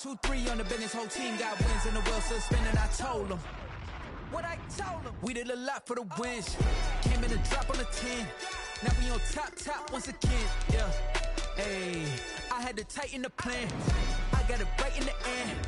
2, 3 on the business, whole team got wins and the wheel still spinning. I told them what I told them. We did a lot for the wins. Came in a drop on the 10. Now we on top once again. Yeah, hey, I had to tighten the plan. I got it right in the end.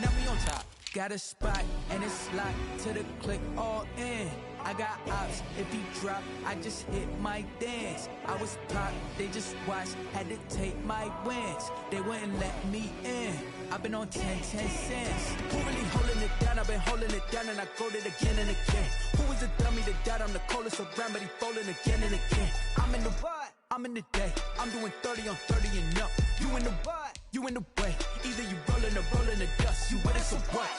Now we on top. Got a spot and it's locked to the click all in. I got ops, if he drop, I just hit my dance. I was pop, they just watched, had to take my wins. They wouldn't let me in. I've been on 10 cents. Who really holding it down? I've been holding it down and I go it again and again. Who is the dummy that died? I'm the coldest around, but he folding again and again. I'm in the what? I'm in the day. I'm doing 30 on 30 and up. You in the what? You in the way. Either you rolling or rolling the dust. You with it, so what?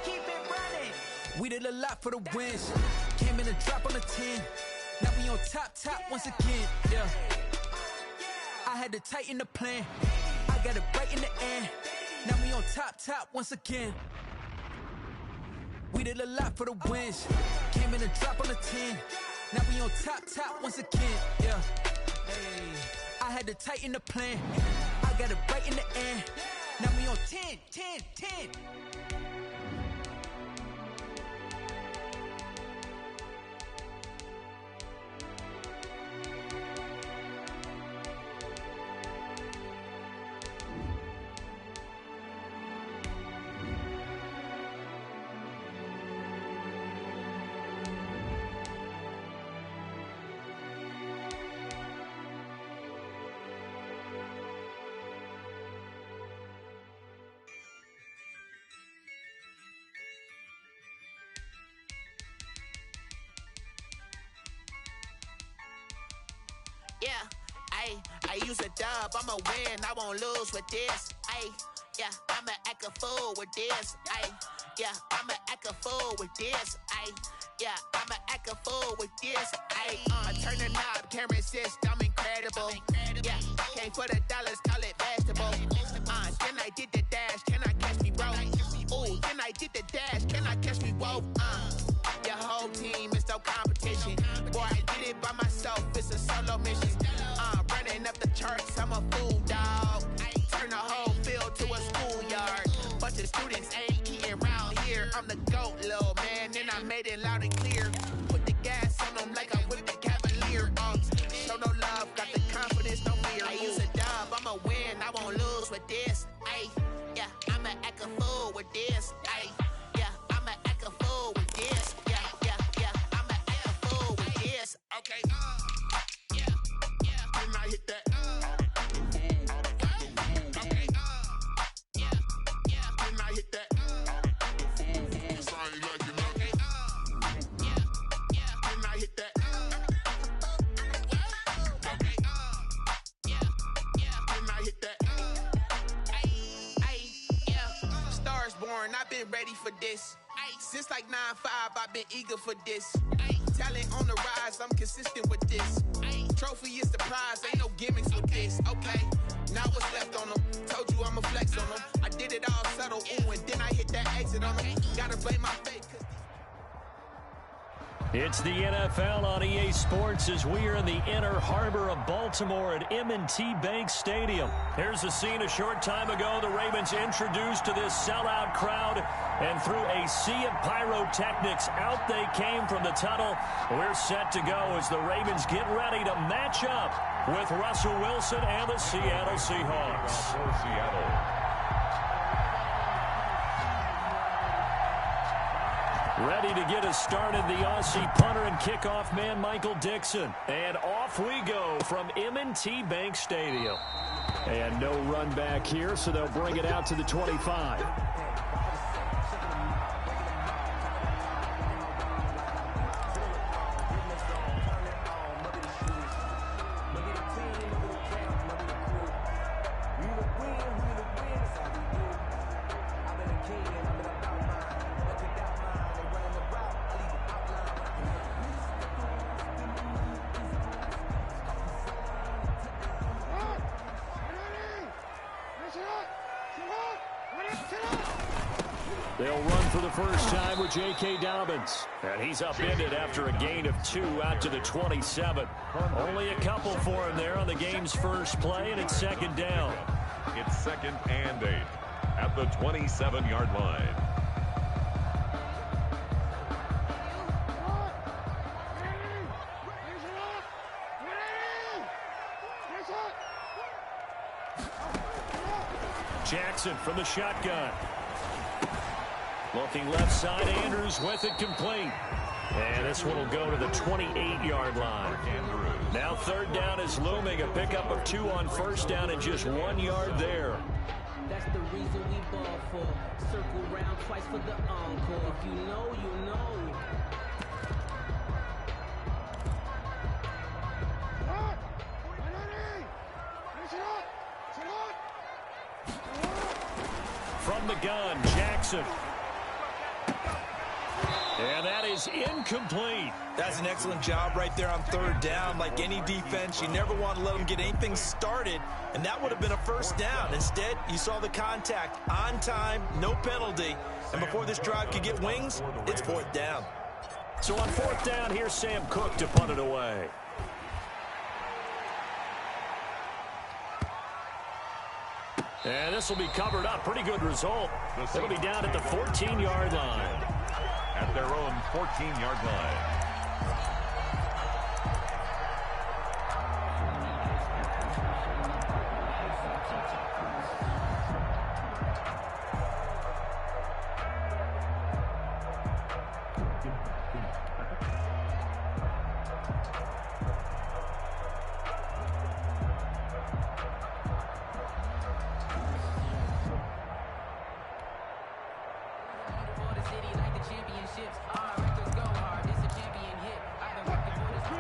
Keep it running. We did a lot for the wins. Came in a drop on the 10. Now we on top once again. Yeah. I had to tighten the plan. I got it right in the end. Now we on top once again. We did a lot for the wins. Came in a drop on the 10. Now we on top once again. Yeah. Hey, I had to tighten the plan. I got it right in the end. Now we on 10. Yeah, I use a dub, I'ma win, I won't lose with this. Yeah, I'ma act a fool with this. Yeah, I'ma act a fool with this. Yeah, I'ma act a fool with this. I turn the knob, camera assist, I'm incredible. Yeah, came for the dollars, call it vegetable. Then I did the dash, can I catch me, bro? Ooh, then I did the dash, can I catch me, whoa? Your whole team is no competition. Boy, I did it by myself, it's a solo mission. Running up the charts, I'm a fool, dog. Turn the whole field to a schoolyard. Bunch of students ain't eating around here. I'm the GOAT, little man, and I made it loud and clear. Put the gas on them like I'm with the Cavalier. Show no love, got the confidence, no fear. I use a dub, I'ma win, I won't lose with this. Yeah, I'ma act a fool with this. Yeah, I'ma act a fool with this. Yeah, I'ma act a fool with this. Okay, yeah, and I hit that. Okay, yeah, and I hit that. It's all you like, you know. Okay, yeah, and I hit that. Okay, yeah, and I hit that. Yeah, stars born, I've been ready for this. Since like 9-5, I've been eager for this. Talent on the rise, I'm consistent with this. Trophy is the prize, ain't no gimmicks with this. Okay, now what's left on them? Told you I'ma flex on them. I did it all subtle, ooh, and then I hit that exit on them. Gotta blame my fate. It's the NFL on EA Sports as we are in the inner harbor of Baltimore at M&T Bank Stadium. Here's a scene a short time ago. The Ravens introduced to this sellout crowd, and through a sea of pyrotechnics, out they came from the tunnel. We're set to go as the Ravens get ready to match up with Russell Wilson and the Seattle Seahawks. Ready to get us started, the Aussie punter and kickoff man, Michael Dixon. And off we go from M&T Bank Stadium. And no run back here, so they'll bring it out to the 25. They'll run for the first time with J.K. Dobbins. And he's upended after a gain of 2 out to the 27. Only a couple for him there on the game's first play, and it's second down. It's 2nd and 8. at the 27-yard line. Jackson from the shotgun. Looking left side, Andrews with it complete. And this one will go to the 28-yard line. Now third down is looming. A pickup of 2 on first down and just 1 yard there. That's the reason we ball for. Circle round twice for the encore. If you know, you know. From the gun, Jackson. And that is incomplete. That's an excellent job right there on third down. Like any defense, you never want to let them get anything started, and that would have been a first down. Instead, you saw the contact on time, no penalty, and before this drive could get wings, it's fourth down. So on fourth down, here's Sam Cook to punt it away. And this will be covered up. Pretty good result. It'll be down at the 14-yard line. At their own 14-yard line.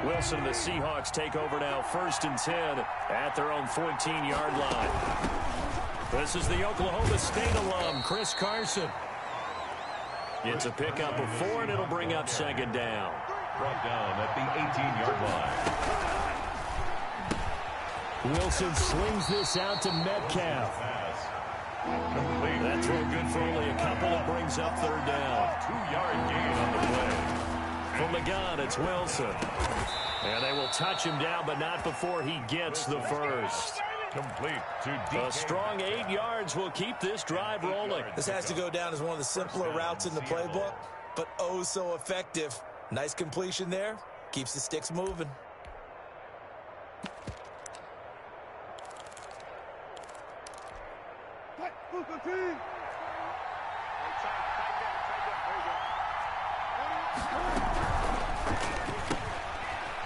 Wilson, the Seahawks take over now, 1st and 10 at their own 14-yard line. This is the Oklahoma State alum, Chris Carson. It's a pickup of 4, and it'll bring up second down. Brought down at the 18-yard line. Wilson slings this out to Metcalf. That throw good for only a couple. It brings up third down. 2-yard gain on the play. From the gun, it's Wilson. And they will touch him down, but not before he gets the first. Complete to A strong 8 yards will keep this drive rolling. This has to go down as one of the simpler routes in the playbook, but oh so effective. Nice completion there. Keeps the sticks moving.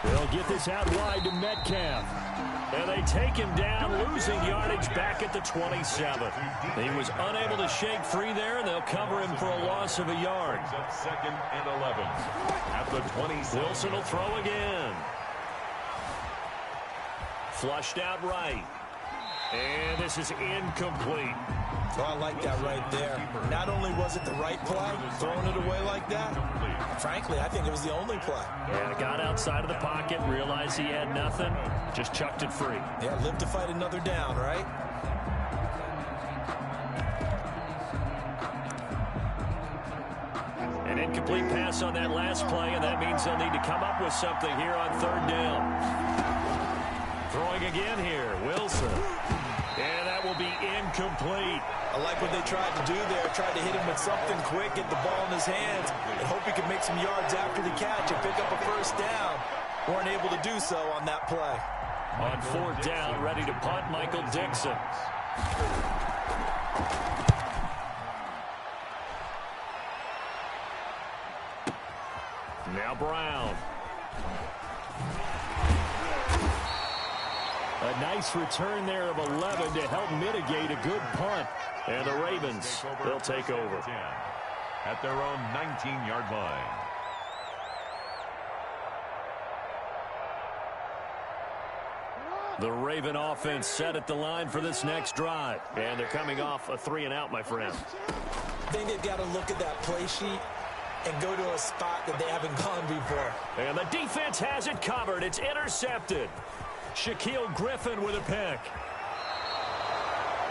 They'll get this out wide to Metcalf. And they take him down, losing yardage back at the 27. He was unable to shake free there, and they'll cover him for a loss of a yard. Second and 11 at the 27. Wilson will throw again. Flushed out right. And this is incomplete. Oh, I like that right there. Not only was it the right play, throwing it away like that, frankly, I think it was the only play. Yeah, got outside of the pocket, realized he had nothing, just chucked it free. Yeah, live to fight another down, right? An incomplete pass on that last play, and that means they'll need to come up with something here on third down. Throwing again here, Wilson. And that will be incomplete. I like what they tried to do there. Tried to hit him with something quick, get the ball in his hands, and hope he could make some yards after the catch and pick up a first down. Weren't able to do so on that play. On fourth down, ready to punt, Michael Dixon. Now Brown. A nice return there of 11 to help mitigate a good punt. And the Ravens, they'll take over. At their own 19-yard line. The Raven offense set at the line for this next drive. And they're coming off a 3-and-out, my friend. I think they've got to look at that play sheet and go to a spot that they haven't gone before. And the defense has it covered. It's intercepted. Shaquille Griffin with a pick.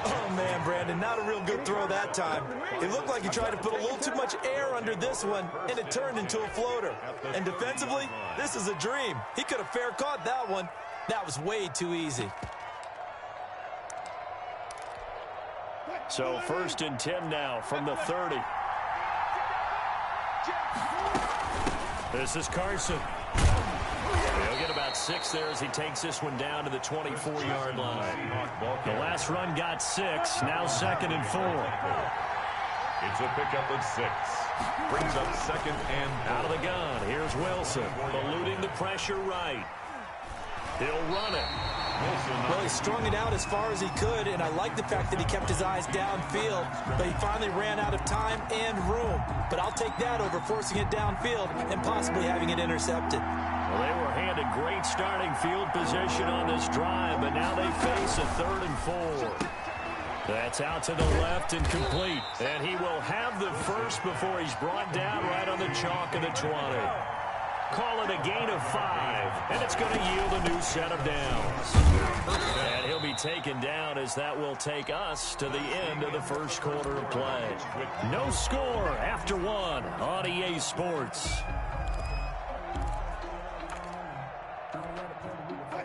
Oh, man, Brandon, not a real good throw that time. It looked like he tried to put a little too much air under this one, and it turned into a floater. And defensively, this is a dream. He could have fair caught that one. That was way too easy. So 1st and 10 now from the 30. This is Carson. He'll get about 6 there as he takes this one down to the 24-yard line. The last run got 6, now 2nd and 4. It's a pickup of 6. Brings up 2nd and 4. Out of the gun, here's Wilson, eluding the pressure right. He'll run it. Well, he strung it out as far as he could, and I like the fact that he kept his eyes downfield, but he finally ran out of time and room. But I'll take that over forcing it downfield and possibly having it intercepted. Well, they were handed great starting field position on this drive, but now they face a 3rd and 4. That's out to the left and complete. And he will have the first before he's brought down right on the chalk of the 20. Call it a gain of 5, and it's going to yield a new set of downs. And he'll be taken down as that will take us to the end of the first quarter of play. No score after 1 on EA Sports.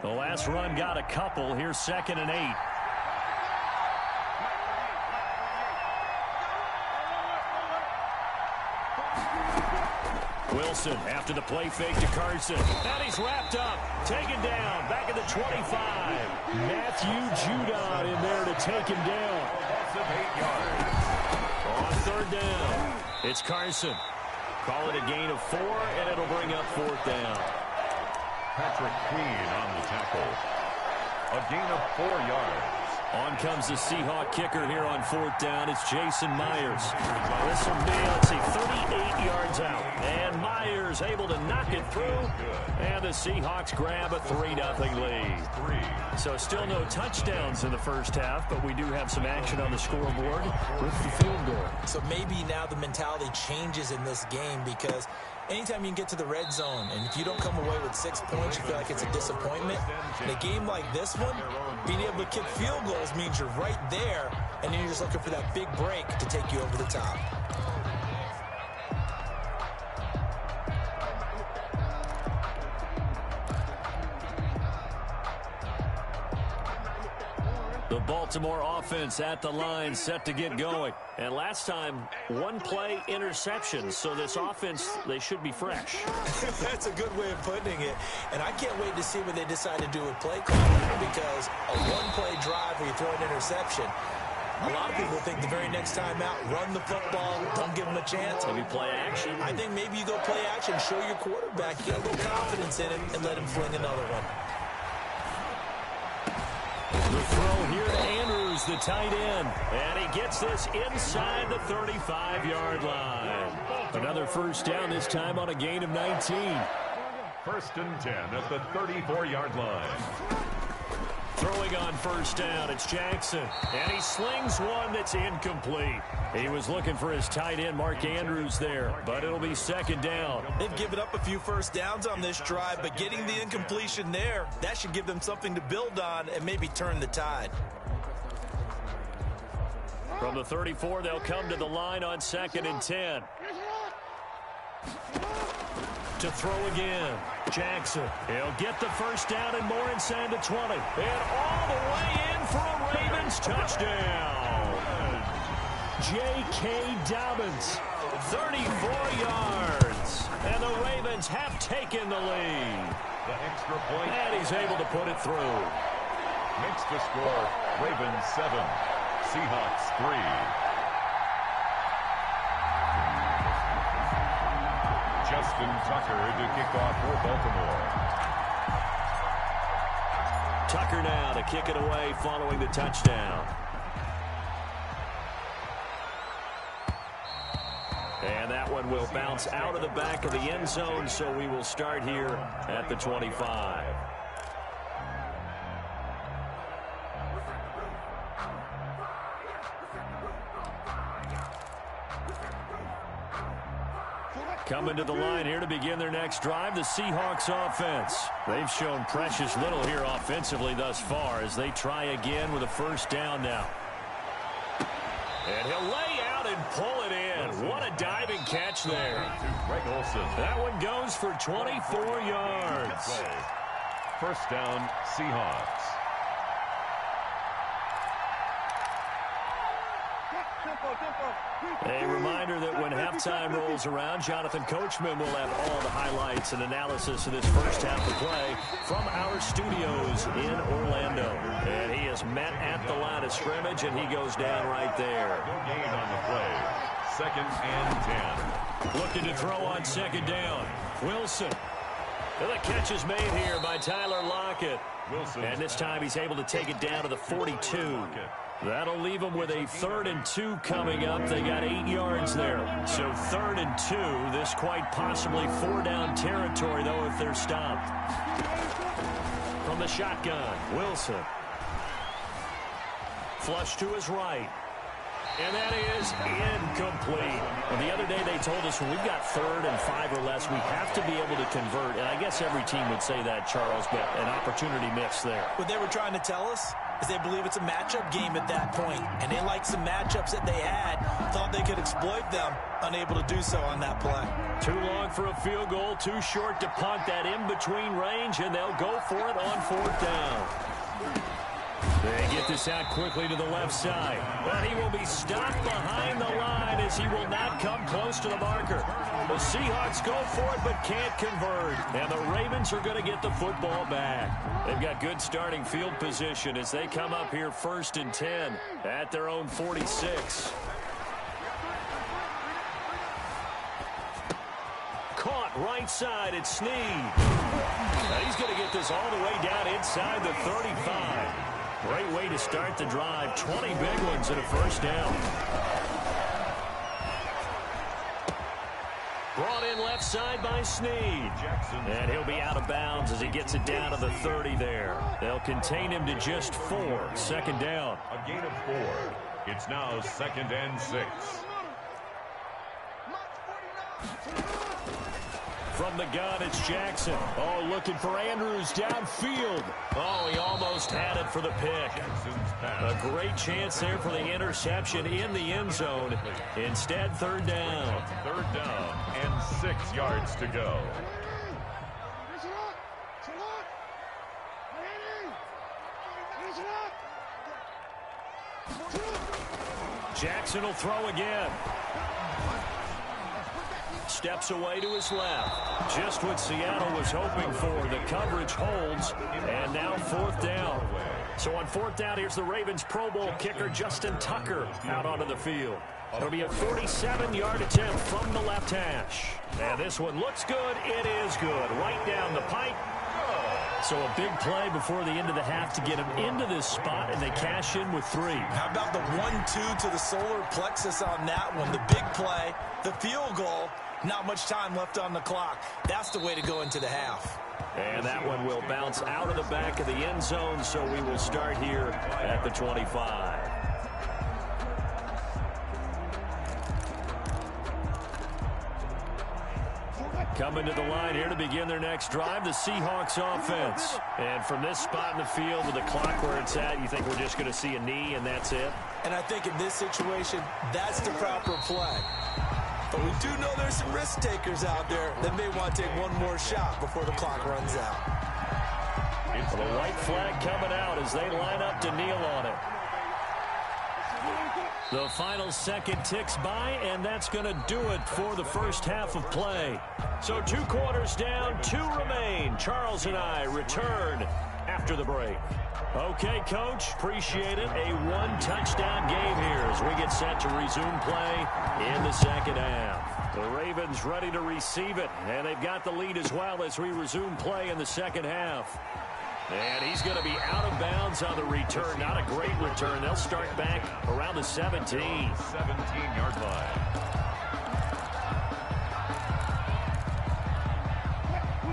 The last run got a couple. Here's 2nd and 8. Wilson after the play fake to Carson. And he's wrapped up. Taken down. Back at the 25. Matthew Judon in there to take him down. Loss of 8 yards. On 3rd down, it's Carson. Call it a gain of 4, and it'll bring up 4th down. Patrick Queen on the tackle. A gain of 4 yards. On comes the Seahawk kicker here on 4th down. It's Jason Myers. This will be, let's see, 38 yards out. And Myers able to knock it through. And the Seahawks grab a 3-0 lead. So still no touchdowns in the first half, but we do have some action on the scoreboard with the field goal. So maybe now the mentality changes in this game because anytime you can get to the red zone, and if you don't come away with 6 points, you feel like it's a disappointment. In a game like this one, being able to kick field goals means you're right there, and then you're just looking for that big break to take you over the top. The Baltimore offense at the line, set to get going. And last time, 1-play interception. So this offense, they should be fresh. That's a good way of putting it. And I can't wait to see what they decide to do with play calling, because a 1-play drive where you throw an interception, a lot of people think the very next time out, run the football, don't give them a chance. Maybe play action. I think maybe you go play action, show your quarterback, get a little confidence in him, and let him fling another one. The throw here to Andrews, the tight end. And he gets this inside the 35-yard line. Another first down, this time on a gain of 19. 1st and 10 at the 34-yard line. Throwing on 1st down, it's Jackson. And he slings one that's incomplete. He was looking for his tight end, Mark Andrews, there. But it'll be 2nd down. They've given up a few first downs on this drive, but getting the incompletion there, that should give them something to build on and maybe turn the tide. From the 34, they'll come to the line on 2nd and 10. To throw again. Jackson. He'll get the first down and more inside the 20. And all the way in for a Ravens touchdown. J.K. Dobbins. 34 yards. And the Ravens have taken the lead. The extra point. And he's able to put it through. Makes the score Ravens 7, Seahawks 3. Justin Tucker to kick off for Baltimore. Tucker now to kick it away following the touchdown. And that one will bounce out of the back of the end zone, so we will start here at the 25. Coming to the line here to begin their next drive, the Seahawks offense. They've shown precious little here offensively thus far as they try again with a first down now. And he'll lay out and pull it in. What a diving catch there. That one goes for 24 yards. First down, Seahawks. A reminder that when halftime rolls around, Jonathan Coachman will have all the highlights and analysis of this first half of play from our studios in Orlando. And he is met at the line of scrimmage, and he goes down right there. No gain on the play. 2nd and 10. Looking to throw on 2nd down. Wilson. And the catch is made here by Tyler Lockett. Wilson. And this time he's able to take it down to the 42. That'll leave them with a 3rd and 2 coming up. They got 8 yards there. So 3rd and 2. This quite possibly 4-down territory, though, if they're stopped. From the shotgun, Wilson. Flush to his right. And that is incomplete. And the other day they told us when we've got 3rd and 5 or less, we have to be able to convert. And I guess every team would say that, Charles, but an opportunity missed there. What they were trying to tell us is they believe it's a matchup game at that point. And they like some matchups that they had, thought they could exploit them, unable to do so on that play. Too long for a field goal, too short to punt that in-between range, and they'll go for it on 4th down. They get this out quickly to the left side. But he will be stopped behind the line as he will not come close to the marker. The Seahawks go for it but can't convert. And the Ravens are going to get the football back. They've got good starting field position as they come up here 1st and 10 at their own 46. Caught right side at Snead. And he's going to get this all the way down inside the 35. Great way to start the drive. 20 big ones and a 1st down. Brought in left side by Snead. And he'll be out of bounds as he gets it down to the 30 there. They'll contain him to just 4. 2nd down. A gain of 4. It's now 2nd and 6. From the gun, it's Jackson. Oh, looking for Andrews downfield. Oh, he almost had it for the pick. A great chance there for the interception in the end zone. Instead, 3rd down. 3rd down and 6 yards to go. Jackson will throw again. Steps away to his left. Just what Seattle was hoping for. The coverage holds. And now 4th down. So on 4th down, here's the Ravens Pro Bowl kicker, Justin Tucker, out onto the field. It'll be a 47-yard attempt from the left hash. And this one looks good. It is good. Right down the pipe. So a big play before the end of the half to get him into this spot, and they cash in with 3. How about the 1-2 to the solar plexus on that one? The big play, the field goal, not much time left on the clock. That's the way to go into the half. And that one will bounce out of the back of the end zone, so we will start here at the 25. Coming to the line here to begin their next drive, the Seahawks offense. And from this spot in the field with the clock where it's at, you think we're just going to see a knee and that's it? And I think in this situation, that's the proper play. But we do know there's some risk takers out there that may want to take one more shot before the clock runs out. The white flag coming out as they line up to kneel on it. The final second ticks by, and that's going to do it for the first half of play. So 2 quarters down, 2 remain. Charles and I return after the break. Okay, Coach, appreciate it. A 1-touchdown game here as we get set to resume play in the second half. The Ravens ready to receive it, and they've got the lead as well as we resume play in the second half. And he's going to be out of bounds on the return. Not a great return. They'll start back around the 17. 17-yard line.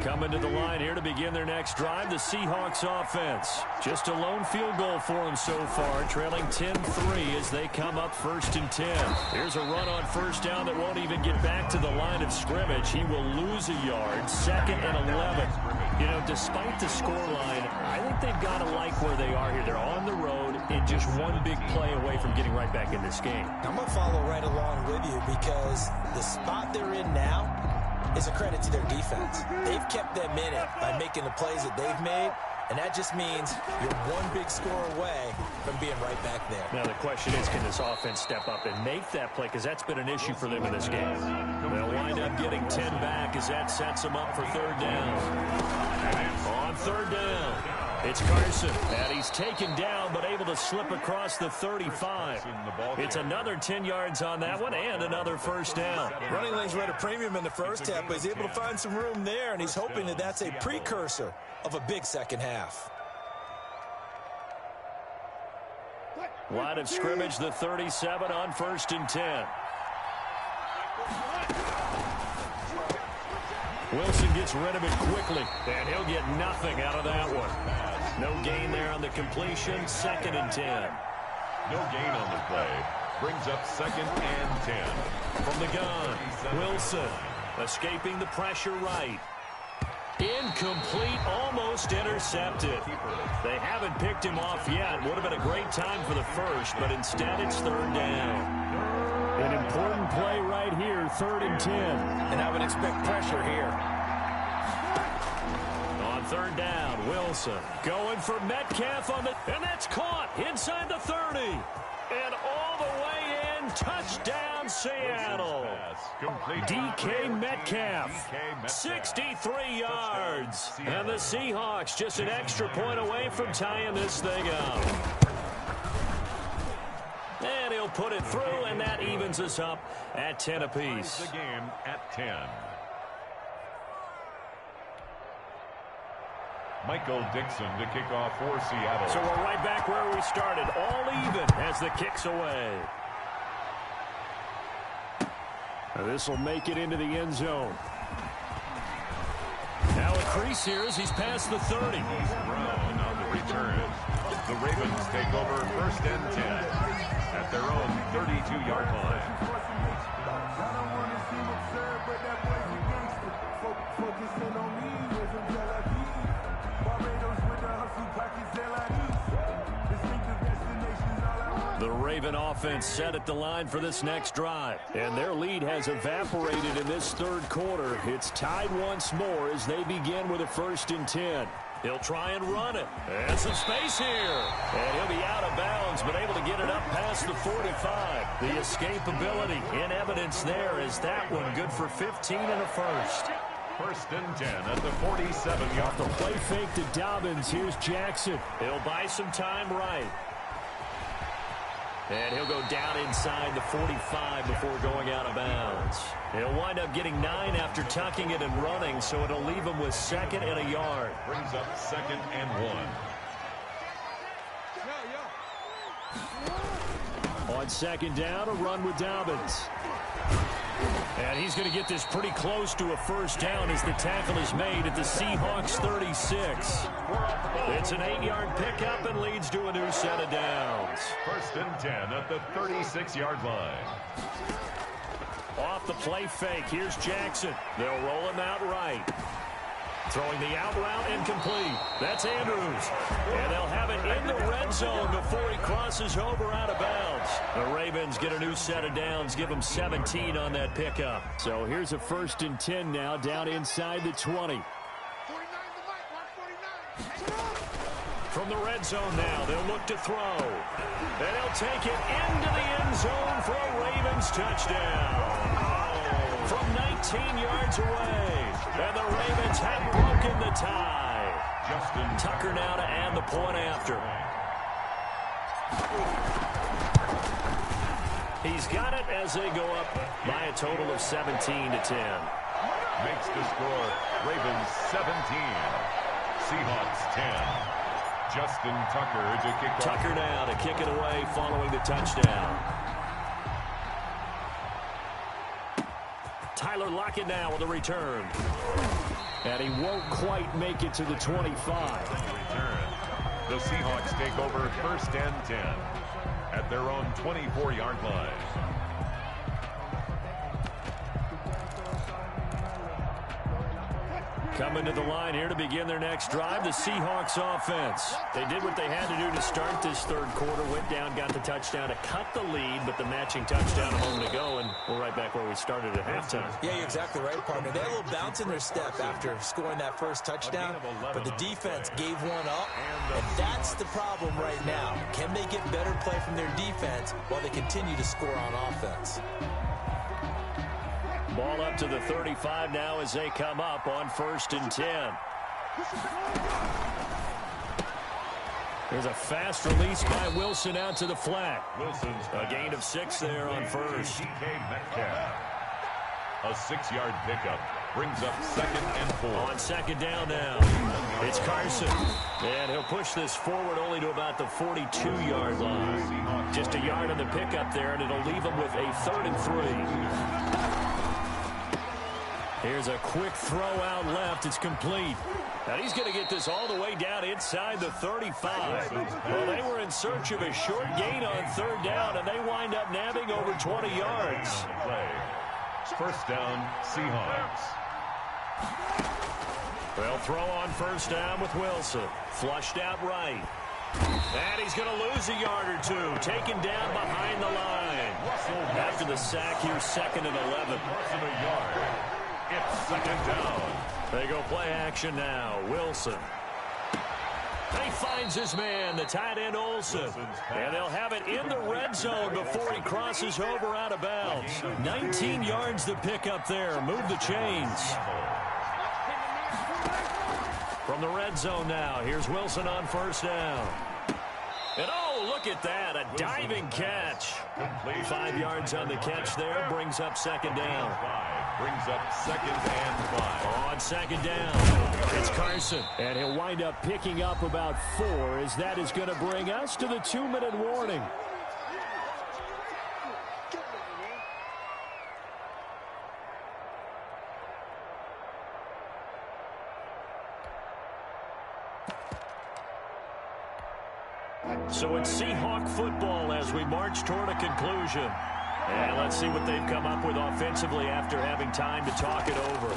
Coming to the line here to begin their next drive, the Seahawks offense. Just a lone field goal for them so far, trailing 10-3 as they come up 1st and 10. Here's a run on 1st down that won't even get back to the line of scrimmage. He will lose a yard, 2nd and 11. You know, despite the scoreline, I think they've got to like where they are here. They're on the road and just one big play away from getting right back in this game. I'm going to follow right along with you because the spot they're in now is a credit to their defense. They've kept them in it by making the plays that they've made, And that just means you're one big score away from being right back there. Now the question is, can this offense step up and make that play? Because that's been an issue for them in this game. They'll wind up getting 10 back as that sets them up for third down. On third down, it's Carson. And he's taken down but able to slip across the 35. It's another 10 yards on that one and another first down. Running lanes were at a premium in the first half, but he's able to find some room there, and he's hoping that that's a precursor of a big second half. Line of scrimmage, the 37 on 1st and 10. Wilson gets rid of it quickly, and he'll get nothing out of that one. No gain there on the completion, 2nd and 10. No gain on the play. Brings up 2nd and 10. From the gun, Wilson escaping the pressure right. Incomplete, almost intercepted. They haven't picked him off yet. Would have been a great time for the first, but instead it's third down. An important play right here, 3rd and 10. And I would expect pressure here. On third down, Wilson going for Metcalf on the, and that's caught inside the 30. And all the way in, touchdown Seattle. DK Metcalf, 63 yards. And the Seahawks just an extra point away from tying this thing up. And he'll put it through, and that evens us up at 10 apiece. The game at 10. Michael Dixon to kick off for Seattle. So we're right back where we started, all even as the kick's away. This will make it into the end zone. Now a crease here as he's past the 30. Brown on the return. The Ravens take over 1st and 10 at their own 32-yard line. The Raven offense set at the line for this next drive. And their lead has evaporated in this third quarter. It's tied once more as they begin with a 1st and 10. He'll try and run it. And some space here. And he'll be out of bounds, but able to get it up past the 45. The escapability in evidence there is that one good for 15 and a first. 1st and 10 at the 47-yard line. The play fake to Dobbins. Here's Jackson. He'll buy some time right. And he'll go down inside the 45 before going out of bounds. He'll wind up getting 9 after tucking it and running, so it'll leave him with 2nd and a yard. Brings up 2nd and 1. On 2nd down, a run with Dobbins. And he's going to get this pretty close to a first down as the tackle is made at the Seahawks 36. It's an 8-yard pickup and leads to a new set of downs. 1st and 10 at the 36-yard line. Off the play fake, here's Jackson. They'll roll him out right. Throwing the out route incomplete. That's Andrews. And they'll have it in the red zone before he crosses over out of bounds. The Ravens get a new set of downs, give them 17 on that pickup. So here's a 1st and 10 now down inside the 20. From the red zone now, they'll look to throw. And he'll take it into the end zone for a Ravens touchdown. From 19 yards away. And the Ravens have broken the tie. Justin Tucker now to add the point after. He's got it as they go up by a total of 17 to 10. Makes the score Ravens 17. Seahawks 10. Justin Tucker to kick off. Tucker now to kick it away following the touchdown. Tyler Lockett now with a return. And he won't quite make it to the 25. Return. The Seahawks take over 1st and 10 at their own 24-yard line. Coming to the line here to begin their next drive, the Seahawks offense. They did what they had to do to start this third quarter. Went down, got the touchdown to cut the lead, but the matching touchdown a moment ago, and we're right back where we started at halftime. Yeah, you're exactly right, partner. They had a little bounce in their step after scoring that first touchdown, but the defense gave one up, and that's the problem right now. Can they get better play from their defense while they continue to score on offense? Ball up to the 35 now as they come up on 1st and 10. There's a fast release by Wilson out to the flat. Wilson's a gain of 6 there on first. A 6-yard pickup brings up 2nd and 4. On 2nd down now, it's Carson. And he'll push this forward only to about the 42-yard line. Just a yard on the pickup there, and it'll leave him with a 3rd and 3. Here's a quick throw out left. It's complete. And he's going to get this all the way down inside the 35. Well, they were in search of a short gain on 3rd down, and they wind up nabbing over 20 yards. First down, Seahawks. They'll throw on 1st down with Wilson. Flushed out right. And he's going to lose a yard or 2. Taken down behind the line. After the sack, here's 2nd and 11. It's 2nd down. They go play action now. Wilson. He finds his man, the tight end Olsen. And they'll have it in the red zone before he crosses over out of bounds. 19 yards to pick up there. Move the chains. From the red zone now, here's Wilson on 1st down. And oh, look at that, a diving catch. 5 yards on the catch there, brings up 2nd down. Brings up 2nd and 5. On 2nd down, it's Carson. And he'll wind up picking up about 4 as that is going to bring us to the 2-minute warning. So it's Seahawk football as we march toward a conclusion. And let's see what they've come up with offensively after having time to talk it over.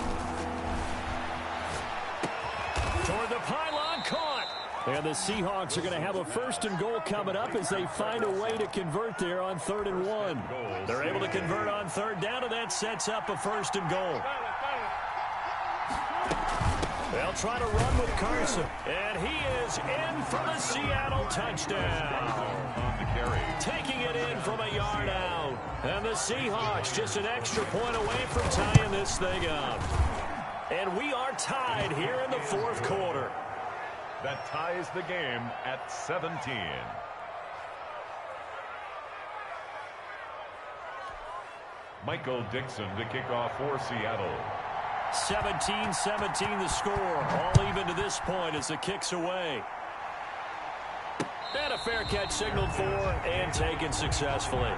Toward the pylon, caught. And the Seahawks are going to have a 1st and goal coming up as they find a way to convert there on 3rd and 1. They're able to convert on 3rd down, and that sets up a 1st and goal. They'll try to run with Carson. And he is in for the Seattle touchdown. Taking it in from a yard out. And the Seahawks just an extra point away from tying this thing up. And we are tied here in the 4th quarter. That ties the game at 17. Michael Dixon to kick off for Seattle. 17-17 the score. All even to this point as the kick's away. And a fair catch signaled for and taken successfully.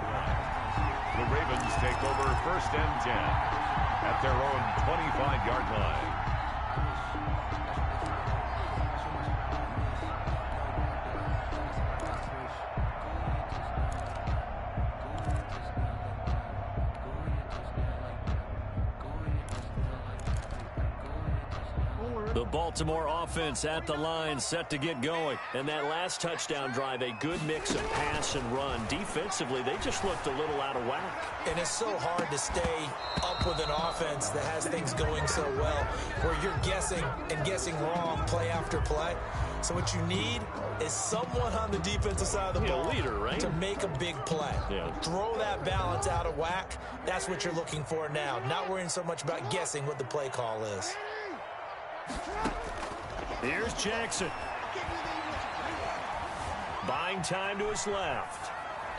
The Ravens take over 1st and 10 at their own 25-yard line. The Baltimore offense at the line, set to get going. And that last touchdown drive, a good mix of pass and run. Defensively, they just looked a little out of whack. And it's so hard to stay up with an offense that has things going so well, where you're guessing and guessing wrong play after play. So what you need is someone on the defensive side of the ball, leader, right? To make a big play. Yeah. Throw that balance out of whack. That's what you're looking for now. Not worrying so much about guessing what the play call is. Here's Jackson. Buying time to his left.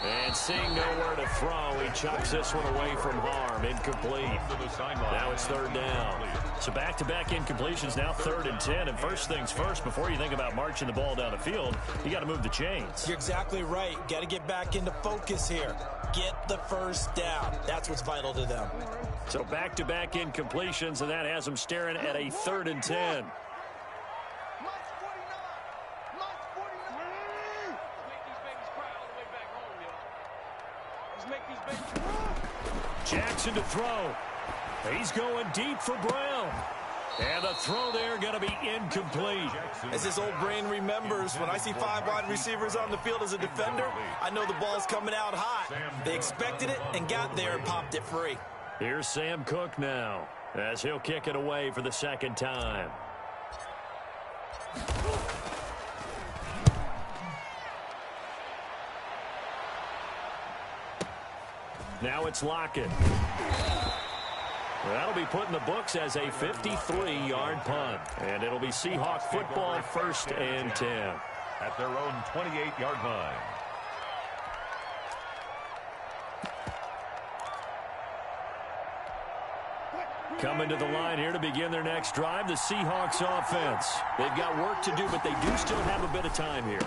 And seeing nowhere to throw, he chucks this one away from harm. Incomplete. Now it's 3rd down. So back-to-back incompletions, now 3rd and 10. And first things first, before you think about marching the ball down the field, you got to move the chains. You're exactly right. Got to get back into focus here. Get the 1st down. That's what's vital to them. So back-to-back incompletions, and that has them staring at a 3rd and 10. Jackson to throw. He's going deep for Brown. And the throw there going to be incomplete. As his old brain remembers, when I see 5 wide receivers on the field as a defender, I know the ball's coming out hot. They expected it and got there and popped it free. Here's Sam Cook now, as he'll kick it away for the second time. Now it's Lockett. That'll be put in the books as a 53-yard punt. And it'll be Seahawk football, 1st and 10. At their own 28-yard line. Coming to the line here to begin their next drive, the Seahawks offense. They've got work to do, but they do still have a bit of time here.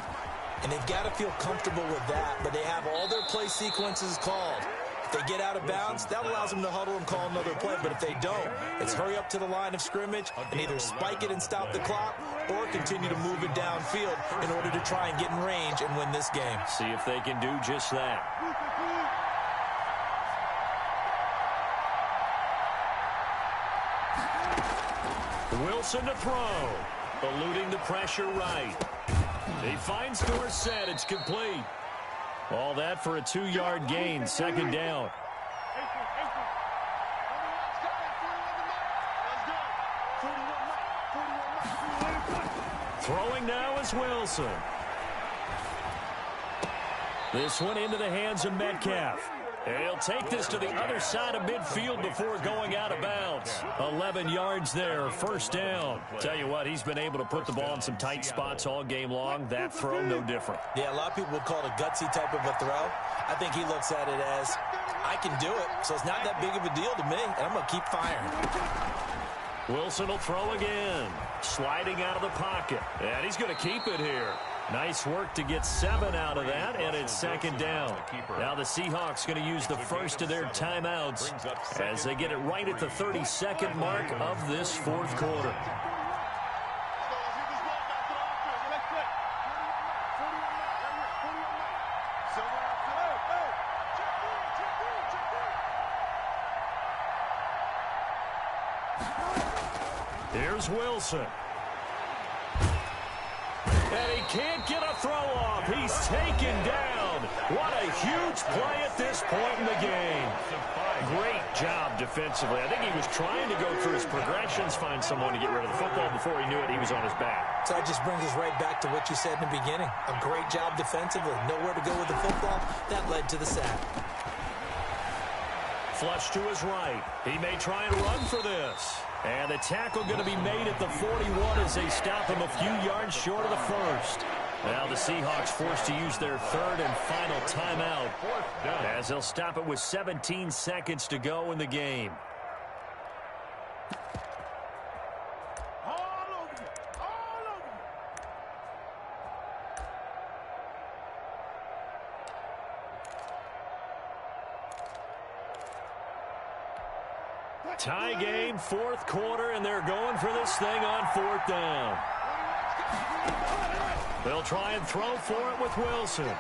And they've got to feel comfortable with that, but they have all their play sequences called. If they get out of bounds, that allows them to huddle and call another play. But if they don't, it's hurry up to the line of scrimmage and either spike it and stop the clock or continue to move it downfield in order to try and get in range and win this game. See if they can do just that. Wilson to throw. Eluding the pressure right. He finds Dorsett. It's complete. All that for a 2-yard gain. 2nd down. Throwing now is Wilson. This one into the hands of Metcalf. And he'll take this to the other side of midfield before going out of bounds. 11 yards there, 1st down. Tell you what, he's been able to put the ball in some tight spots all game long. That throw, no different. Yeah, a lot of people would call it a gutsy type of a throw. I think he looks at it as, I can do it, so it's not that big of a deal to me, and I'm going to keep firing. Wilson will throw again. Sliding out of the pocket. And he's going to keep it here. Nice work to get 7 out of that, and it's 2nd down. Now the Seahawks going to use the first of their timeouts as they get it right at the 32nd mark of this 4th quarter. Here's Wilson. And he can't get a throw off. He's taken down. What a huge play at this point in the game. Great job defensively. I think he was trying to go through his progressions, find someone to get rid of the football. Before he knew it, he was on his back. So that just brings us right back to what you said in the beginning. A great job defensively. Nowhere to go with the football. That led to the sack. Flush to his right. He may try and run for this. And the tackle going to be made at the 41 as they stop him a few yards short of the first. Now the Seahawks forced to use their 3rd and final timeout as they'll stop it with 17 seconds to go in the game. Tie game, 4th quarter, and they're going for this thing on 4th down. They'll try and throw for it with Wilson.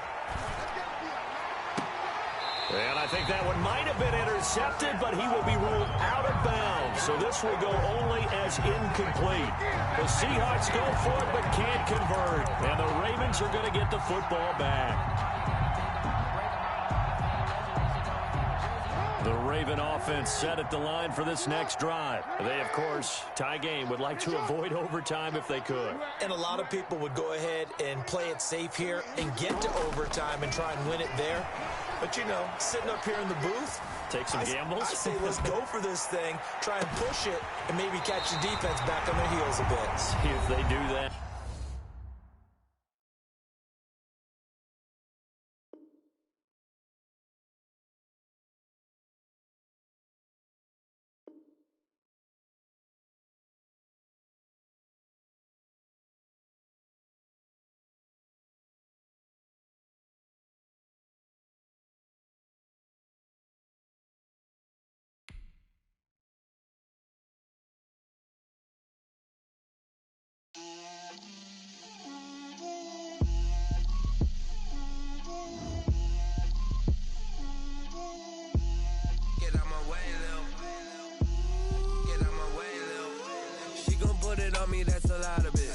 And I think that one might have been intercepted, but he will be ruled out of bounds. So this will go only as incomplete. The Seahawks go for it but can't convert. And the Ravens are going to get the football back. The Raven offense set at the line for this next drive. They, of course, tie game, would like to avoid overtime if they could. And a lot of people would go ahead and play it safe here and get to overtime and try and win it there. But, you know, sitting up here in the booth, take some gambles. I say let's go for this thing, try and push it, and maybe catch the defense back on their heels a bit. See if they do that. me, that's a lot of it.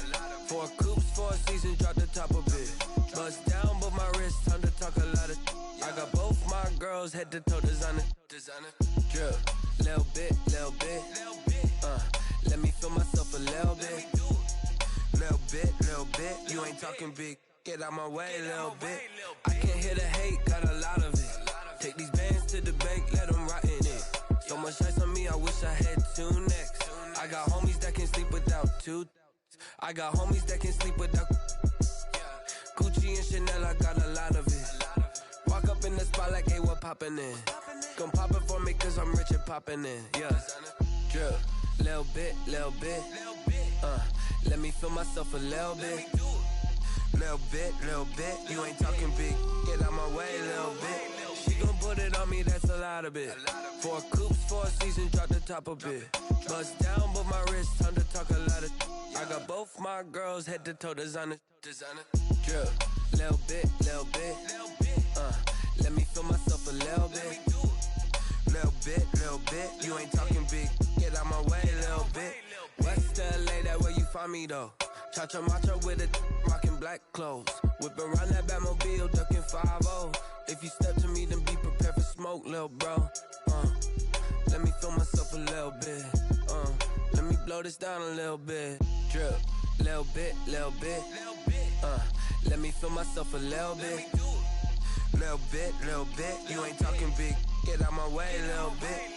4 coops, 4 seasons, drop the top a bit. Bust down, but my wrist, time to talk a lot of. I got both my girls head to toe designer. Drip, little bit. Let me feel myself a little bit. Little bit. You ain't talking big. Get out my way, little bit. I can't hear the hate, got a lot of it. Take these bands to the bank, let them rot in it. So much ice on me, I wish I had 2 necks. I got homies that can sleep without 2. I got homies that can sleep without Gucci and Chanel, I got a lot of it. Walk up in the spot like, hey, what poppin' in? Gon' pop it for me cause I'm rich and poppin' in. Yeah, drip, little bit. Let me feel myself a little bit. Little bit. You ain't talking big. Get out my way, little bit. She gon' put it on me, that's a lot of it. 4 coops, 4 seasons, drop the top a bit. Bust down, but my wrist, time to talk a lot of. I got both my girls head to toe designer. Drip, little bit. Let me feel myself a little bit. Little bit. You ain't talking big. Get out my way, little bit. West LA, that where you find me though. Cha-cha macha with a rockin' black clothes. Whip around that Batmobile, ducking 5-0. If you step to me, then be prepared for smoke, lil' bro. Let me feel myself a little bit. Let me blow this down a little bit. Drip, little bit. Let me feel myself a little bit. Little bit. You ain't talking big. Get out my way, little bit.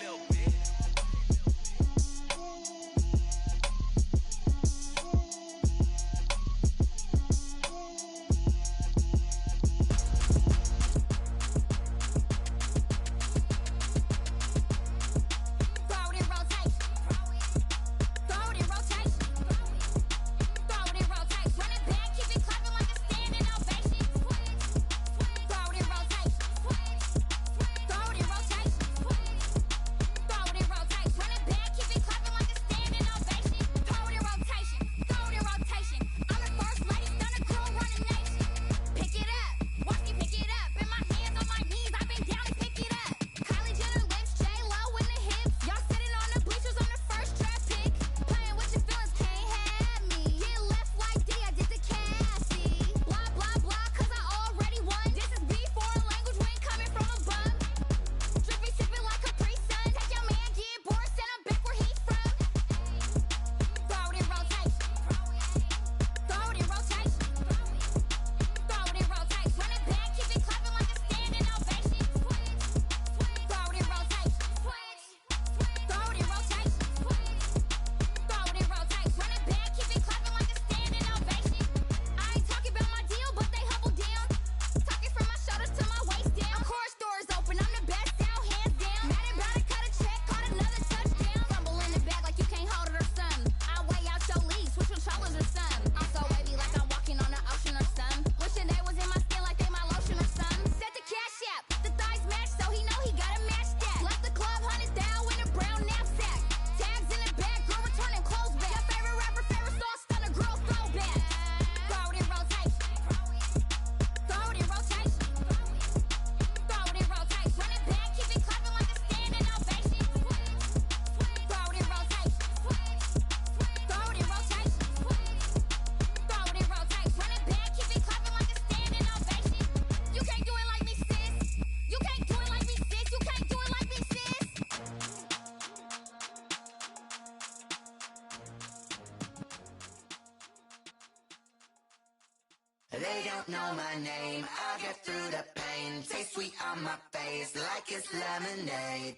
They don't know my name, I'll get through the pain. Taste sweet on my face like it's lemonade.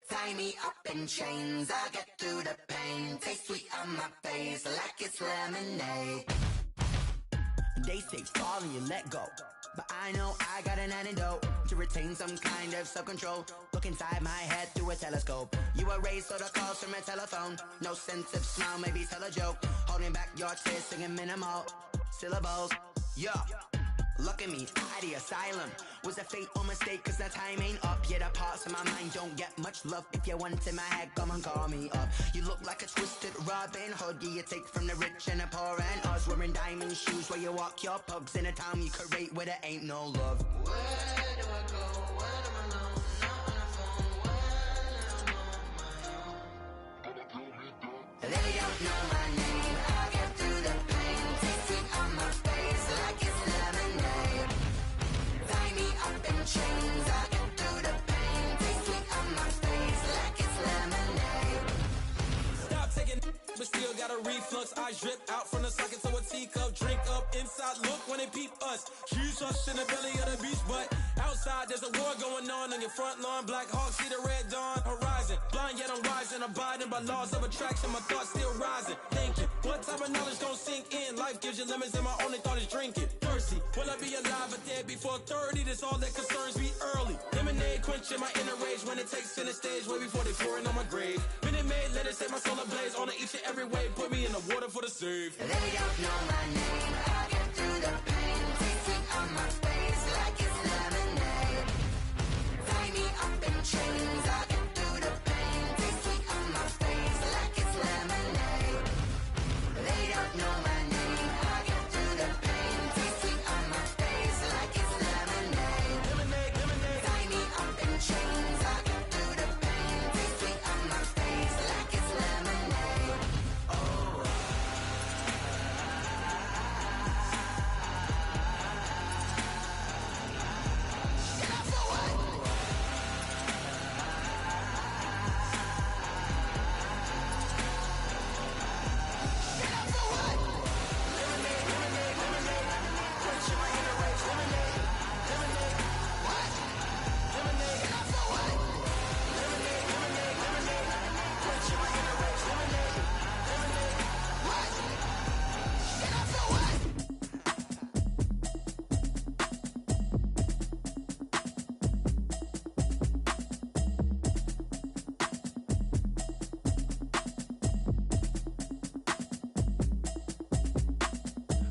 Tie me up in chains, I'll get through the pain. Taste sweet on my face like it's lemonade. They say fall and you let go, but I know I got an antidote to retain some kind of self-control. Look inside my head through a telescope. You erase all the calls from a telephone. No sense of smile, maybe tell a joke. Holding back your tears, singing minimal syllables. Yeah, look at me, at the asylum. Was a fate or mistake, cause the time ain't up. Yeah, the parts of my mind don't get much love. If you want in my head, come and call me up. You look like a twisted Robin Hood. Yeah, you take from the rich and the poor and us. Wearing diamond shoes where you walk your pugs in a town you create where there ain't no love. Where do I go? Where do I know? Not on the phone, when I'm on my own. They don't know my name. ice drip out from the socket to a teacup. Drink up inside, look when they peep us. Huge us in the belly of the beach, but outside there's a war going on your front lawn. Black Hawks see the red dawn horizon. Blind yet I'm rising, abiding by laws of attraction. My thoughts still rising. Thinking, what type of knowledge gon' sink in? Life gives you lemons and my only thought is drinking. Thirsty, will I be alive or dead before 30? That's all that concerns me early. Lemonade quenching my inner rage when it takes center stage way before they pour it on my grave. Minute Maid, let it set my soul ablaze on each and every way. Put me in the water for the save. They don't know my name. I get through the pain. Taste sweet on my face like it's lemonade. Tie me up in chains. I get through the pain. Taste sweet on my face like it's lemonade. They don't know my name. I get through the pain. Taste sweet on my face like it's lemonade. Lemonade. Tie me up in chains. I get through the pain. Taste sweet on my face like it's lemonade. Oh.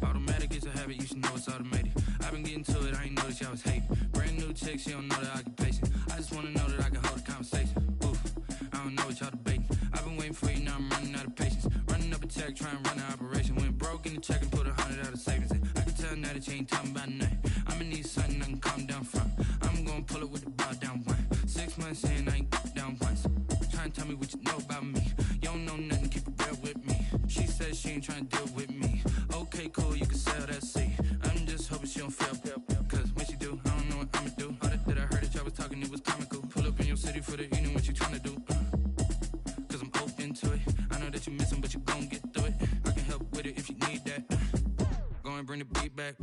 Automatic is a habit, you should know it's automated. I've been getting to it, I ain't noticed y'all was hating. Brand new chick, she don't know the occupation. I just wanna know that I can hold a conversation. Oof, I don't know what y'all debating. I've been waiting for you, now I'm running out of patience. Running up a check, trying to run an operation. Went broke in the check and put 100 out of savings in. I can tell now that you ain't talking about nothing. I'ma need something I can calm down from. I'm gonna pull it with the bow down one. 6 months in, I ain't down once. Trying to tell me what you know about me. You don't know nothing, keep it real with me. She says she ain't trying to deal with me. Okay, cool, you can sell that seat. I'm just hoping she don't fail. Cause when she do, I don't know what I'ma do. All that I heard that y'all was talking, it was comical. Pull up in your city for the evening, what you trying to do? Cause I'm open to it. I know that you missing, but you gon' get through it. I can help with it if you need that. Go and bring the beat back.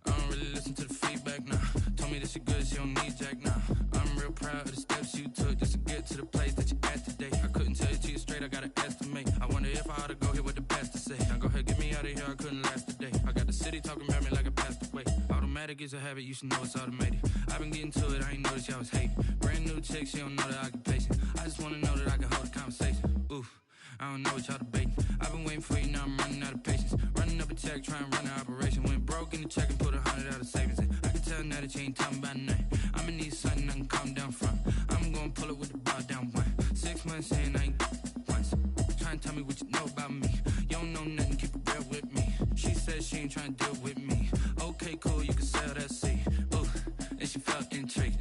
I don't really listen to the feedback, nah. Told me that she good, she don't need jack, nah. I'm real proud of the steps you took just to get to the place that you're at today. I couldn't tell you to you straight, I gotta estimate. I wonder if I ought to go hear what the pastor say. Now go ahead, get me out of here, I couldn't last a day. I got the city talking about me like I passed away. Automatic is a habit, you should know it's automated. I've been getting to it, I ain't noticed y'all was hating. Brand new chick, she don't know the occupation. I just wanna know that I can hold a conversation. Oof, I don't know what y'all debating. I've been waiting for you, now I'm running out of patience. Running up a check, trying to run an operation. Went broke in the check and put 100 out of savings in. I can tell now that you ain't talking about nothing. I'ma need something I can calm down from. I'm gonna pull it with the bow down one. 6 months in, I ain't once. Trying to tell me what you know about me. You don't know nothing, keep it real with me. She says she ain't trying to deal with me. Okay, cool, you can sell that seat. Ooh, and she felt intrigued.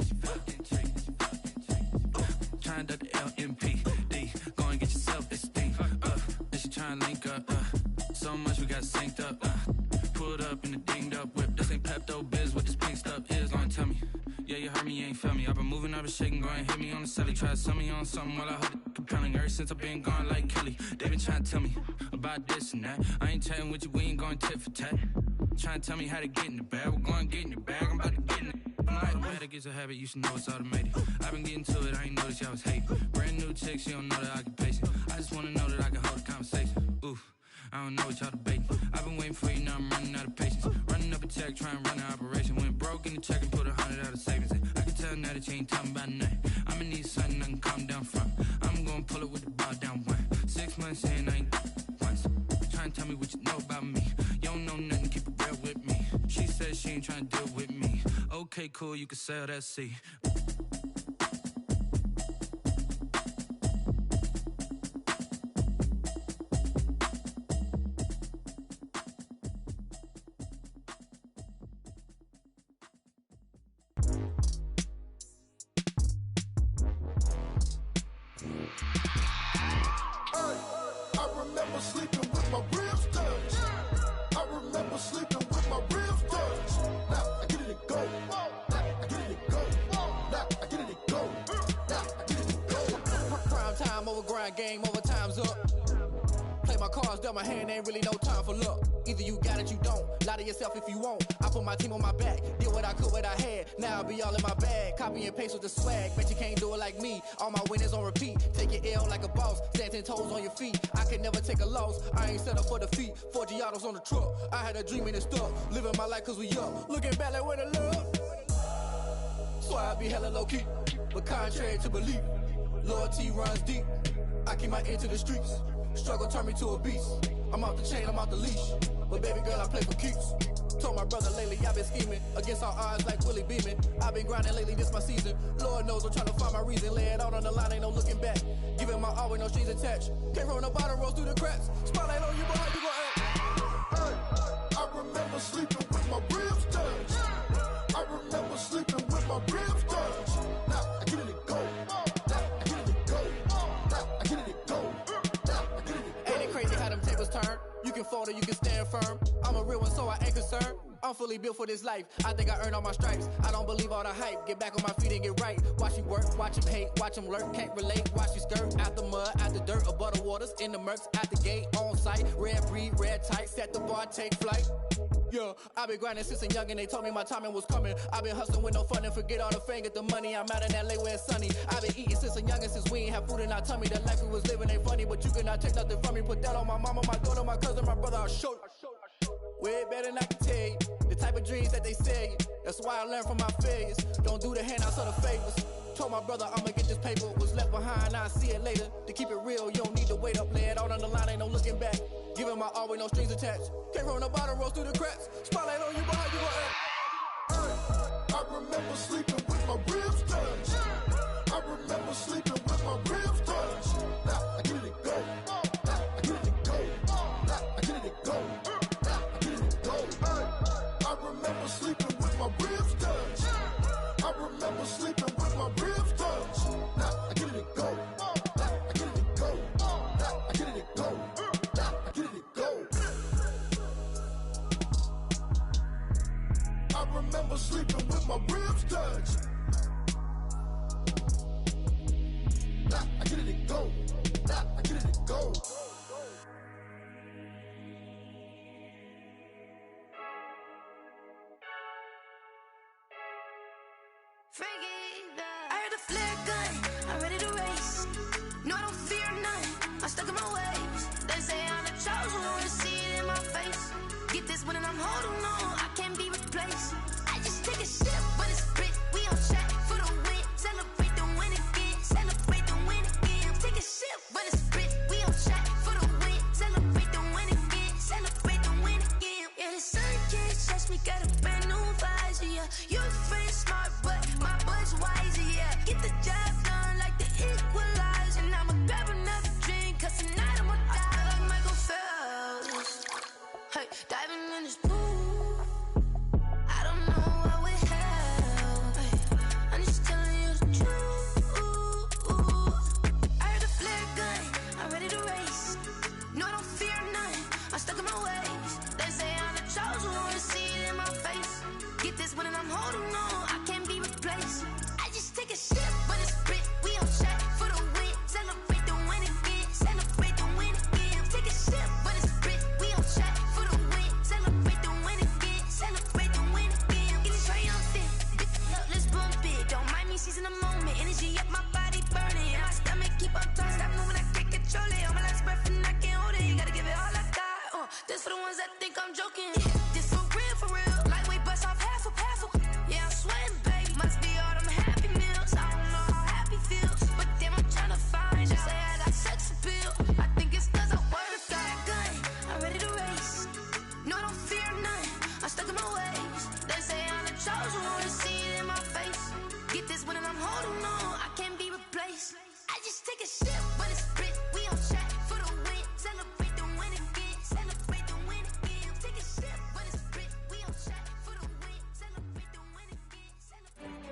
Trying to the LMPD. Go and get your self-esteem. And she trying to link up. So much we got synced up. Pulled up in the dinged up whip. This ain't Pepto-Biz, what this pink stuff is. Go and tell me. Yeah, you heard me, you ain't felt me. I've been moving, I've been shaking, go and hit me on the celly. Try to sell me on something while I hold it compelling. Ever since I've been gone like Kelly, they been trying to tell me about this and that. I ain't chatting with you, we ain't going tit for tat. Trying to tell me how to get in the bag. We're going to get in the bag, I'm about to get in it. Automatic is a habit, you should know it's automated. I've been getting to it, I ain't noticed y'all was hating. Brand new chick, she don't know the occupation. I just wanna know that I can hold a conversation. Oof, I don't know what y'all debating. I've been waiting for you, now I'm running out of patience. Running up a check, trying to run an operation. Went broke in the check and put 100 out of savings in. I can tell now that you ain't talking about nothing. I'ma need something I can calm down from. I'm gonna pull it with the bow down one. 6 months in, I ain't once. Trying to tell me what you know about me. You don't know nothing, keep it real with me. She says she ain't trying to deal with me. Okay, cool, you can sell that seat. Game over, time's up. Play play my cards, dealt my hand, ain't really no time for luck. Either you got it, you don't. Lie to yourself if you won't. I put my team on my back, did what I could, what I had. Now I'll be all in my bag. Copy and paste with the swag. Bet you can't do it like me. All my winners on repeat. Take your L like a boss. Stand 10 toes on your feet. I can never take a loss. I ain't set up for defeat. 4 Giottos on the truck. I had a dream and it stuck. Living my life cause we up. Looking back like where the love. So I be hella low key. But contrary to belief, loyalty runs deep. I keep my ear to the streets. Struggle turned me to a beast. I'm off the chain, I'm off the leash. But baby girl, I play for keeps. Told my brother lately, I've been scheming. Against all odds like Willie Beeman. I've been grinding lately, this my season. Lord knows I'm trying to find my reason. Lay it out on the line, ain't no looking back. Giving my all with no strings attached. Can't roll no bottle, rolls through the cracks. Spotlight on you, but how you gon' act? Hey, I remember sleeping with my ribs touched. I remember sleeping with my ribs touched. Now I get it go. Now I get it go. Now I get it go. Now I get it go. Ain't it crazy how them tables turn? You can fold or you can stand firm. I'm a real one, so I ain't concerned. I'm fully built for this life. I think I earned all my stripes. I don't believe all the hype. Get back on my feet and get right. Watch you work, watch him hate, watch him lurk. Can't relate, watch you skirt. Out the mud, out the dirt, above the waters, in the murks, out the gate, on site. Red breed, red tight, set the bar, take flight. Yeah, I've been grinding since a young and they told me my timing was coming. I've been hustling with no fun and forget all the fame, get the money. I'm out in LA where it's sunny. I've been eating since a youngin', since we ain't have food in our tummy. The life we was living ain't funny, but you cannot take nothing from me. Put that on my mama, my daughter, my cousin, my brother, I'll show you. Way better than I can tell you. The type of dreams that they sell you. That's why I learned from my failures. Don't do the handouts or the favors. Told my brother I'ma get this paper. Was left behind, I'll see it later. To keep it real, you don't need to wait up. Lay it out on the line, ain't no looking back. Giving my all with no strings attached. Can't roll no bottle, rolls through the cracks. Spotlight on you, but how you gon' act? I remember sleeping with my ribs touched. I remember sleeping with my ribs touched. Now I get it go. Now I get it go. Now I get it go. Now I get it go. I remember sleeping with my ribs touched. I remember sleeping with my ribs touched. Now I get it go. Now I get it go. Now I get it go. Now I get it go. I remember sleeping with my ribs touched. Now I get it go. Now I get it go. I heard a flare gun, I'm ready to race. No, I don't fear none, I'm stuck in my ways. They say I'm the chosen one, to see it in my face. Get this one and I'm holding on, I can't be replaced. I just take a sip, but it's split, we on track for the win. Celebrate the win again, celebrate the win again. Take a sip, but it's split, we on track for the win. Celebrate the win again, celebrate the win again. Yeah, the sun can't touch me, got a brand new visor, yeah. You're friend smart, but my bud's wiser, yeah. Get the job done like the equalizer. And I'ma grab another drink, cause tonight I'ma die. I feel like Michael Phelps. Hey, diving in this pool. I don't know what would help. Hey, I'm just telling you the truth. I heard a flare gun, I'm ready to race. No, I don't fear none, I'm stuck in my ways. They say I'm the chosen one, to see it in my face. Get this one and I'm holding on, I can't be replaced. I just take a sip, but it's split, we on track for the win. Celebrate the win again, celebrate the win again. Take a sip, but it's split, we on track for the win. Celebrate the win again, celebrate the win again. Get it triumphant, let's bump it. Don't mind me seizing the moment, energy up my body burning. My stomach keep on turning, stop moving, I can't control it. On my last breath and I can't hold it, you gotta give it all I got. This for the ones that think I'm joking. This for real, lightweight bust off half a. Yeah, I'm sweating, baby. Must be all them happy meals. I don't know how happy feels, but damn, I'm trying to find out. Say I got sex appeal. I think it's cause I work a fat gun. I'm ready to race. No, I don't fear none, I'm stuck in my ways. They say I'm the chosen one, to see it in my face. Get this one and I'm holding on, I can't be replaced. I just take a sip, but it's split, we on track for the win. Celebrate the win again, celebrate the win again. Take a sip, but it's split, we on track for the win. Celebrate the win again, celebrate.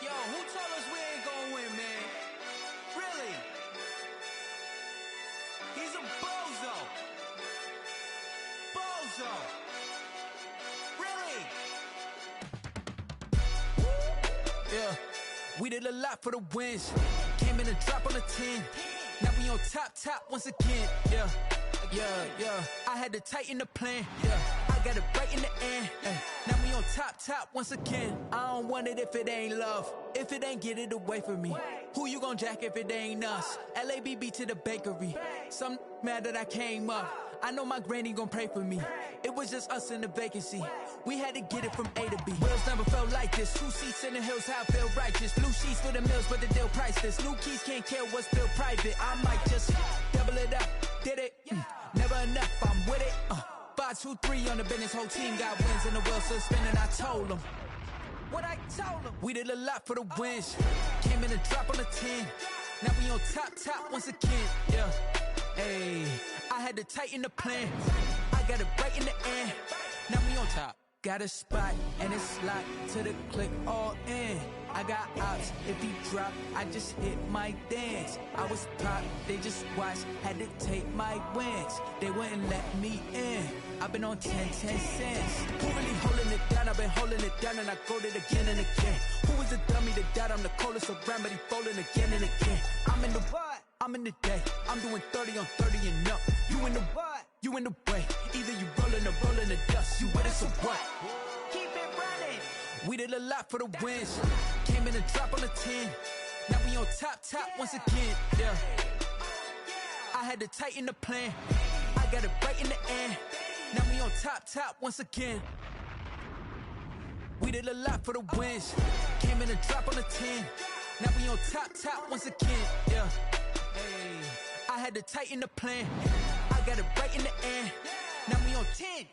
Yo, who told us we ain't gonna win, man? Really? He's a bozo. Bozo. Really? Yeah. We did a lot for the wins. Came Came in a drop on a 10. Now we on top once again. Yeah. I had to tighten the plan. Yeah. I got it right in the end. Now we on top once again. I don't want it if it ain't love. If it ain't, get it away from me. Who you gon' jack if it ain't us? LABB to the bakery. Some mad that I came up. I know my granny gon' pray for me. It was just us in the vacancy. We had to get it from A to B. Wheels never felt like this. 2 seats in the hills, how I feel righteous. Blue sheets for the mills, but the deal priceless. New keys can't kill what's still private. I might just double it up. Did it? Never enough, I'm with it. 5, 2, 3 on the business. Whole team got wins and the wheels still spinning. I told them what I told them. We did a lot for the wins. Came in a drop on a 10. Now we on top once again. Yeah. Hey, I had to tighten the plan. I got it right in the end. Now we on top. Got a spot and it's locked to the click all in. I got ops, if he drop, I just hit my dance. I was pop, they just watched, had to take my wins. They wouldn't let me in. I've been on 10 cents. Who really holding it down? I've been holding it down and I go it again and again. Who was the dummy that died? I'm the coldest around, but he folding again and again. I'm in the what? I'm in the day. I'm doing 30 on 30 and up. You in the what? You in the way. Either you rolling or rolling the dust. You with us or what? Keep it running. We did a lot for the wins. Came in a drop on a 10. Now we on top once again. Yeah. I had to tighten the plan. I got it right in the end. Now we on top once again. We did a lot for the wins. Came in a drop on a 10. Now we on top once again. Yeah. Hey, I had to tighten the plan. I got it right in the end. Now we on 10.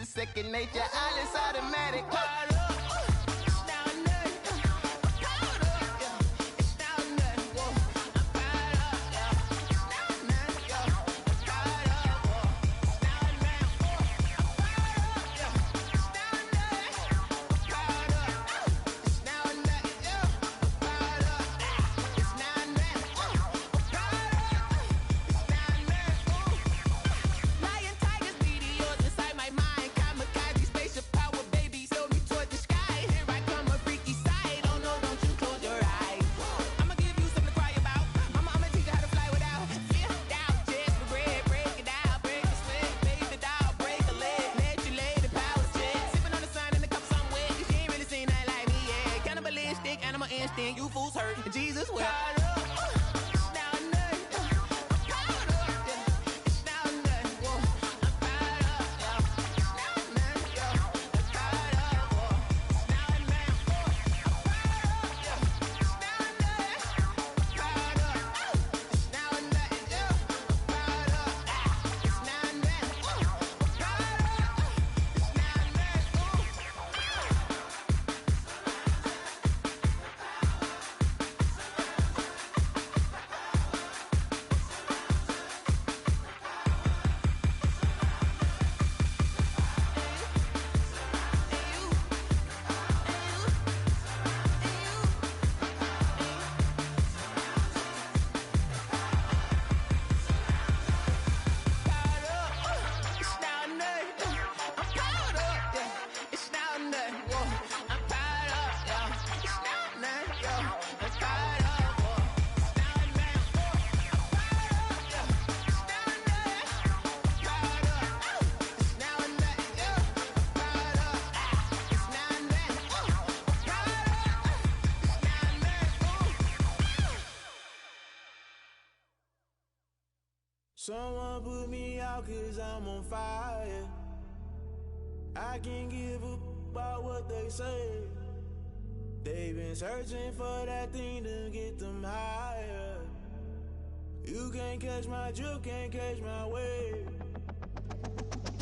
Second nature, all is automatic. You fools hurt. Jesus will. Someone put me out 'cause I'm on fire. I can't give a about what they say. They've been searching for that thing to get them higher. You can't catch my drift, can't catch my wave.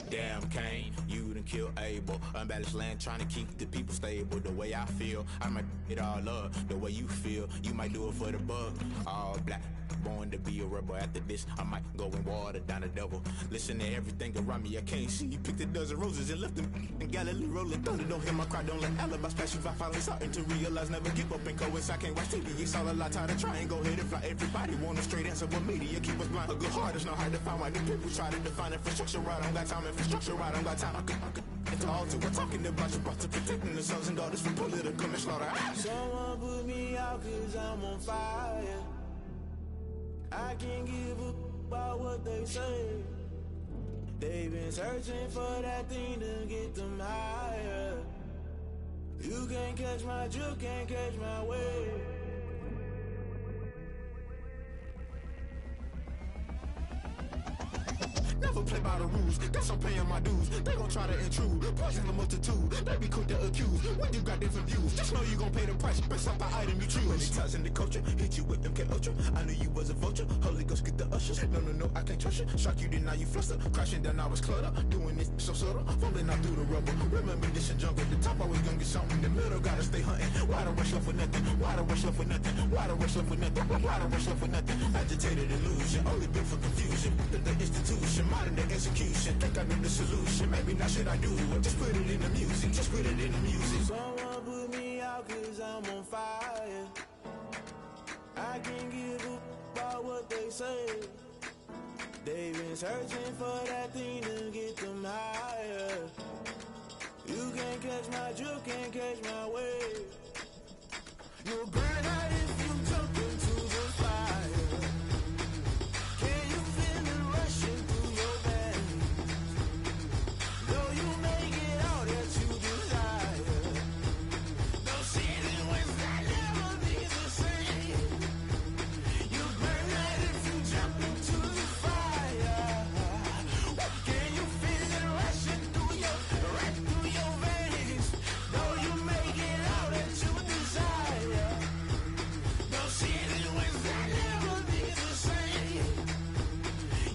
Damn, Kane, you done killed Abel. Unbalanced land, trying to keep the people stable. The way I feel, I might it all up. The way you feel, you might do it for the bug. All black, born to be a rebel. After this, I might go and water down the devil. Listen to everything around me, I can't see. Picked a dozen roses and left them in Galilee rolling thunder. Don't hear my cry, don't let alibis pass you. I finally starting to realize, never give up and coincide. Can't watch TV, it's all a lot. Tired of trying, go ahead and fly. Everybody want a straight answer, but media keep us blind. A good heart is not hard to find. Why the people try to define infrastructure right? I don't got time, infrastructure right? I don't got time. I could it's all to we're talking about you, about to protecting the sons and daughters from political manslaughter. Someone put me out 'cause I'm on fire. I can't give a about what they say. They've been searching for that thing to get them higher. You can't catch my drift, can't catch my wave. Never play by the rules, guess I'm paying my dues. They gon' try to intrude, poison the multitude. They be quick to accuse, when you got different views. Just know you gon' pay the price, based off the item you choose. Many ties in the culture, hit you with MK Ultra. I knew you was a vulture, Holy Ghost get the ushers. No, I can't trust you. Shock you, then now you fluster. Crashing down, I was clutter. Doing this so subtle, fumbling out through the rubble. Remember this and junk at the top, always gonna get something. In the middle, gotta stay hunting. Why the rush left with nothing? Why the rush left with nothing? Why the rush left with nothing? Why the rush left with nothing? Agitated illusion, only built for confusion. The institution, modern day execution. Think I know the solution. Maybe not should I do it? Just put it in the music. Just put it in the music. Someone put me out 'cause I'm on fire. I can't give a about what they say. They've been searching for that thing to get them higher. You can't catch my drift, can't catch my wave. You'll burn out if you jump into the fire. Can you feel it rushing through your veins? Though you make it all that you desire. No ceiling wins that never be the same. You burn out if you jump into the fire. Can you feel it rushing through right through your veins? Though you make it all that you desire. No ceiling wins that never be the same.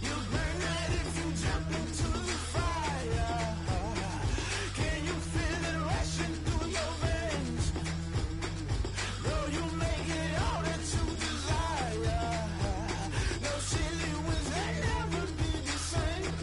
You burn out if you jump into the fire. Can you feel it rushing through your veins? Though you make it all that you desire. No ceiling wins that never be the same.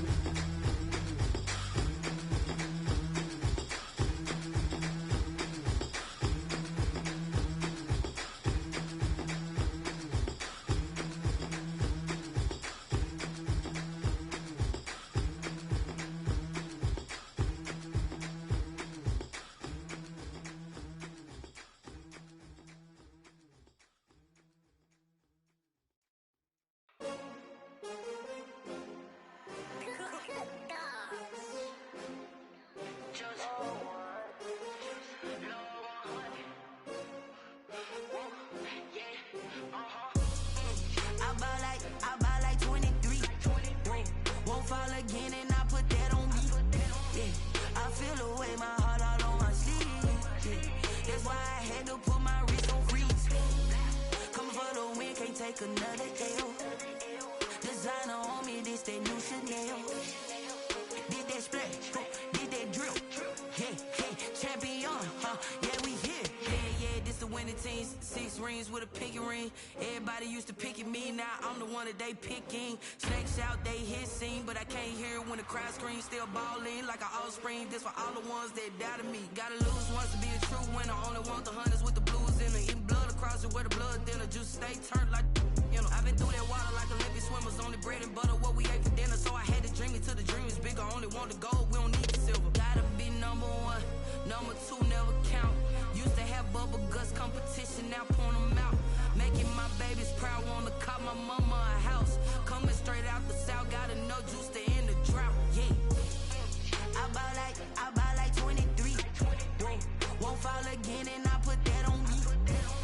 I buy like 23. Won't fall again and I put that on me. Yeah, I feel the way, my heart all on my sleeve. Yeah, that's why I had to put my wrist on freeze. Coming for the win, can't take another L. Designer on me, this that new Chanel. Did that split, did that drill. Yeah, champion, yeah, we here. Yeah, this the winning team. 6 rings with a pinky ring. Everybody used to pick at me, now I'm the one that they picking. Snakes out, they hit scene, but I can't hear it when the crowd screams. Still balling like an offspring. This for all the ones that doubted me. Gotta lose once to be a true winner. Only want the hunters with the blues in it. Eating blood across it where the blood thinner. Juice stay turned like, you know. I've been through that water like Olympic swimmers. Only bread and butter, what we ate for dinner. So I had to dream it till the dream is bigger. Only want the gold, we don't need the silver. Gotta be number 1, number 2 never count. Used to have bubble guts competition, now point them out. Making my babies proud, wanna cop my mama a house. Coming straight out the south, gotta know juice to end the drought. Yeah, I buy like 23. Won't fall again and I put that on me.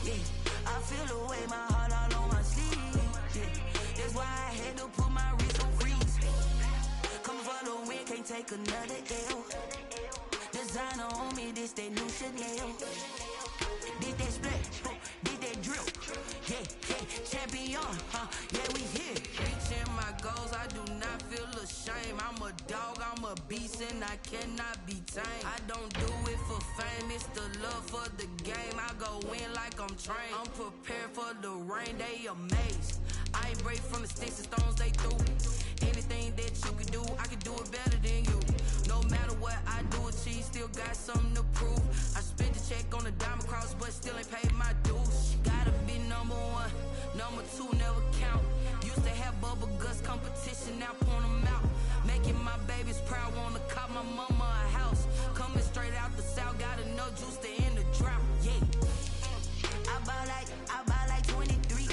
Yeah, I feel the way, my heart all on my sleeve. Yeah, that's why I had to put my wrist on take another L. Designer on me, this that new Chanel. This that split, this that drill. Yeah, champion, yeah, we here. Reaching my goals, I do not feel ashamed. I'm a dog, I'm a beast, and I cannot be tamed. I don't do it for fame, it's the love for the game. I go in like I'm trained. I'm prepared for the rain, they amazed. I ain't break from the sticks and stones they threw. Anything that you can do, I can do it better than you. No matter what I do, achieve, still got something to prove. I spent the check on the diamond cross, but still ain't paid my dues. Gotta be number one, number two never count. Used to have bubble guts competition, now point them out. Making my babies proud, wanna cop my mama a house. Coming straight out the south, got enough juice to end the drought. Yeah, I buy like 23.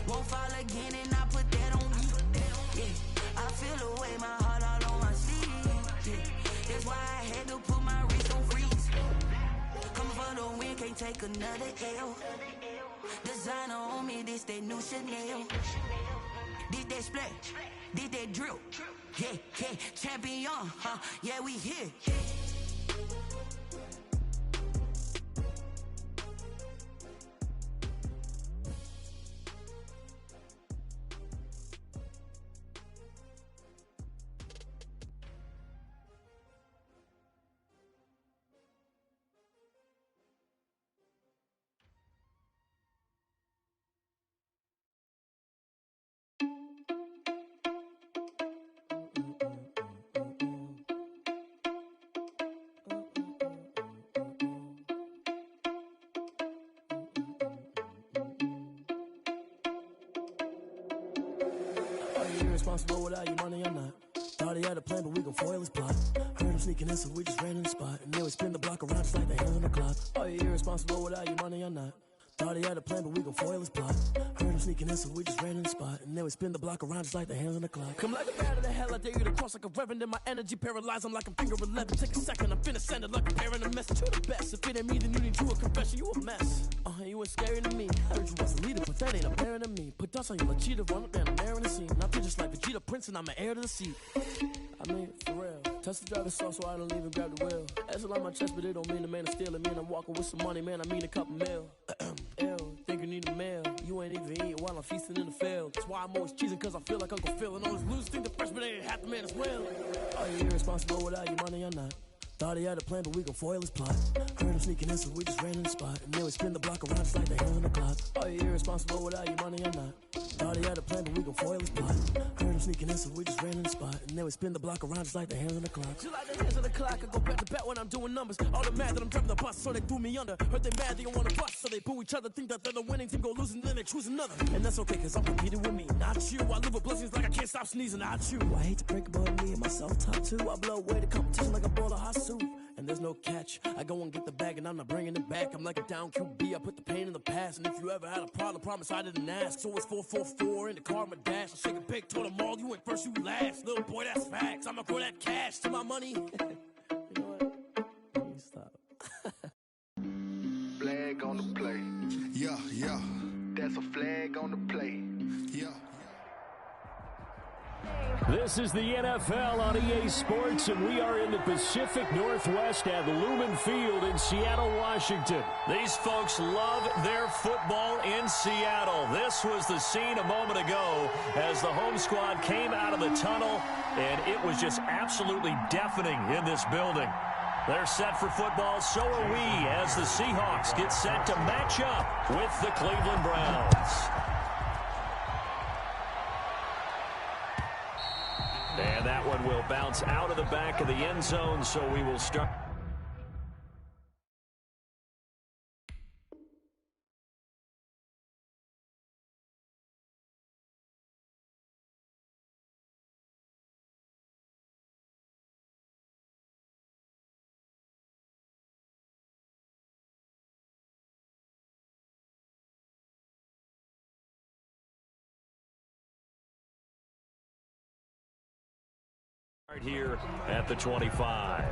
Won't fall again, and I put that on me. Yeah, I feel the way, my heart all on my sleeve. Yeah, that's why I had to put my wrist on freeze. Coming for the win, can't take another L. Designer on me, this that new Chanel. This that split, this that drill. Yeah, champion, yeah, we here. Irresponsible without your money or not. Thought he had a plan, but we gon' foil his plot. Heard him sneaking in, so we just ran in the spot. And then we spin the block around just like the hands on the clock. Are you irresponsible without your money or not? Thought he had a plan, but we gon' foil his plot. Heard him sneaking in, so we just ran in the spot. And then we spin the block around just like the hands on the clock. Come like a bat of the hell, I dare you to cross like a reverend. And my energy paralyzed, I'm like I'm finger 11. Take a second, I'm finna send it like a parent. A message to the best. If it ain't me, then you need to a confession. You a mess. You ain't scary to me. Heard you was a leader, but that ain't apparent to me. Put dust on you like cheetah, run up and I'm there in the scene. I feel just like Vegeta Prince and I'm an heir to the seat. I mean, for real. Touch the driver's sauce so I don't even grab the wheel. That's on my chest, but it don't mean the man is stealing. Man, I'm walking with some money, man, I mean a couple mil. Ew, think you need a meal. You ain't even eating while I'm feasting in the field. That's why I'm always cheesing, cause I feel like Uncle Phil. And all those losers think the freshman ain't half the man as well. Are you irresponsible without your money or not? Thought he had a plan, but we gon' foil his plot. Heard him sneaking in, so we just ran in the spot. And then we spin the block around just like the hands on the clock. Are you irresponsible without your money or not? Thought he had a plan, but we gon' foil his plot. Heard him sneaking in, so we just ran in the spot. And then we spin the block around just like the hands on the clock. Just like the hands on the clock, I go back to back when I'm doing numbers. All the mad that I'm driving the bus, so they threw me under. Heard they mad, they don't wanna bust, so they boo each other. Think that they're the winning team, go losing, then they choose another. And that's okay, cause I'm competing with me, not you. I live with blessings like I can't stop sneezing, not you. I hate to break it, but me and myself top two. I blow away the competition like a bowl of hot soup. And there's no catch. I go and get the bag and I'm not bringing it back. I'm like a down QB, I put the pain in the past. And if you ever had a problem, promise I didn't ask. So it's 444 in the car, my dash. I shake a big, told them all, you ain't first, you last. Little boy, that's facts. I'ma throw that cash to my money. You know what? Let me stop. Flag on the play. Yeah. That's a flag on the play. Yeah. This is the NFL on EA Sports, and we are in the Pacific Northwest at Lumen Field in Seattle, Washington. These folks love their football in Seattle. This was the scene a moment ago as the home squad came out of the tunnel, and it was just absolutely deafening in this building. They're set for football, so are we, as the Seahawks get set to match up with the Cleveland Browns. And that one will bounce out of the back of the end zone, so we will start. Here at the 25.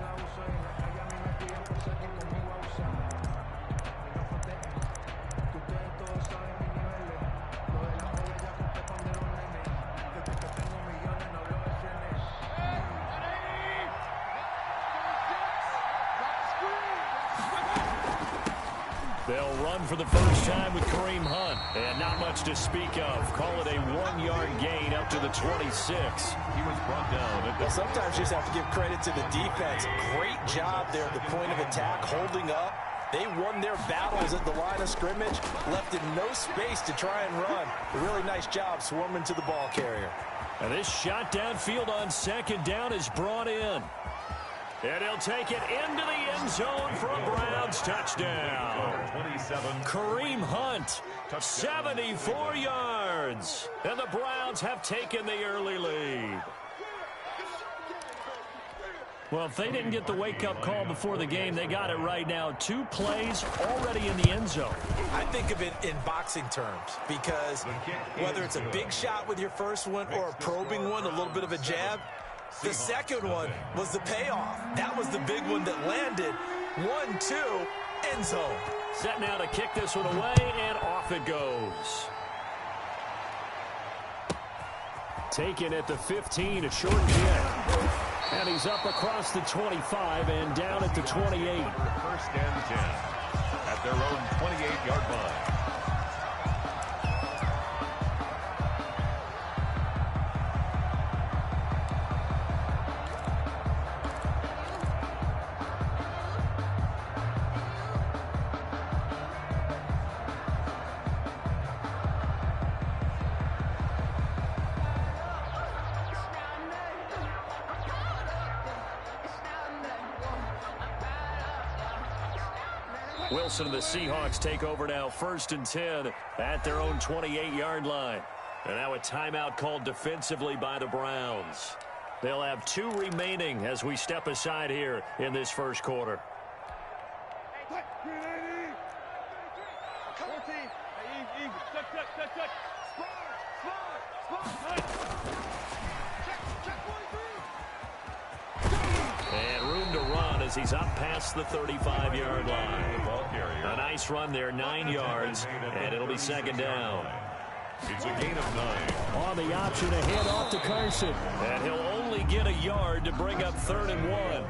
They'll run for the first time with Kareem Hunt. And not much to speak of. Call it a 1-yard gain up to the 26. He was brought down. Well, sometimes you just have to give credit to the defense. Great job there at the point of attack, holding up. They won their battles at the line of scrimmage, left in no space to try and run. A really nice job swarming to the ball carrier. And this shot downfield on second down is brought in. And he'll take it into the end zone for a Browns touchdown. 27. Kareem Hunt, 74 yards. And the Browns have taken the early lead. Well, if they didn't get the wake-up call before the game, they got it right now. 2 plays already in the end zone. I think of it in boxing terms because whether it's a big shot with your first one or a probing one, a little bit of a jab, the second one was the payoff. That was the big one that landed. 1-2, end zone. Set now to kick this one away, and off it goes. Taken at the 15, a short kick. And he's up across the 25 and down at the 28. First and 10 at their own 28-yard line. Wilson and the Seahawks take over now, first and 10 at their own 28-yard line. And now a timeout called defensively by the Browns. They'll have 2 remaining as we step aside here in this first quarter. And room to run as he's up past the 35-yard line. A nice run there, 9 yards, and it'll be second down. It's a gain of 9. On the option, a hand off to Carson. And he'll only get a yard to bring up 3rd and 1.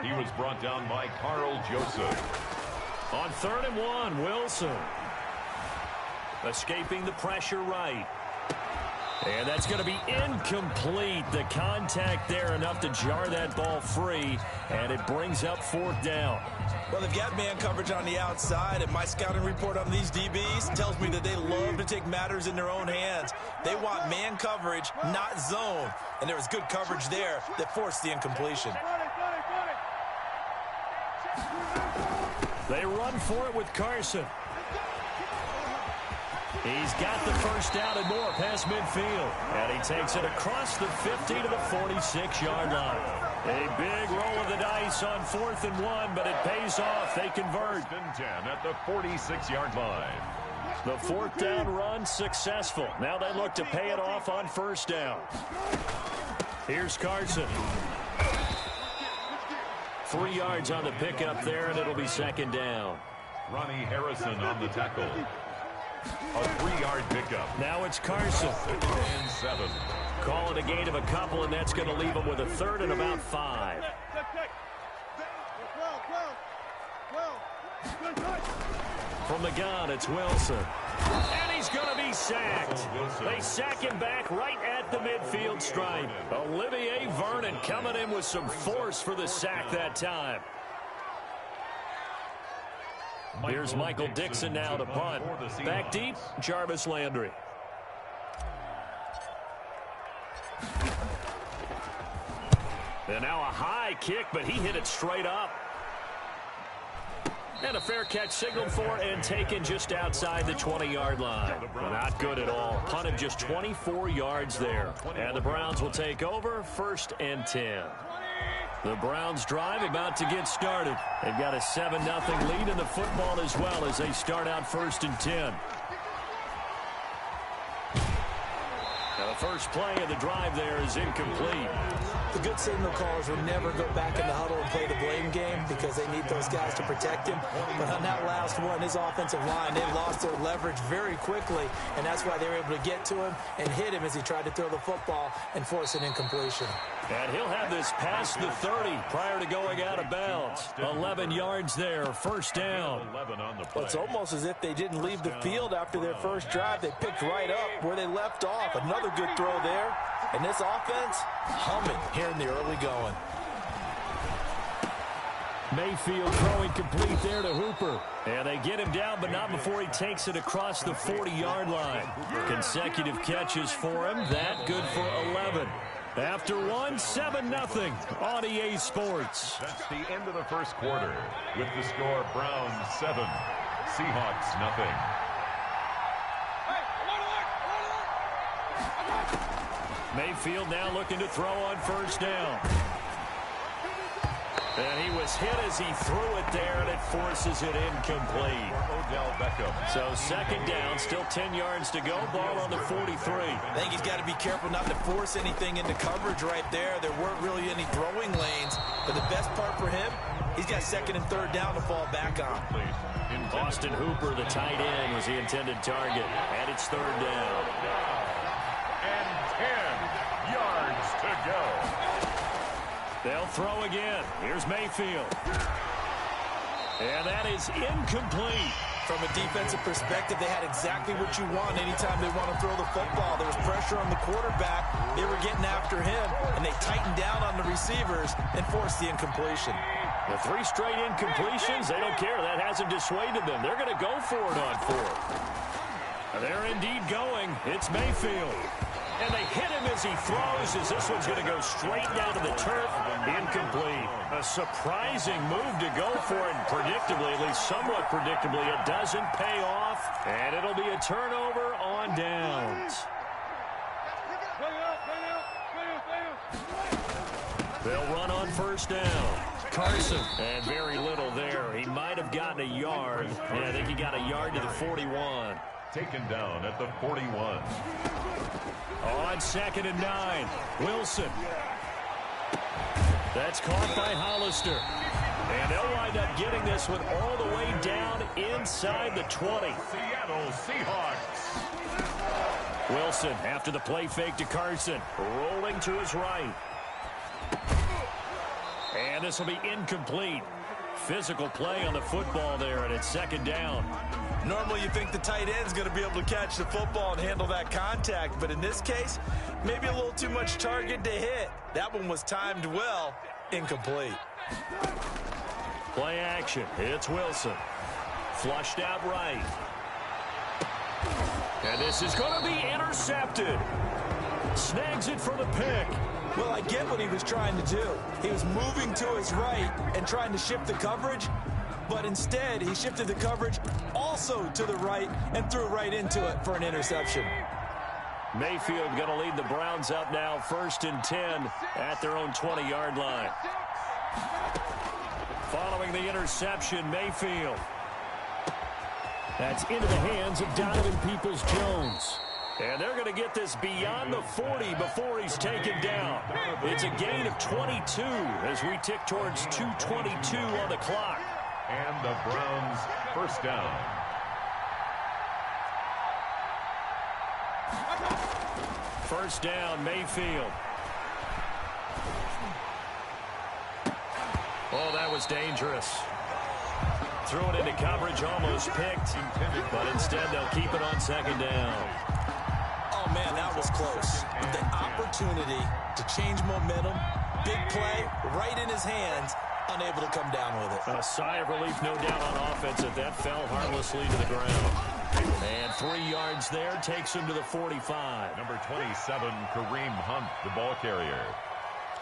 He was brought down by Carl Joseph. On 3rd and 1, Wilson. Escaping the pressure right. And that's going to be incomplete. The contact there enough to jar that ball free, and it brings up 4th down. Well, they've got man coverage on the outside, and my scouting report on these DBs tells me that they love to take matters in their own hands. They want man coverage, not zone. And there was good coverage there that forced the incompletion. They run for it with Carson. He's got the first down and more past midfield. And he takes it across the 50 to the 46-yard line. A big roll of the dice on 4th and 1, but it pays off. They convert. 1st and 10 at the 46-yard line. The 4th down run successful. Now they look to pay it off on 1st down. Here's Carson. 3 yards on the pickup there, and it'll be second down. Ronnie Harrison on the tackle. A 3-yard pickup. Now it's Carson. 6th and 7. Call it a gain of a couple, and that's going to leave him with a 3rd and about 5. From the gun, it's Wilson. And he's going to be sacked. They sack him back right at the midfield stripe. Olivier Vernon coming in with some force for the sack that time. Here's Michael Dixon now to punt. Back deep, Jarvis Landry. And now a high kick, but he hit it straight up. And a fair catch signaled for and taken just outside the 20-yard line. Not good at all. Punted just 24 yards there. And the Browns will take over, 1st and 10. The Browns drive about to get started. They've got a 7-0 lead in the football as well as they start out 1st and 10. Now the first play of the drive there is incomplete. The good signal callers will never go back in the huddle and play the blame game because they need those guys to protect him. But on that last one, his offensive line, they lost their leverage very quickly, and that's why they were able to get to him and hit him as he tried to throw the football and force an incompletion. And he'll have this past the 30 prior to going out of bounds. 11 yards there, first down. Well, it's almost as if they didn't leave the field after their first drive. They picked right up where they left off. Another good throw there. And this offense, humming here in the early going. Mayfield throwing complete there to Hooper. And they get him down, but not before he takes it across the 40-yard line. Consecutive catches for him. That good for 11. After one, 7-0 on EA Sports. That's the end of the first quarter. With the score, Browns 7, Seahawks 0. Mayfield now looking to throw on first down. And he was hit as he threw it there, and it forces it incomplete. Odell Beckham. So second down, still 10 yards to go. Ball on the 43. I think he's got to be careful not to force anything into coverage right there. There weren't really any throwing lanes. But the best part for him, he's got second and third down to fall back on. Austin Hooper, the tight end, was the intended target. And it's third down. And 10 yards to go. They'll throw again. Here's Mayfield. And that is incomplete. From a defensive perspective, they had exactly what you want anytime they want to throw the football. There was pressure on the quarterback. They were getting after him, and they tightened down on the receivers and forced the incompletion. The 3 straight incompletions, they don't care. That hasn't dissuaded them. They're going to go for it on 4th. They're indeed going. It's Mayfield. And they hit him as he throws, as this one's going to go straight down to the turf. Incomplete. A surprising move to go for it. Predictably, at least somewhat predictably, it doesn't pay off. And it'll be a turnover on downs. They'll run on first down. Carson. And very little there. He might have gotten a yard. And I think he got a yard to the 41. Taken down at the 41. On 2nd and 9, Wilson. That's caught by Hollister. And they'll wind up getting this one all the way down inside the 20. Seattle Seahawks. Wilson, after the play fake to Carson, rolling to his right. And this will be incomplete. Physical play on the football there, and it's 2nd down. Normally you think the tight end's going to be able to catch the football and handle that contact, but in this case, maybe a little too much target to hit. That one was timed well, incomplete. Play action, it's Wilson. Flushed out right. And this is going to be intercepted. Snags it for the pick. Well, I get what he was trying to do. He was moving to his right and trying to shift the coverage, but instead he shifted the coverage also to the right and threw right into it for an interception. Mayfield going to lead the Browns up now, 1st and 10 at their own 20-yard line. Following the interception, Mayfield. That's into the hands of Donovan Peoples-Jones. And they're going to get this beyond the 40 before he's taken down. It's a gain of 22 as we tick towards 2:22 on the clock. And the Browns first down. First down, Mayfield. Oh, that was dangerous. Threw it into coverage, almost picked. But instead, they'll keep it on 2nd down. Oh, man, that was close. The opportunity to change momentum, big play, right in his hands, unable to come down with it. A sigh of relief, no doubt, on offense, that fell harmlessly to the ground. And 3 yards there takes him to the 45. Number 27, Kareem Hunt, the ball carrier.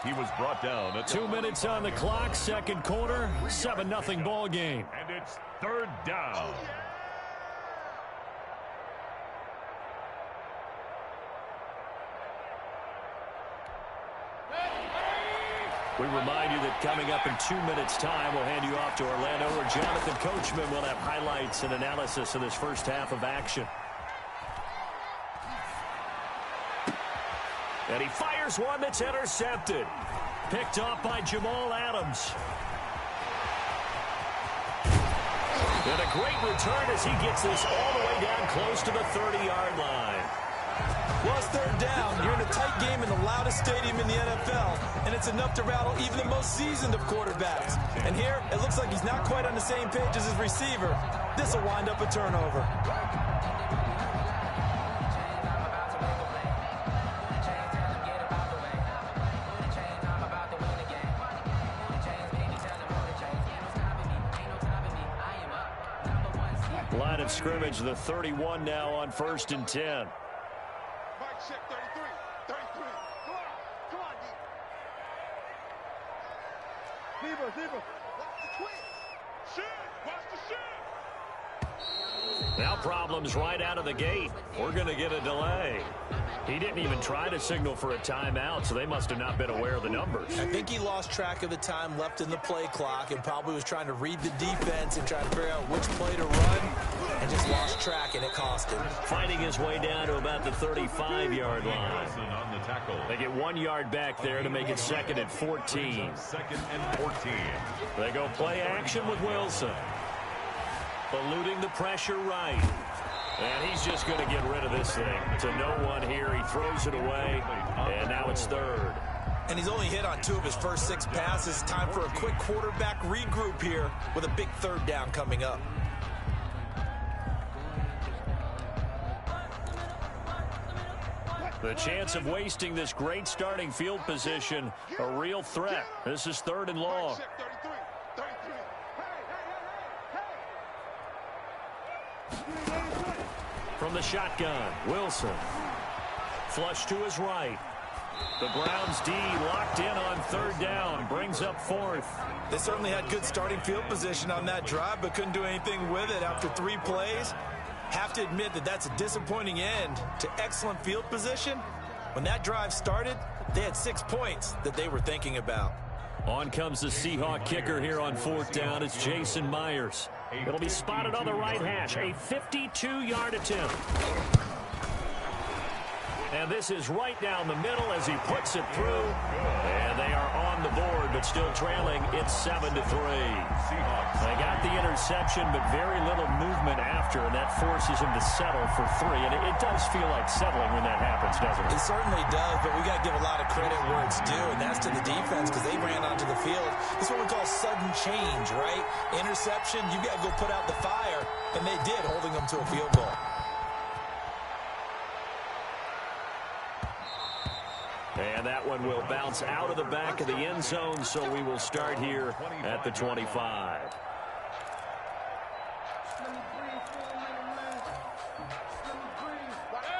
He was brought down at 2 minutes on the clock, 2nd quarter, 7-0 ball game. And it's 3rd down. We remind you that coming up in 2 minutes' time, we'll hand you off to Orlando, where Jonathan Coachman will have highlights and analysis of this first half of action. And he fires one that's intercepted. Picked off by Jamal Adams. And a great return as he gets this all the way down close to the 30-yard line. Well, it's third down. You're in a tight game in the loudest stadium in the NFL, and it's enough to rattle even the most seasoned of quarterbacks. And here, it looks like he's not quite on the same page as his receiver. This will wind up a turnover. Line of scrimmage, the 31 now on 1st and 10. Mike check 33. 33. Come on, D. Zebra. Watch the twitch. Shoot. Watch the shoot. Now problems right out of the gate. We're going to get a delay. He didn't even try to signal for a timeout, so they must have not been aware of the numbers. I think he lost track of the time left in the play clock and probably was trying to read the defense and trying to figure out which play to run and just lost track, and it cost him. Fighting his way down to about the 35-yard line. On the tackle. They get 1 yard back there to make it 2nd and 14. 2nd and 14. They go play action with Wilson. Eluding the pressure right. And he's just going to get rid of this thing. To no one here. He throws it away. And now it's 3rd. And he's only hit on 2 of his first 6 passes. Time for a quick quarterback regroup here with a big 3rd down coming up. The chance of wasting this great starting field position, a real threat. This is 3rd and long. From the shotgun, Wilson. Flush to his right. The Browns D locked in on 3rd down, brings up 4th. They certainly had good starting field position on that drive, but couldn't do anything with it after 3 plays. Have to admit that that's a disappointing end to excellent field position. When that drive started, they had 6 points that they were thinking about. On comes the Seahawk kicker here on 4th down. It's Jason Myers. It'll be spotted on the right hash. A 52-yard attempt. And this is right down the middle as he puts it through. And they are on the board, but still trailing. It's 7-3. They got the interception, but very little movement after, and that forces him to settle for 3. And it does feel like settling when that happens, doesn't it? It certainly does, but we got to give a lot of credit where it's due, and that's to the defense because they ran onto the field. This is what we call sudden change, right? Interception, you got to go put out the fire, and they did, holding them to a field goal. And that one will bounce out of the back of the end zone, so we will start here at the 25.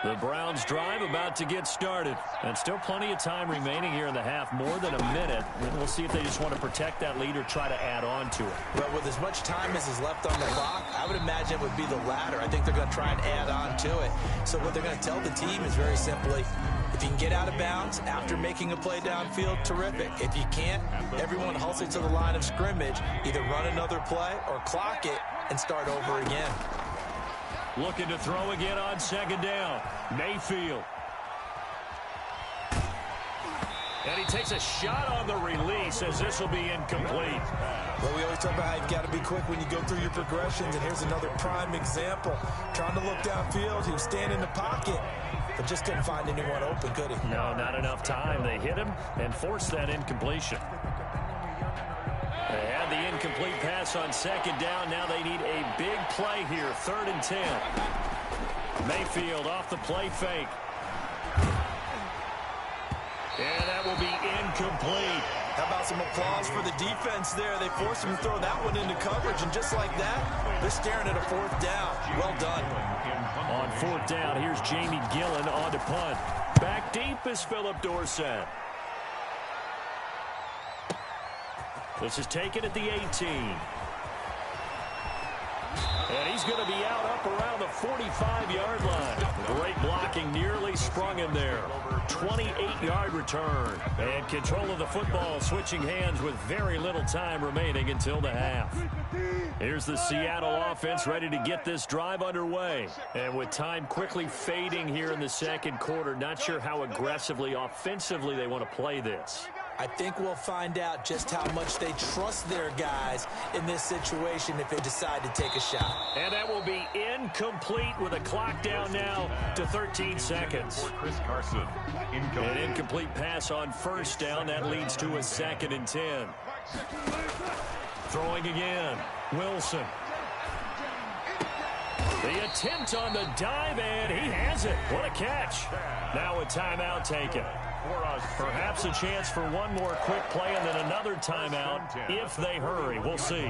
The Browns drive about to get started. And still plenty of time remaining here in the half, more than a minute. And we'll see if they just want to protect that lead or try to add on to it. But with as much time as is left on the clock, I would imagine it would be the latter. I think they're going to try and add on to it. So what they're going to tell the team is very simply, if you can get out of bounds after making a play downfield, terrific. If you can't, everyone hustle to the line of scrimmage, either run another play or clock it and start over again. Looking to throw again on 2nd down. Mayfield. And he takes a shot on the release as this will be incomplete. Well, we always talk about how you've got to be quick when you go through your progressions, and here's another prime example. Trying to look downfield, he was standing in the pocket, but just couldn't find anyone open, could he? No, not enough time. They hit him and forced that incompletion. They had the incomplete pass on 2nd down. Now they need a big play here, 3rd and 10. Mayfield off the play fake. And that will be incomplete. How about some applause for the defense there? They forced him to throw that one into coverage, and just like that, they're staring at a 4th down. Well done. On 4th down, here's Jamie Gillen on to punt. Back deep is Philip Dorsett. This is taken at the 18. And he's going to be out up around the 45-yard line. Great blocking, nearly sprung him there. 28-yard return. And control of the football switching hands with very little time remaining until the half. Here's the Seattle offense ready to get this drive underway. And with time quickly fading here in the 2nd quarter, not sure how aggressively, offensively they want to play this. I think we'll find out just how much they trust their guys in this situation if they decide to take a shot. And that will be incomplete with a clock down now to 13 seconds. For Chris Carson, incomplete. An incomplete pass on first down. That leads to a 2nd and 10. Throwing again. Wilson. The attempt on the dive, and he has it. What a catch. Now a timeout taken. Perhaps a chance for one more quick play and then another timeout if they hurry. We'll see.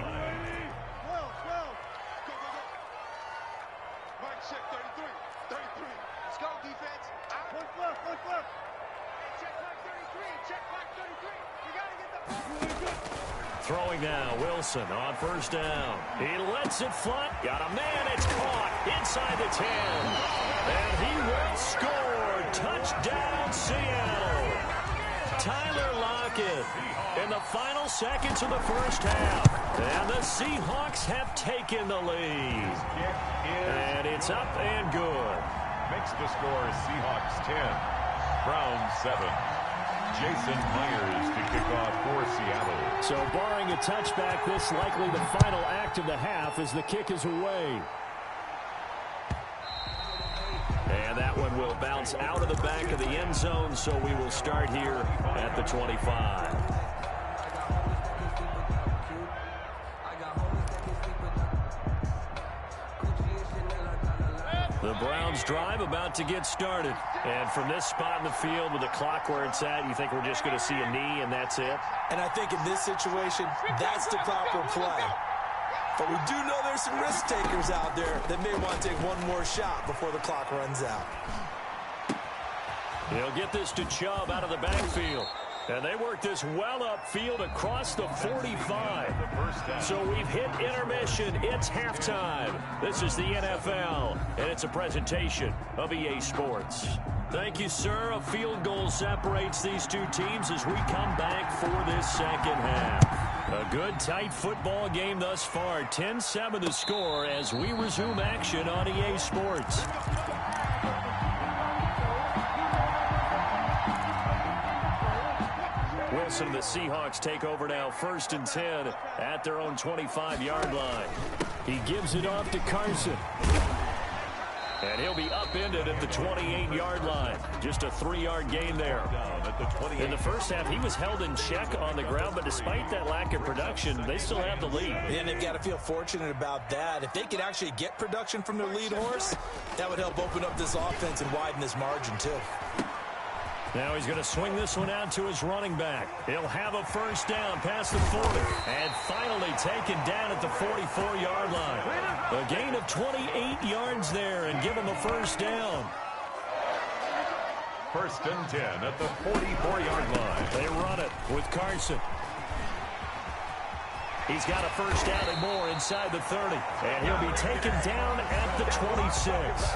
Throwing now, Wilson on first down. He lets it fly. Got a man. It's caught inside the 10. And he will score. Touchdown, Seattle. Tyler Lockett in the final seconds of the first half. And the Seahawks have taken the lead. And it's up and good. Makes the score Seahawks 10, Browns 7. Jason Myers to kick off for Seattle. So barring a touchback, this likely the final act of the half as the kick is away. And that one will bounce out of the back of the end zone, so we will start here at the 25. The Browns drive about to get started. And from this spot in the field with the clock where it's at, you think we're just going to see a knee and that's it? And I think in this situation, that's the proper play. But we do know there's some risk takers out there that may want to take one more shot before the clock runs out. He'll get this to Chubb out of the backfield. And they work this well upfield across the 45. So we've hit intermission. It's halftime. This is the NFL, and it's a presentation of EA Sports. Thank you, sir. A field goal separates these two teams as we come back for this second half. A good, tight football game thus far. 10-7 the score as we resume action on EA Sports. Wilson and the Seahawks take over now, 1st and 10 at their own 25-yard line. He gives it off to Carson. And he'll be upended at the 28-yard line. Just a 3-yard gain there. In the first half, he was held in check on the ground, but despite that lack of production, they still have the lead. And they've got to feel fortunate about that. If they could actually get production from their lead horse, that would help open up this offense and widen this margin, too. Now he's going to swing this one out to his running back. He'll have a first down past the 40. And finally taken down at the 44-yard line. A gain of 28 yards there and give him a first down. 1st and 10 at the 44-yard line. They run it with Carson. He's got a first down and more inside the 30. And he'll be taken down at the 26.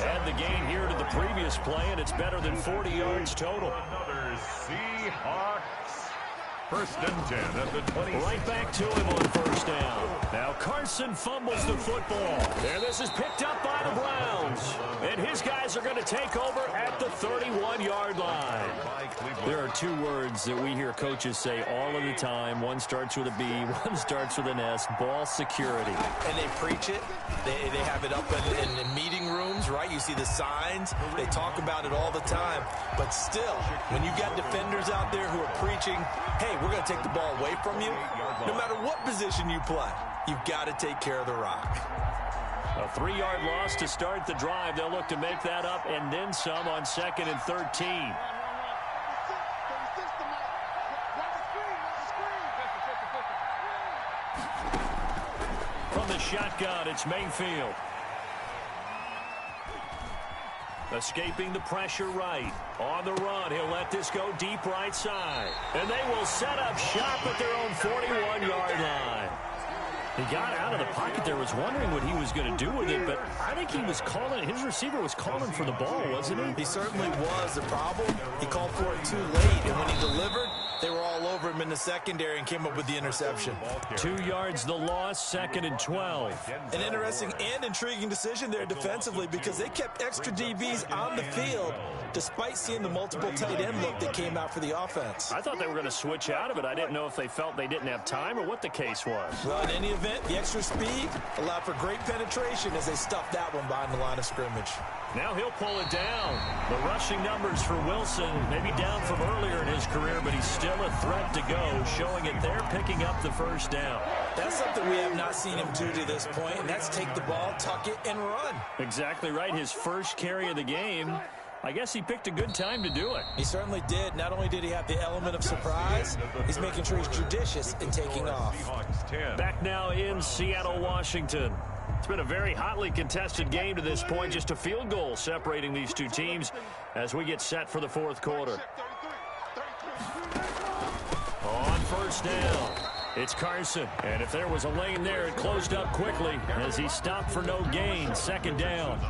Add the gain here to the previous play, and it's better than 40 yards total. Another Seahawks. 1st and 10 at the 20. Right back to him on first down. Now Carson fumbles the football. And this is picked up by the Browns. And his guys are going to take over at the 31-yard line. There are two words that we hear coaches say all of the time. One starts with a B, one starts with an S, ball security. And they preach it. They have it up in meeting rooms, right? You see the signs. They talk about it all the time. But still, when you've got defenders out there who are preaching, hey, we're going to take the ball away from you, no matter what position you play, you've got to take care of the rock. A 3-yard loss to start the drive. They'll look to make that up and then some on 2nd and 13. From the shotgun, it's Mayfield. Escaping the pressure right. On the run, he'll let this go deep right side. And they will set up shop at their own 41-yard line. He got out of the pocket there, was wondering what he was going to do with it, but I think he was calling, his receiver was calling for the ball, wasn't he? He certainly was. The problem, he called for it too late, and when he delivered, they were all over over him in the secondary and came up with the interception. 2 yards the loss, 2nd and 12. An interesting and intriguing decision there defensively because they kept extra DBs on the field despite seeing the multiple tight end look that came out for the offense. I thought they were going to switch out of it. I didn't know if they felt they didn't have time or what the case was. Well, in any event, the extra speed allowed for great penetration as they stuffed that one behind the line of scrimmage. Now he'll pull it down. The rushing numbers for Wilson, maybe down from earlier in his career, but he's still a threat to go, showing it there, picking up the first down. That's something we have not seen him do to this point, and that's take the ball, tuck it, and run. Exactly right. His first carry of the game. I guess he picked a good time to do it. He certainly did. Not only did he have the element of surprise, he's making sure he's judicious in taking off. Back now in Seattle, Washington. It's been a very hotly contested game to this point. Just a field goal separating these two teams as we get set for the fourth quarter. On first down, it's Carson. And if there was a lane there, it closed up quickly as he stopped for no gain. 2nd down.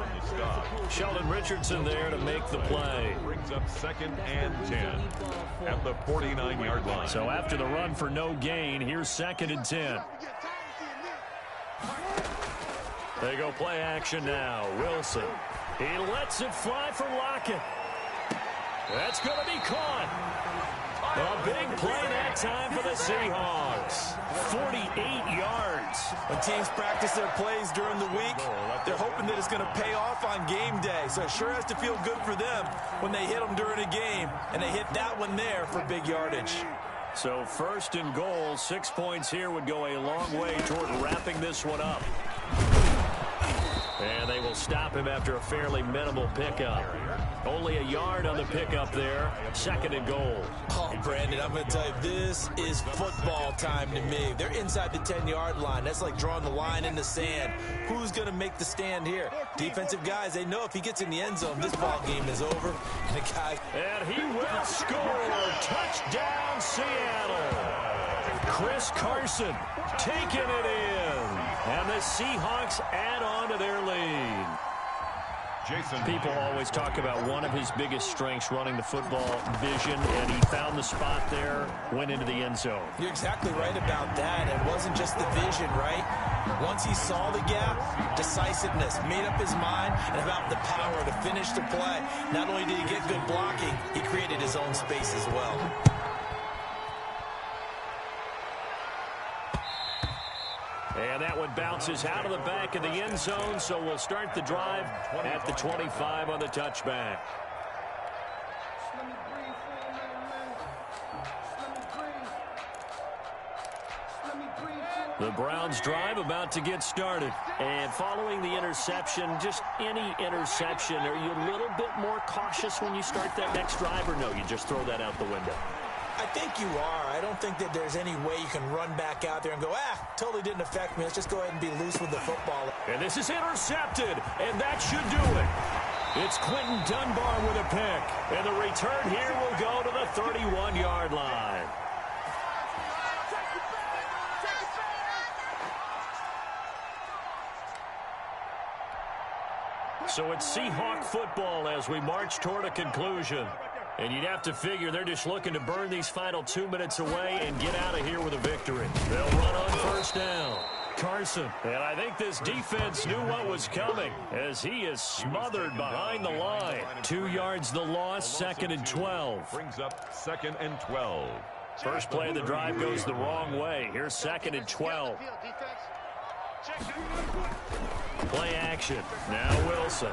Sheldon Richardson there to make the play. Brings up 2nd and 10 at the 49-yard line. So after the run for no gain, here's 2nd and 10. They go play action now. Wilson. He lets it fly for Lockett. That's going to be caught. A big play that time for the Seahawks. 48 yards. When teams practice their plays during the week, they're hoping that it's going to pay off on game day. So it sure has to feel good for them when they hit them during a game. And they hit that one there for big yardage. So 1st and goal, 6 points here would go a long way toward wrapping this one up. And they will stop him after a fairly minimal pickup. Only a yard on the pickup there. 2nd and goal. Oh, Brandon, I'm going to tell you, this is football time to me. They're inside the 10-yard line. That's like drawing the line in the sand. Who's going to make the stand here? Defensive guys, they know if he gets in the end zone, this ball game is over. And he will score. Touchdown, Seattle. Chris Carson taking it in. And the Seahawks add on to their lead. People always talk about one of his biggest strengths, running the football, vision, and he found the spot there, went into the end zone. You're exactly right about that. It wasn't just the vision, right? Once he saw the gap, decisiveness, made up his mind, and about the power to finish the play. Not only did he get good blocking, he created his own space as well. And that one bounces out of the back of the end zone, so we'll start the drive at the 25 on the touchback. The Browns drive about to get started. And following the interception, just any interception, are you a little bit more cautious when you start that next drive, or no, you just throw that out the window? I think you are. I don't think that there's any way you can run back out there and go, totally didn't affect me. Let's just go ahead and be loose with the football. And this is intercepted, and that should do it. It's Quentin Dunbar with a pick, and the return here will go to the 31-yard line. So it's Seahawk football as we march toward a conclusion. And you'd have to figure they're just looking to burn these final 2 minutes away and get out of here with a victory. They'll run on first down. Carson. And I think this defense knew what was coming as he is smothered behind the line. 2 yards the loss, 2nd and 12. Brings up 2nd and 12. First play of the drive goes the wrong way. Here's 2nd and 12. Play action. Now Wilson.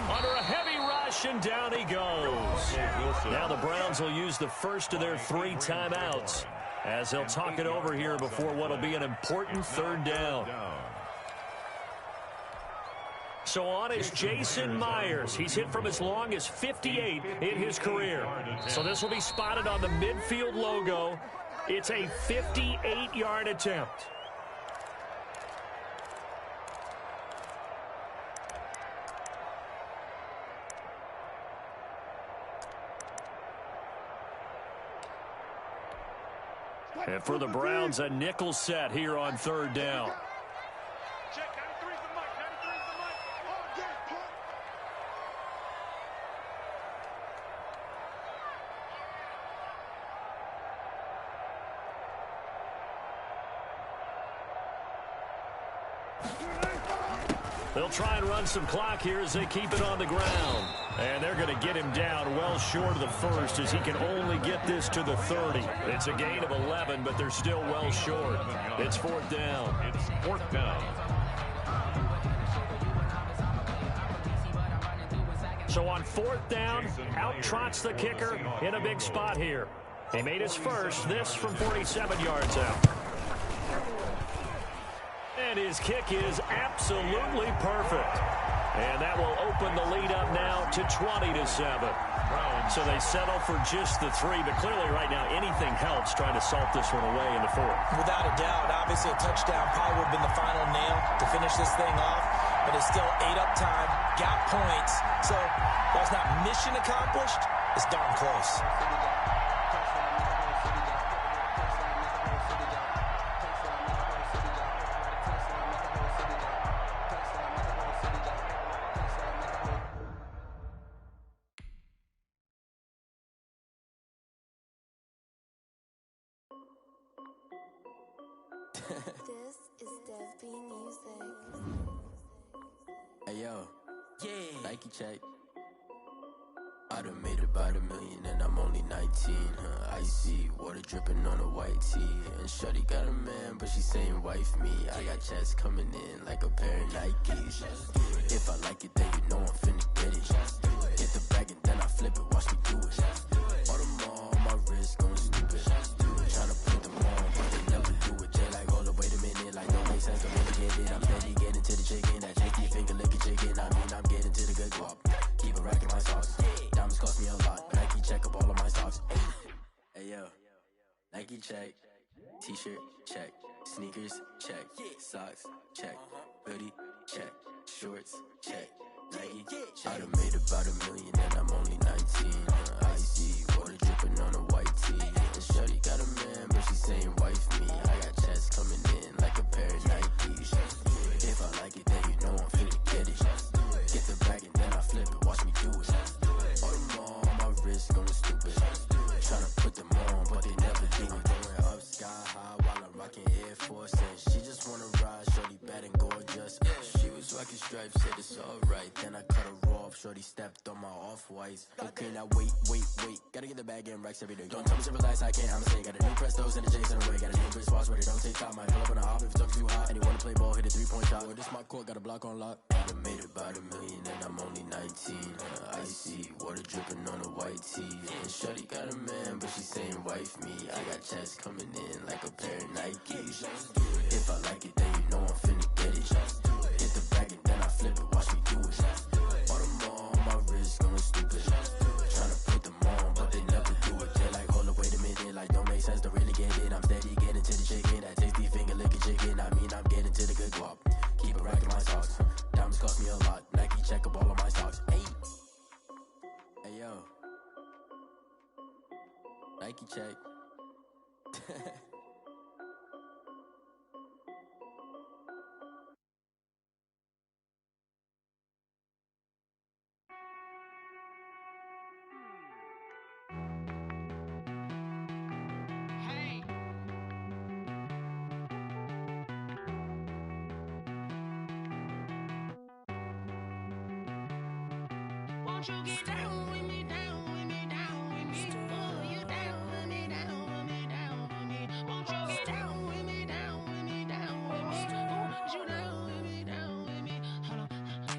Under a heavy rush, and down he goes. Now the Browns will use the first of their 3 timeouts as they'll talk it over here before what will be an important 3rd down. So on is Jason Myers. He's hit from as long as 58 in his career. So this will be spotted on the midfield logo. It's a 58-yard attempt. And for the Browns, a nickel set here on 3rd down. They'll try and run some clock here as they keep it on the ground. And they're going to get him down well short of the first as he can only get this to the 30. It's a gain of 11, but they're still well short. It's fourth down. It's fourth down. So on fourth down, out trots the kicker in a big spot here. He made his first, this from 47 yards out. And his kick is absolutely perfect. And that will open the lead up now to 20-7. So they settle for just the 3, but clearly right now anything helps trying to salt this one away in the 4th. Without a doubt, obviously a touchdown probably would have been the final nail to finish this thing off, but it's still 8 up time, got points. So while it's not mission accomplished, it's darn close. This is Dev B Music. Hey yo, yeah, Nike check. I done made about $1 million and I'm only 19. Icy water dripping on a white tee. And shorty got a man, but she saying wife me. I got checks coming in like a pair of Nikes. If I like it, then you know I'm finna get it. Get the bag and then I flip it, watch me do it. All on my wrist going stupid. Tryna put them on, but they never do it. They like, hold up, wait a minute, like don't make sense. I'm really getting it, I'm steady getting to the chicken. That chicky finger licking chicken. I mean, I'm getting to the good guap. Keep a rack in my socks. Diamonds cost me a lot. Nike check up all of my stocks. Hey yo, Nike check. T-shirt check. Sneakers check. Socks check. Hoodie check. Shorts check. Nike I done made about $1 million and I'm only 19. Icy water dripping on a white tee. And shorty got a man, but she saying wife me. I got checks coming in like a pair of Nikes. If I like it, then you know I'm finna get it. Get the bag and then I flip it, watch me do it. All on my wrist going stupid. Tryna put them on, but they never do it. Going up sky high while I'm rocking Air Force. And she just wanna ride, shorty bad and gorgeous. She was rocking stripes, said it's alright. Then I cut her off, shorty stepped on my off-whites. Okay, now wait. Gotta get the bag and racks every day. Don't tell me to relax, I can't, I'ma say. Got a new Prestos and the J's in the way. Got a new Chris Watch, but it don't take time. Might pull up on a hop if it's up too hot. And you wanna play ball, hit a 3-point shot. Well, this my court, got a block on lock. I done made about $1 million and I'm only 19. Icy water dripping on a white tee. And shorty got a man, but she saying wife me. I got checks coming in like a pair of Nikes. If I like it, then you know I'm finna get it. Get the bag and then I flip it, watch me do it. All on my wrist going stupid. Tryna put them on, but they never do it. They like, hold up, wait a minute, like don't make sense, don't really get it. I'm steady getting to the chicken, that tasty finger licking chicken. I mean, I'm getting to the good guap. Keep a rack in my socks. Diamonds cost me a lot. Nike check up all of my stocks. Hey yo, Nike check. Won't you get down with me, down with me, down with me? Oh, you down with me, down with me, down with me. Won't you get down with me, down with me, down with me? Oh, you down with me, down with me? Hold on.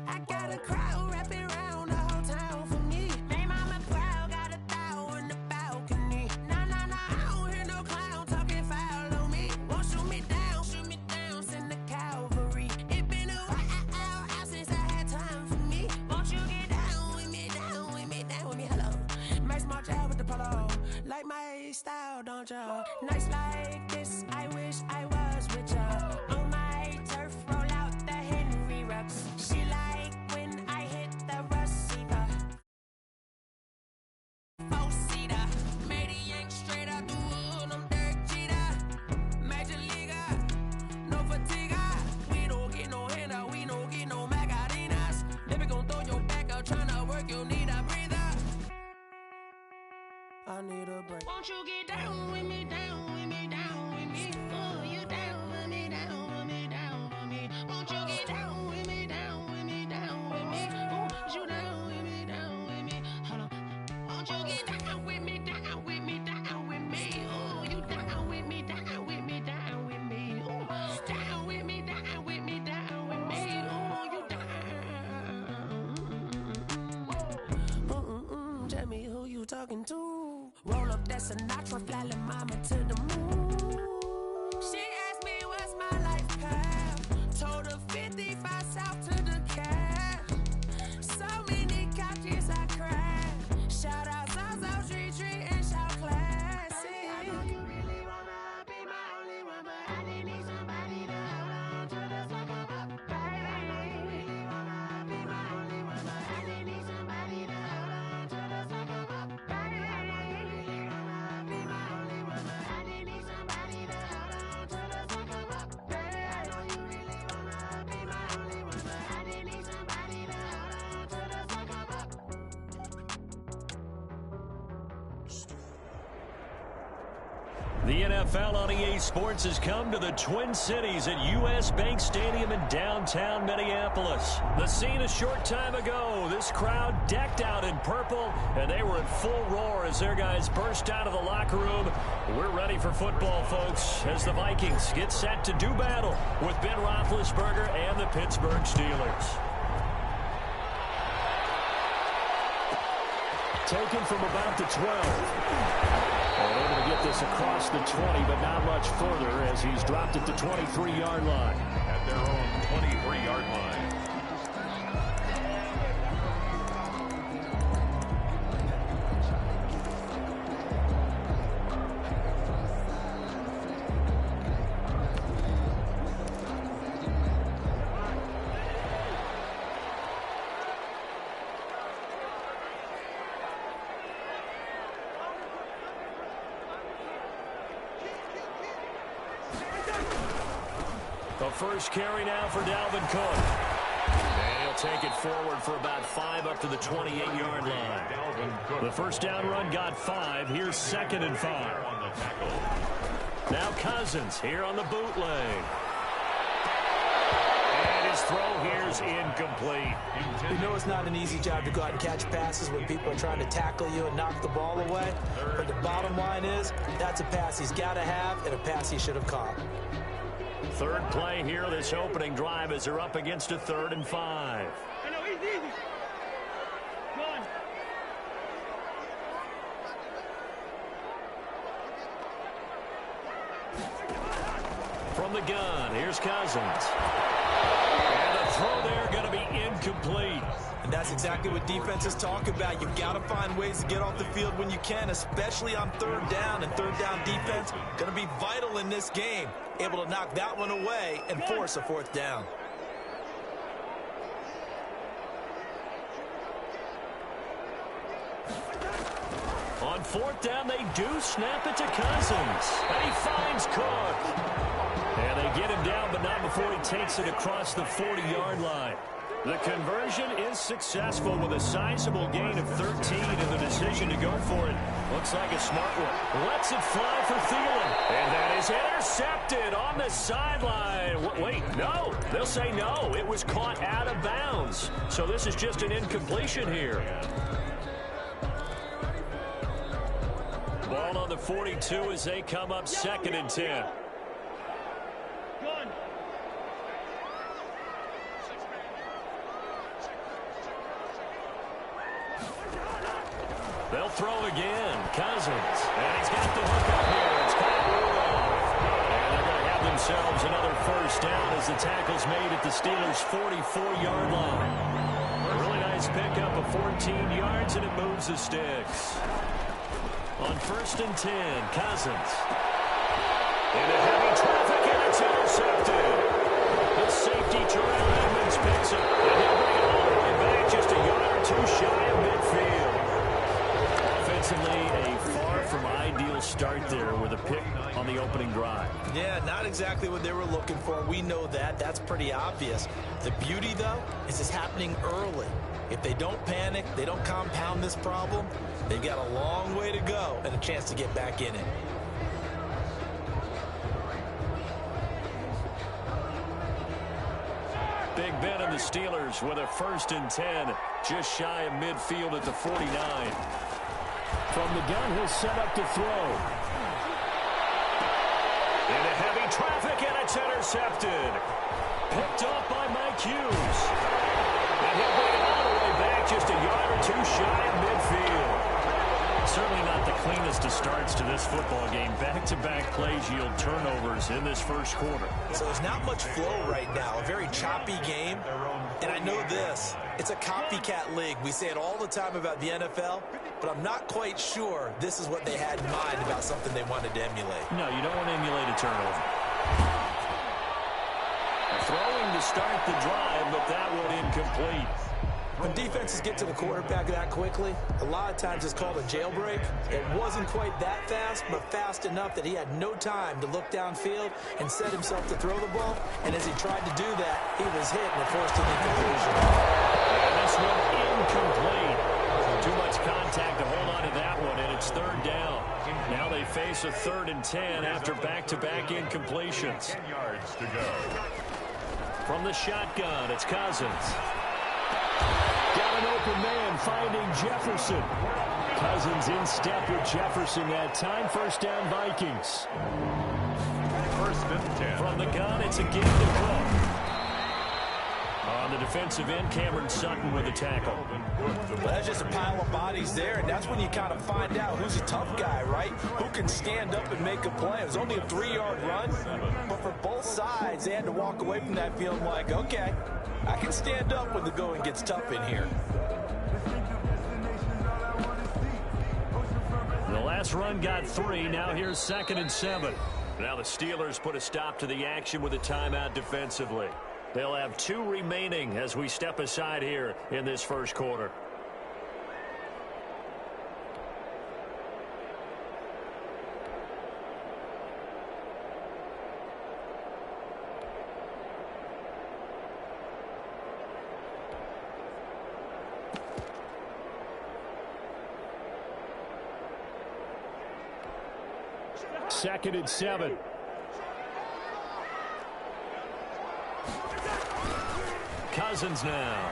I got a crowd wrapping around the whole town for me. Made mama proud, got a thou in the balcony. Nah, I don't hear no clown talking foul on me. Won't shoot me down, send the cavalry. It been a while since I had time for me. Won't you get down with me, down with me, down with me? Hello. Max March out with the polo. Like my style, don't ya? Nights like this, I wish I was with ya. On my turf, roll out the Henry Rux. She like when I hit the receiver. 4-seater. Made a yank straight out the wood. I'm Derek Jeter. Major leaguer. No fatigue. We don't get no handout. We don't get no Magarinas. Never gon' throw your back out. Tryna work, you need a breather. I need a break. Won't you get down with me, down with me, down with me? Oh, you down with me, down with me, down with me? Won't you Sinatra, flying mama to the moon. She asked me what's my life path. Told her 55 south to the cab. So many couches I cried. Shout out Zazo, Tree, and shout classic. I know you really wanna be my only one, but I didn't need somebody to hold on to the second up, baby. I know you really wanna be my only one, but I didn't need somebody to hold on to the second up, baby. I know you really wanna be my only one, but I didn't need somebody to hold on to the second up, baby. I know you really wanna be my only one, but I didn't need somebody to hold on to the second up. The NFL on EA Sports has come to the Twin Cities at U.S. Bank Stadium in downtown Minneapolis. The scene a short time ago, this crowd decked out in purple, and they were in full roar as their guys burst out of the locker room. We're ready for football, folks, as the Vikings get set to do battle with Ben Roethlisberger and the Pittsburgh Steelers. Taken from about the 12. And able to get this across the 20, but not much further as he's dropped at the 23-yard line. At their own 23-yard line. The first carry now for Dalvin Cook. And he'll take it forward for about 5 up to the 28-yard line. The first down run got 5. Here's 2nd and 5. Now Cousins here on the bootleg. And his throw here's incomplete. You know it's not an easy job to go out and catch passes when people are trying to tackle you and knock the ball away. But the bottom line is, that's a pass he's got to have and a pass he should have caught. Third play here, this opening drive as they're up against a 3rd and 5. From the gun, here's Cousins. And the throw there going to be incomplete. And that's exactly what defenses talk about. You've got to find ways to get off the field when you can, especially on 3rd down. And 3rd down defense going to be vital in this game. Able to knock that one away and force a 4th down. On 4th down, they do snap it to Cousins. And he finds Cook. And they get him down, but not before he takes it across the 40-yard line. The conversion is successful with a sizable gain of 13 and the decision to go for it. Looks like a smart one. Lets it fly for Thielen. And that is intercepted on the sideline. Wait, no. They'll say no. It was caught out of bounds. So this is just an incompletion here. Ball on the 42 as they come up 2nd and 10. They'll throw again. Cousins. And he's got the hook up here. It's caught off. And they're going to have themselves another 1st down as the tackle's made at the Steelers' 44-yard line. A really nice pickup of 14 yards, and it moves the sticks. On 1st and 10, Cousins. Into heavy traffic, and it's intercepted. The safety, Terrell Edmonds, picks it. And he'll bring it all the way back just a yard or 2 shy of midfield. Offensively, a far from ideal start there with a pick on the opening drive. Yeah, not exactly what they were looking for. We know that. That's pretty obvious. The beauty, though, is it's happening early. If they don't panic, they don't compound this problem, they've got a long way to go and a chance to get back in it. Big Ben and the Steelers with a 1st and 10, just shy of midfield at the 49. From the gun, he'll set up to throw. Into heavy traffic, and it's intercepted. Picked up by Mike Hughes. And he'll bring it all the way back just a yard or 2 shy of midfield. certainly not the cleanest of starts to this football game. Back-to-back plays yield turnovers in this first quarter. So there's not much flow right now. A very choppy game. And I know this. It's a copycat league. We say it all the time about the NFL, but I'm not quite sure this is what they had in mind about something they wanted to emulate. No, you don't want to emulate a turnover. Throwing to start the drive, but that one incomplete. When defenses get to the quarterback that quickly, a lot of times it's called a jailbreak. It wasn't quite that fast, but fast enough that he had no time to look downfield and set himself to throw the ball. And as he tried to do that, he was hit and it forced an incompletion. And this one incomplete. Too much contact to hold on to that one, and it's third down. Now they face a 3rd and 10 after back-to-back incompletions. 10 yards to go. From the shotgun, it's Cousins. Got an open man finding Jefferson. Cousins in step with Jefferson that time. First down, Vikings. 1st and 10. From the gun, it's a give to Cook. On the defensive end, Cameron Sutton with a tackle. Well, that's just a pile of bodies there, and that's when you kind of find out who's a tough guy, right? Who can stand up and make a play. It was only a 3-yard run, but for both sides, they had to walk away from that feeling like, okay, I can stand up when the going gets tough in here. The last run got 3. Now here's 2nd and 7. Now the Steelers put a stop to the action with a timeout defensively. They'll have 2 remaining as we step aside here in this first quarter. Second and 7. Cousins now.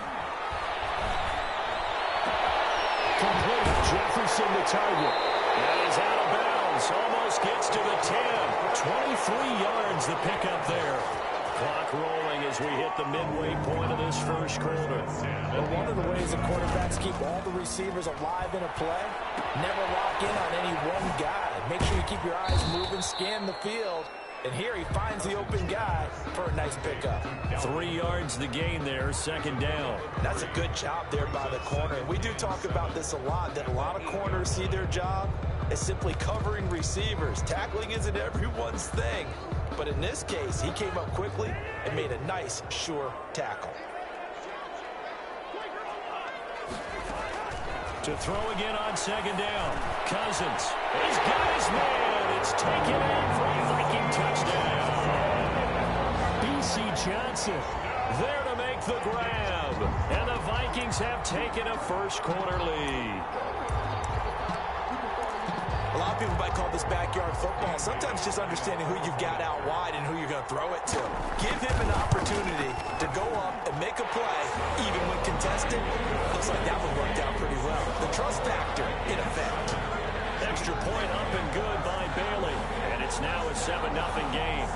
Complete. Jefferson the target. And he's out of bounds. Almost gets to the 10. 23 yards the pickup there. Clock rolling as we hit the midway point of this first quarter. Well, one of the ways that quarterbacks keep all the receivers alive in a play, never lock in on any one guy. Make sure you keep your eyes moving, scan the field. And here he finds the open guy for a nice pickup. 3 yards the gain there, 2nd down. That's a good job there by the corner. We do talk about this a lot, that a lot of corners see their job as simply covering receivers. Tackling isn't everyone's thing. But in this case, he came up quickly and made a nice, sure tackle. To throw again on 2nd down. Cousins. He's got his man. It's taken in for a Viking touchdown. B.C. Johnson there to make the grab. And the Vikings have taken a first quarter lead. A lot of people might call this backyard football. Sometimes just understanding who you've got out wide and who you're going to throw it to. Give him an opportunity to go up and make a play, even when contested. Looks like that one worked out pretty well. The trust factor in effect. Extra point up and good by Bailey. And it's now a 7-0 game.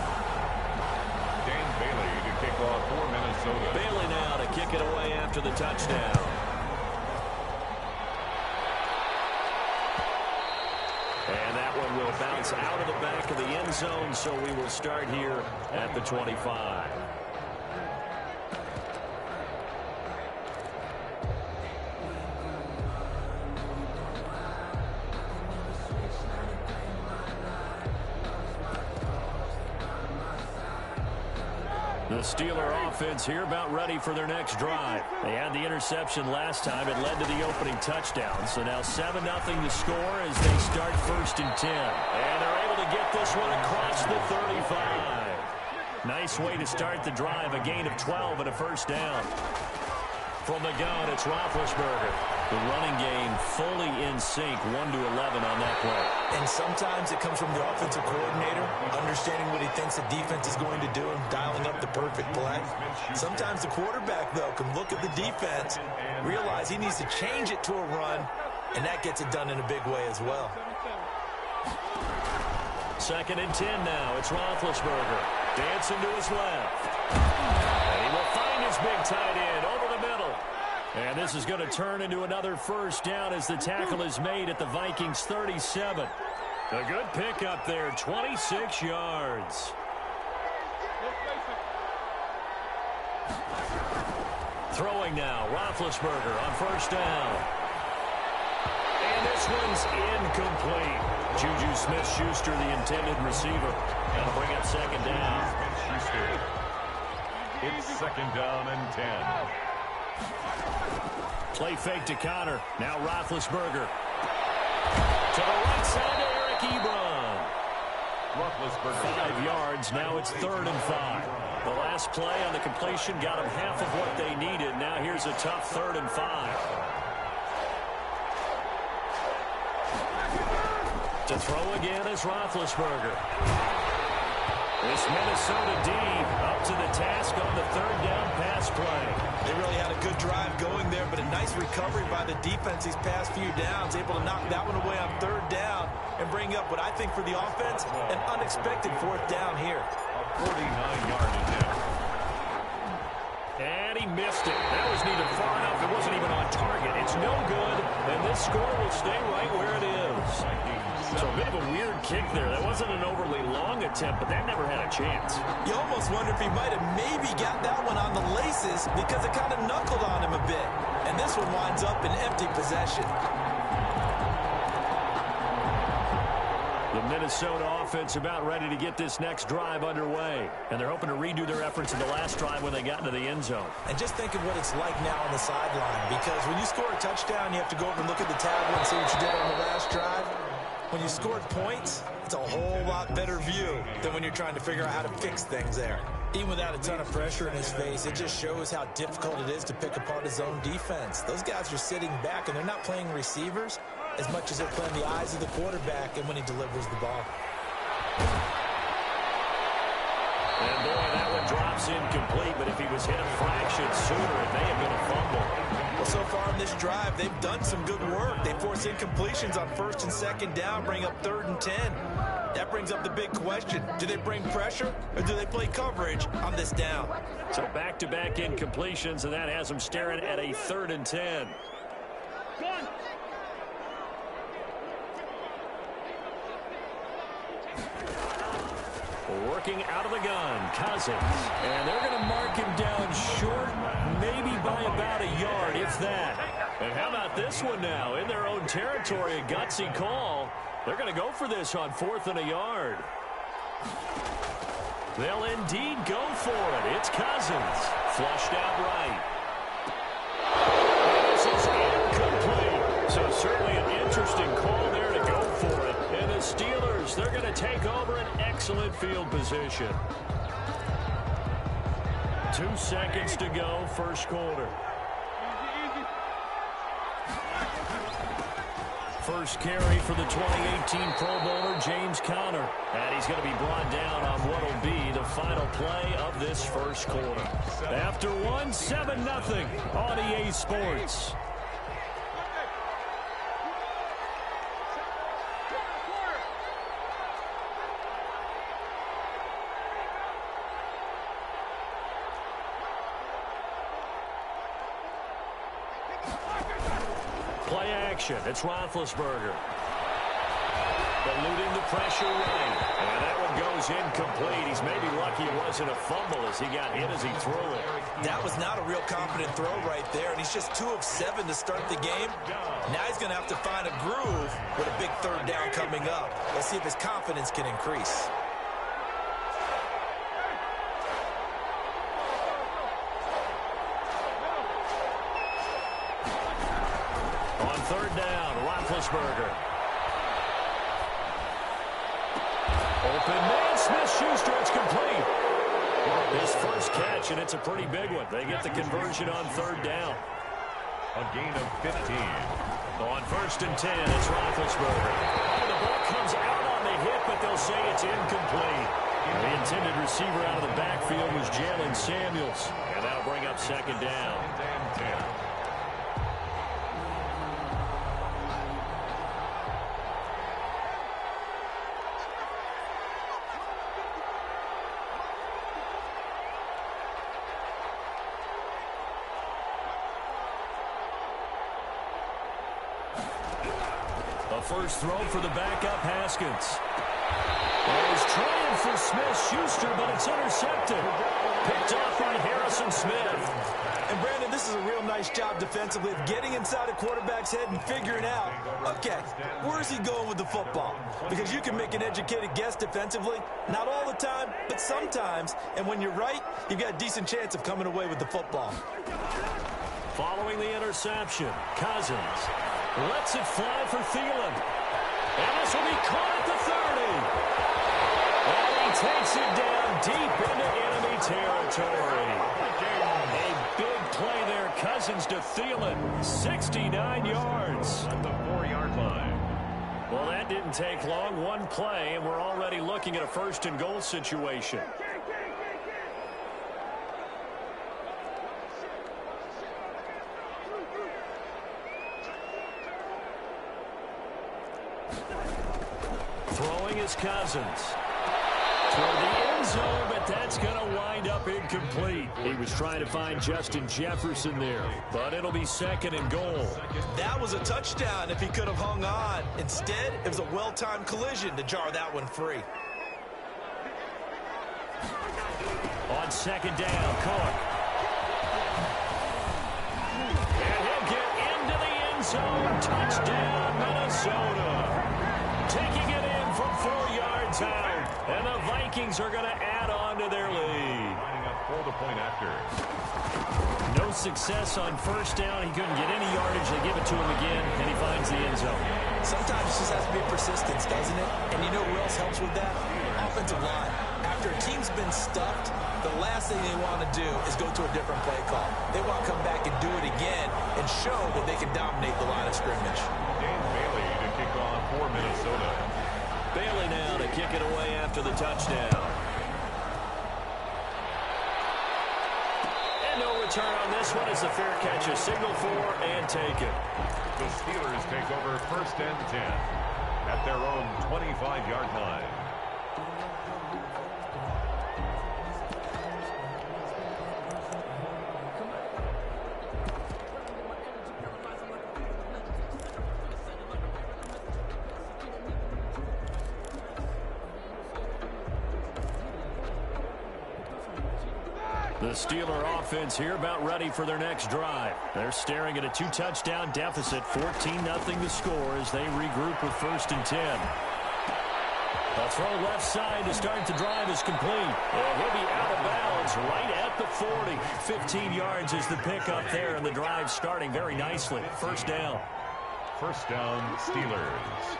Dan Bailey to kick off for Minnesota. Bailey now to kick it away after the touchdown. And that one will bounce out of the back of the end zone, so we will start here at the 25. The Steeler offense here about ready for their next drive. They had the interception last time. It led to the opening touchdown. So now 7-0 the score as they start 1st and 10. And they're able to get this one across the 35. Nice way to start the drive. A gain of 12 and a first down. From the gun, it's Roethlisberger. The running game fully in sync, 1-11 on that play. And sometimes it comes from the offensive coordinator, understanding what he thinks the defense is going to do and dialing up the perfect play. Sometimes the quarterback, though, can look at the defense, realize he needs to change it to a run, and that gets it done in a big way as well. 2nd and 10 now. It's Roethlisberger. Dancing to his left. And he will find his big tight end over the middle. And this is going to turn into another first down as the tackle is made at the Vikings 37. A good pickup there, 26 yards. Throwing now, Roethlisberger on first down. And this one's incomplete. Juju Smith-Schuster, the intended receiver. That'll bring up second down. Smith-Schuster. It's second down and 10. Play fake to Connor. Now Roethlisberger. To the right side to Eric Ebron. Roethlisberger. 5 yards. Now it's 3rd and 5. The last play on the completion got them half of what they needed. Now here's a tough 3rd and 5. To throw again is Roethlisberger. This Minnesota D up to the task on the 3rd down pass play. They really had a good drive going there, but a nice recovery by the defense these past few downs, able to knock that one away on 3rd down and bring up what I think for the offense, an unexpected 4th down here. A 49-yard attempt. And he missed it. That was neither far enough. It wasn't even on target. It's no good, and this score will stay right where it is. So a bit of a weird kick there. That wasn't an overly long attempt, but that never had a chance. You almost wonder if he might have maybe got that one on the laces because it kind of knuckled on him a bit. And this one winds up in empty possession. The Minnesota offense about ready to get this next drive underway. And they're hoping to redo their efforts in the last drive when they got into the end zone. And just think of what it's like now on the sideline. Because when you score a touchdown, you have to go over and look at the tablet and see what you did on the last drive. When you scored points, it's a whole lot better view than when you're trying to figure out how to fix things there. Even without a ton of pressure in his face, it just shows how difficult it is to pick apart his own defense. Those guys are sitting back, and they're not playing receivers as much as they're playing the eyes of the quarterback and when he delivers the ball. And boy, that one drops incomplete, but if he was hit a fraction sooner, it may have been a fumble. Well, so far in this drive, they've done some good work. They force incompletions on 1st and 2nd down, bring up 3rd and 10. That brings up the big question. Do they bring pressure, or do they play coverage on this down? So back-to-back incompletions, and that has them staring at a 3rd and 10. Working out of the gun, Cousins. And they're going to mark him down short, maybe by about a yard, if that. And how about this one now? In their own territory, a gutsy call. They're going to go for this on 4th and a yard. They'll indeed go for it. It's Cousins. Flushed out right. This is incomplete. So certainly an interesting call there to go for it. And the Steelers, they're going to take over an excellent field position. 2 seconds to go, first quarter. First carry for the 2018 Pro Bowler, James Conner. And he's going to be brought down on what will be the final play of this first quarter. After one, 7-0 on EA Sports. Play action. It's Roethlisberger. Eluding the pressure right. And that one goes incomplete. He's maybe lucky it wasn't a fumble as he got hit as he threw it. That was not a real confident throw right there, and he's just 2 of 7 to start the game. Now he's going to have to find a groove with a big 3rd down coming up. Let's see if his confidence can increase. On 3rd down, Roethlisberger. Open man, Smith-Schuster, it's complete. His first catch, and it's a pretty big one. They get the conversion on 3rd down. A gain of 15. On 1st and 10, it's Roethlisberger. Oh, the ball comes out on the hit, but they'll say it's incomplete. The intended receiver out of the backfield was Jalen Samuels. And that'll bring up 2nd down. A first throw for the backup Haskins. He's trying for Smith-Schuster, but it's intercepted. Picked off by Harrison Smith. And, Brandon, this is a real nice job defensively of getting inside a quarterback's head and figuring out, okay, where's he going with the football? Because you can make an educated guess defensively, not all the time, but sometimes. And when you're right, you've got a decent chance of coming away with the football. Following the interception, Cousins lets it fly for Thielen. And this will be caught at the 30. And he takes it down deep into enemy territory. A big play there, Cousins to Thielen, 69 yards. At the 4-yard line. Well, that didn't take long, one play, and we're already looking at a first and goal situation. Throwing is Cousins. Toward the end zone, but that's going to wind up incomplete. He was trying to find Justin Jefferson there, but it'll be second and goal. That was a touchdown if he could have hung on. Instead, it was a well-timed collision to jar that one free. On second down, Cook. And he'll get into the end zone. Touchdown, Minnesota. Taking it in from 4 yards out. And the Vikings are going to add on to their lead. Lining up for the point after. No success on first down. He couldn't get any yardage. They give it to him again, and he finds the end zone. Sometimes it just has to be persistence, doesn't it? And you know who else helps with that? Offensive line. After a team's been stuffed, the last thing they want to do is go to a different play call. They want to come back and do it again and show that they can dominate the line of scrimmage. Dane Bailey to kick off for Minnesota. Bailey now to kick it away after the touchdown. And no return on this one as the fair catch is signaled for and taken. The Steelers take over first and 10 at their own 25-yard line. The Steeler offense here about ready for their next drive. They're staring at a 2-touchdown deficit, 14-0 the score as they regroup with first and 10. A throw left side to start the drive is complete. And he'll be out of bounds right at the 40. 15 yards is the pickup there, and the drive starting very nicely. First down. First down, Steelers.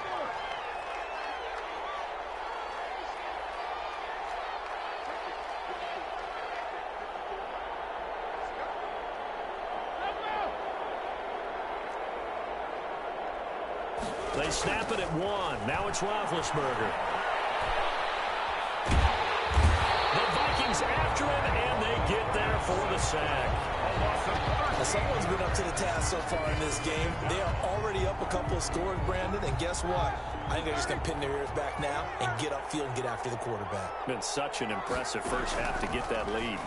They snap it at 1. Now it's Roethlisberger. The Vikings after him, and they get there for the sack. Now, someone's been up to the task so far in this game. They are already up a couple of scores, Brandon, and guess what? I think they're just going to pin their ears back now and get upfield and get after the quarterback. Been such an impressive first half to get that lead.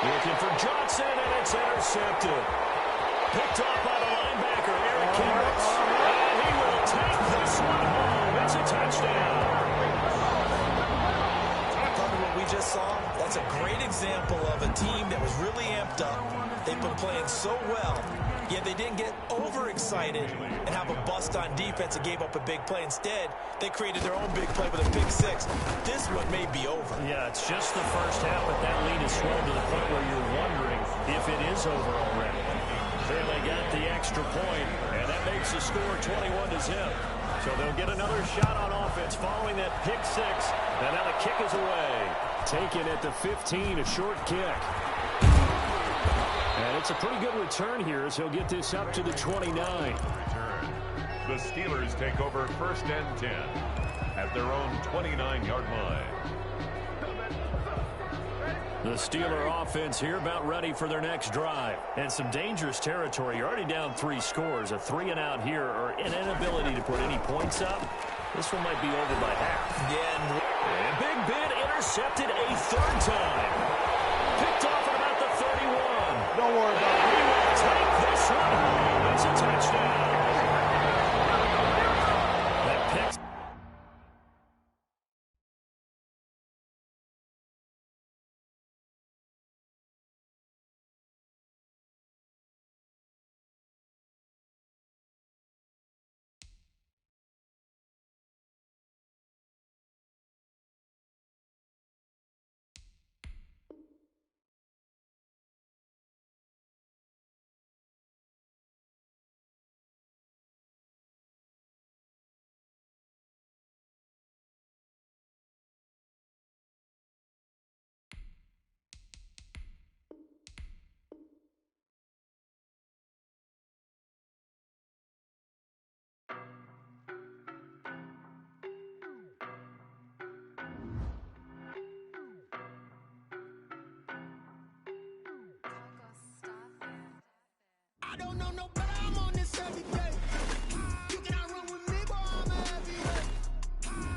Looking for Johnson, and it's intercepted. Picked off by the linebacker, Eric Kendricks. And he will take this one home. It's a touchdown. Part of what we just saw, that's a great example of a team that was really amped up. They've been playing so well, yet they didn't get overexcited and have a bust on defense and gave up a big play. Instead, they created their own big play with a pick six. This one may be over. Yeah, it's just the first half, but that lead has swelled to the point where you're wondering if it is over already. Then they got the extra point, and that makes the score 21-0. So they'll get another shot on offense following that pick six, and now the kick is away. Taken at the 15, a short kick. And it's a pretty good return here as he'll get this up to the 29. The Steelers take over first and 10 at their own 29-yard line. The Steeler offense here about ready for their next drive. And some dangerous territory. You're already down 3 scores. A 3-and-out here or an inability to put any points up. This one might be over by half. Yeah. And Big Ben intercepted a third time. Picked off at about the 31. Don't worry about it. don't know no better, I'm on this every day. You cannot run with me, boy, I'm a heavyweight.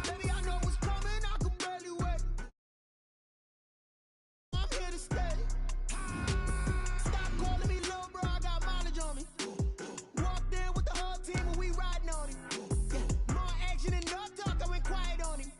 Baby, I know what's coming, I can barely wait. I'm here to stay. Stop calling me little bro, I got mileage on me. Walked in with the whole team and we riding on him. Yeah, more action and no talk, I went quiet on him.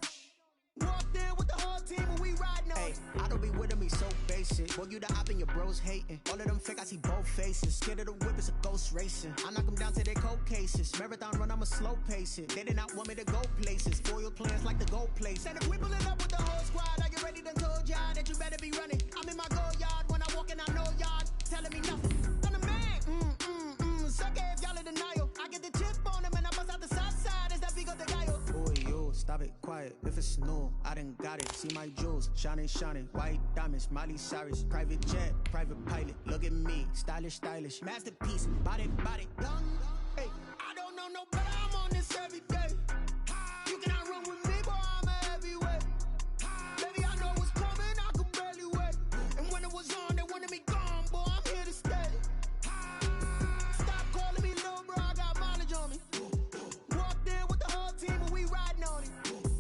Walked in with the whole team and we riding on him. I don't be with him, he's so basic. Boy, you the op and your bros hating. All of them fake, I see both faces. Scared of the whip, it's a ghost racing. I knock them down to their cold cases. Marathon run, I'ma slow pace it. They did not want me to go places. Foil plans like the gold place. And if we pulling up with the whole squad, I get ready to told y'all that you better be running. I'm in my go yard when I walk in, I know y'all telling me nothing. I'm the man, suck it if y'all in denial. I get the chip on them and I bust out the south side. Is that big of the guy? Boy, yo, stop it, quiet. If it's new, I done got it. See my jewels, shining, shining. White diamonds, Miley Cyrus. Private jet, private pilot. Look at me, stylish, stylish. Masterpiece, body, body, young. Hey, I don't know no better, I'm on this every day. You cannot run with me, boy, I'm a heavyweight. Baby, I know what's coming, I can barely wait. And when it was on, they wanted me gone, boy, I'm here to stay. Stop calling me little bro, I got mileage on me. Walked in with the whole team and we riding on him.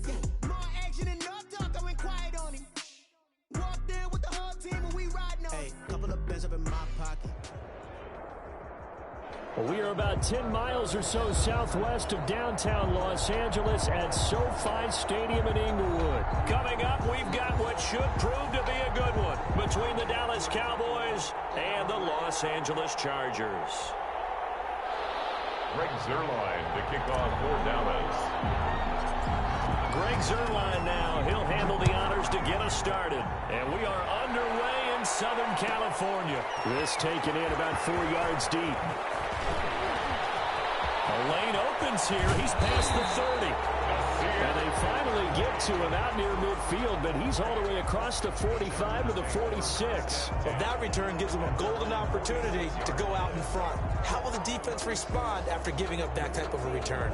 Yeah, more action and no talk, I went quiet on him. Walked in with the whole team and we riding on him. Hey, couple of bins up in my pocket. Well, we are about 10 miles or so southwest of downtown Los Angeles at SoFi Stadium in Inglewood. Coming up, we've got what should prove to be a good one between the Dallas Cowboys and the Los Angeles Chargers. Greg Zuerlein to kick off for Dallas. Greg Zuerlein now. He'll handle the honors to get us started. And we are underway in Southern California. This taken in about 4 yards deep. The lane opens here. He's past the 30. And they finally get to him out near midfield, but he's all the way across the 45 to the 46. Well, that return gives him a golden opportunity to go out in front. How will the defense respond after giving up that type of a return?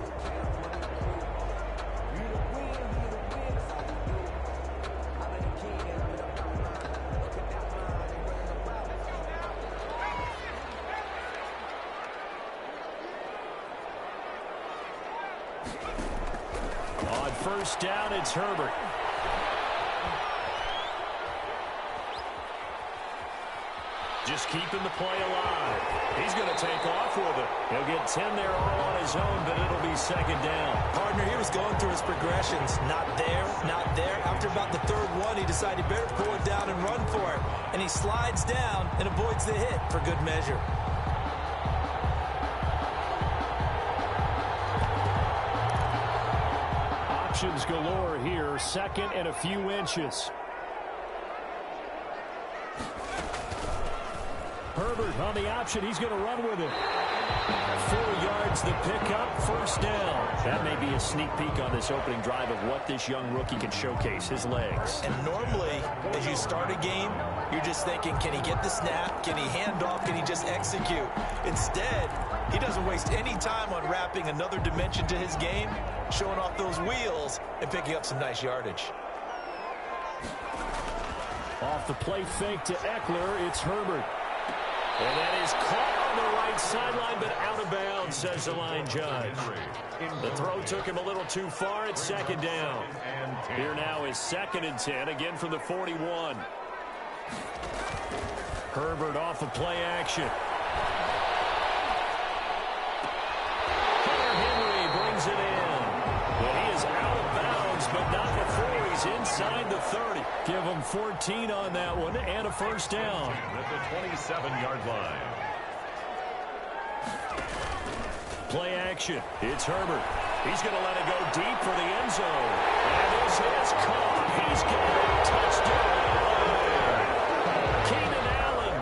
First down, it's Herbert. Just keeping the play alive. He's going to take off with it. He'll get 10 there all on his own, but it'll be second down. Partner, he was going through his progressions. Not there, not there. After about the third one, he decided he better pull it down and run for it. And he slides down and avoids the hit for good measure. Options galore here. Second and a few inches. Herbert on the option. He's going to run with it. 4 yards the pickup. First down. That may be a sneak peek on this opening drive of what this young rookie can showcase, his legs. And normally, as you start a game, you're just thinking, can he get the snap? Can he hand off? Can he just execute? Instead, he doesn't waste any time on wrapping another dimension to his game, showing off those wheels, and picking up some nice yardage. Off the play fake to Eckler, it's Herbert. And that is caught on the right sideline, but out of bounds, says the line judge. The throw took him a little too far. It's second down. Here now is 2nd and 10, again from the 41. Herbert off of play action. Henry brings it in. Well, he is out of bounds, but not before he's inside the 30. Give him 14 on that one and a first down. At the 27-yard line. Play action. It's Herbert. He's going to let it go deep for the end zone. And this is caught. He's got a touchdown. Keenan Allen,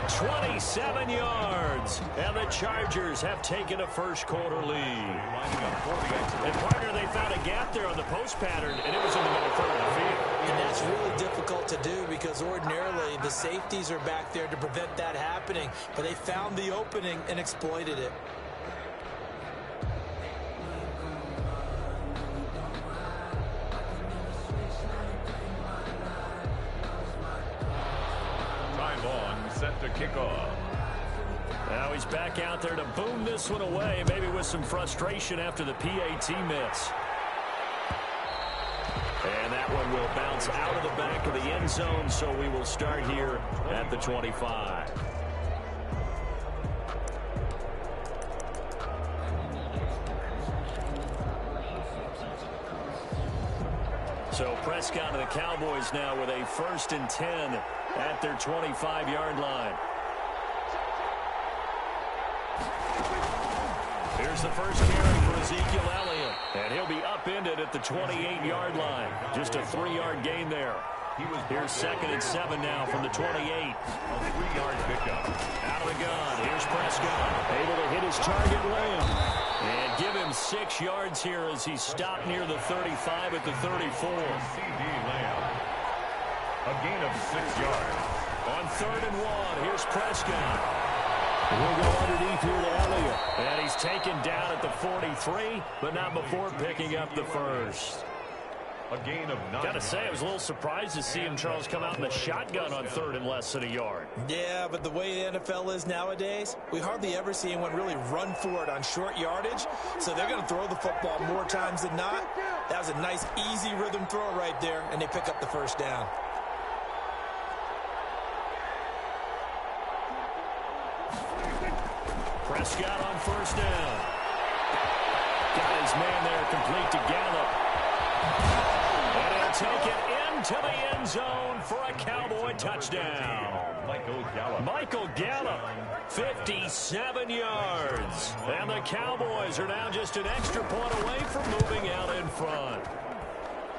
27 yards. And the Chargers have taken a first-quarter lead. And partner, they found a gap there on the post pattern, and it was in the middle third of the field. And that's really difficult to do because ordinarily the safeties are back there to prevent that happening. But they found the opening and exploited it. Time on, set to kick off. Now he's back out there to boom this one away, maybe with some frustration after the PAT miss. And that one will bounce out of the back of the end zone, so we will start here at the 25. So Prescott and the Cowboys now with a 1st and 10 at their 25-yard line. Here's the first carry for Ezekiel Elliott, and he'll be upended at the 28-yard line. Just a 3-yard gain there. Here's 2nd and 7 now from the 28. A 3-yard pickup. Out of the gun. Here's Prescott, able to hit his target Lamb. And give him 6 yards here as he's stopped near the 35 at the 34. C.D. Lamb. A gain of 6 yards. On 3rd and 1, here's Prescott. We'll go underneath here to Elliott. And he's taken down at the 43, but not before picking up the first. A gain of 9. Gotta say, I was a little surprised to see him, Charles, come out in the shotgun on 3rd and less than a yard. Yeah, but the way the NFL is nowadays, we hardly ever see anyone really run for it on short yardage. So they're going to throw the football more times than not. That was a nice, easy rhythm throw right there, and they pick up the first down. Prescott on 1st down. Got his man there complete to Gallup. And he'll take it into the end zone for a Cowboy touchdown. Michael Gallup, 57 yards. And the Cowboys are now just an extra point away from moving out in front.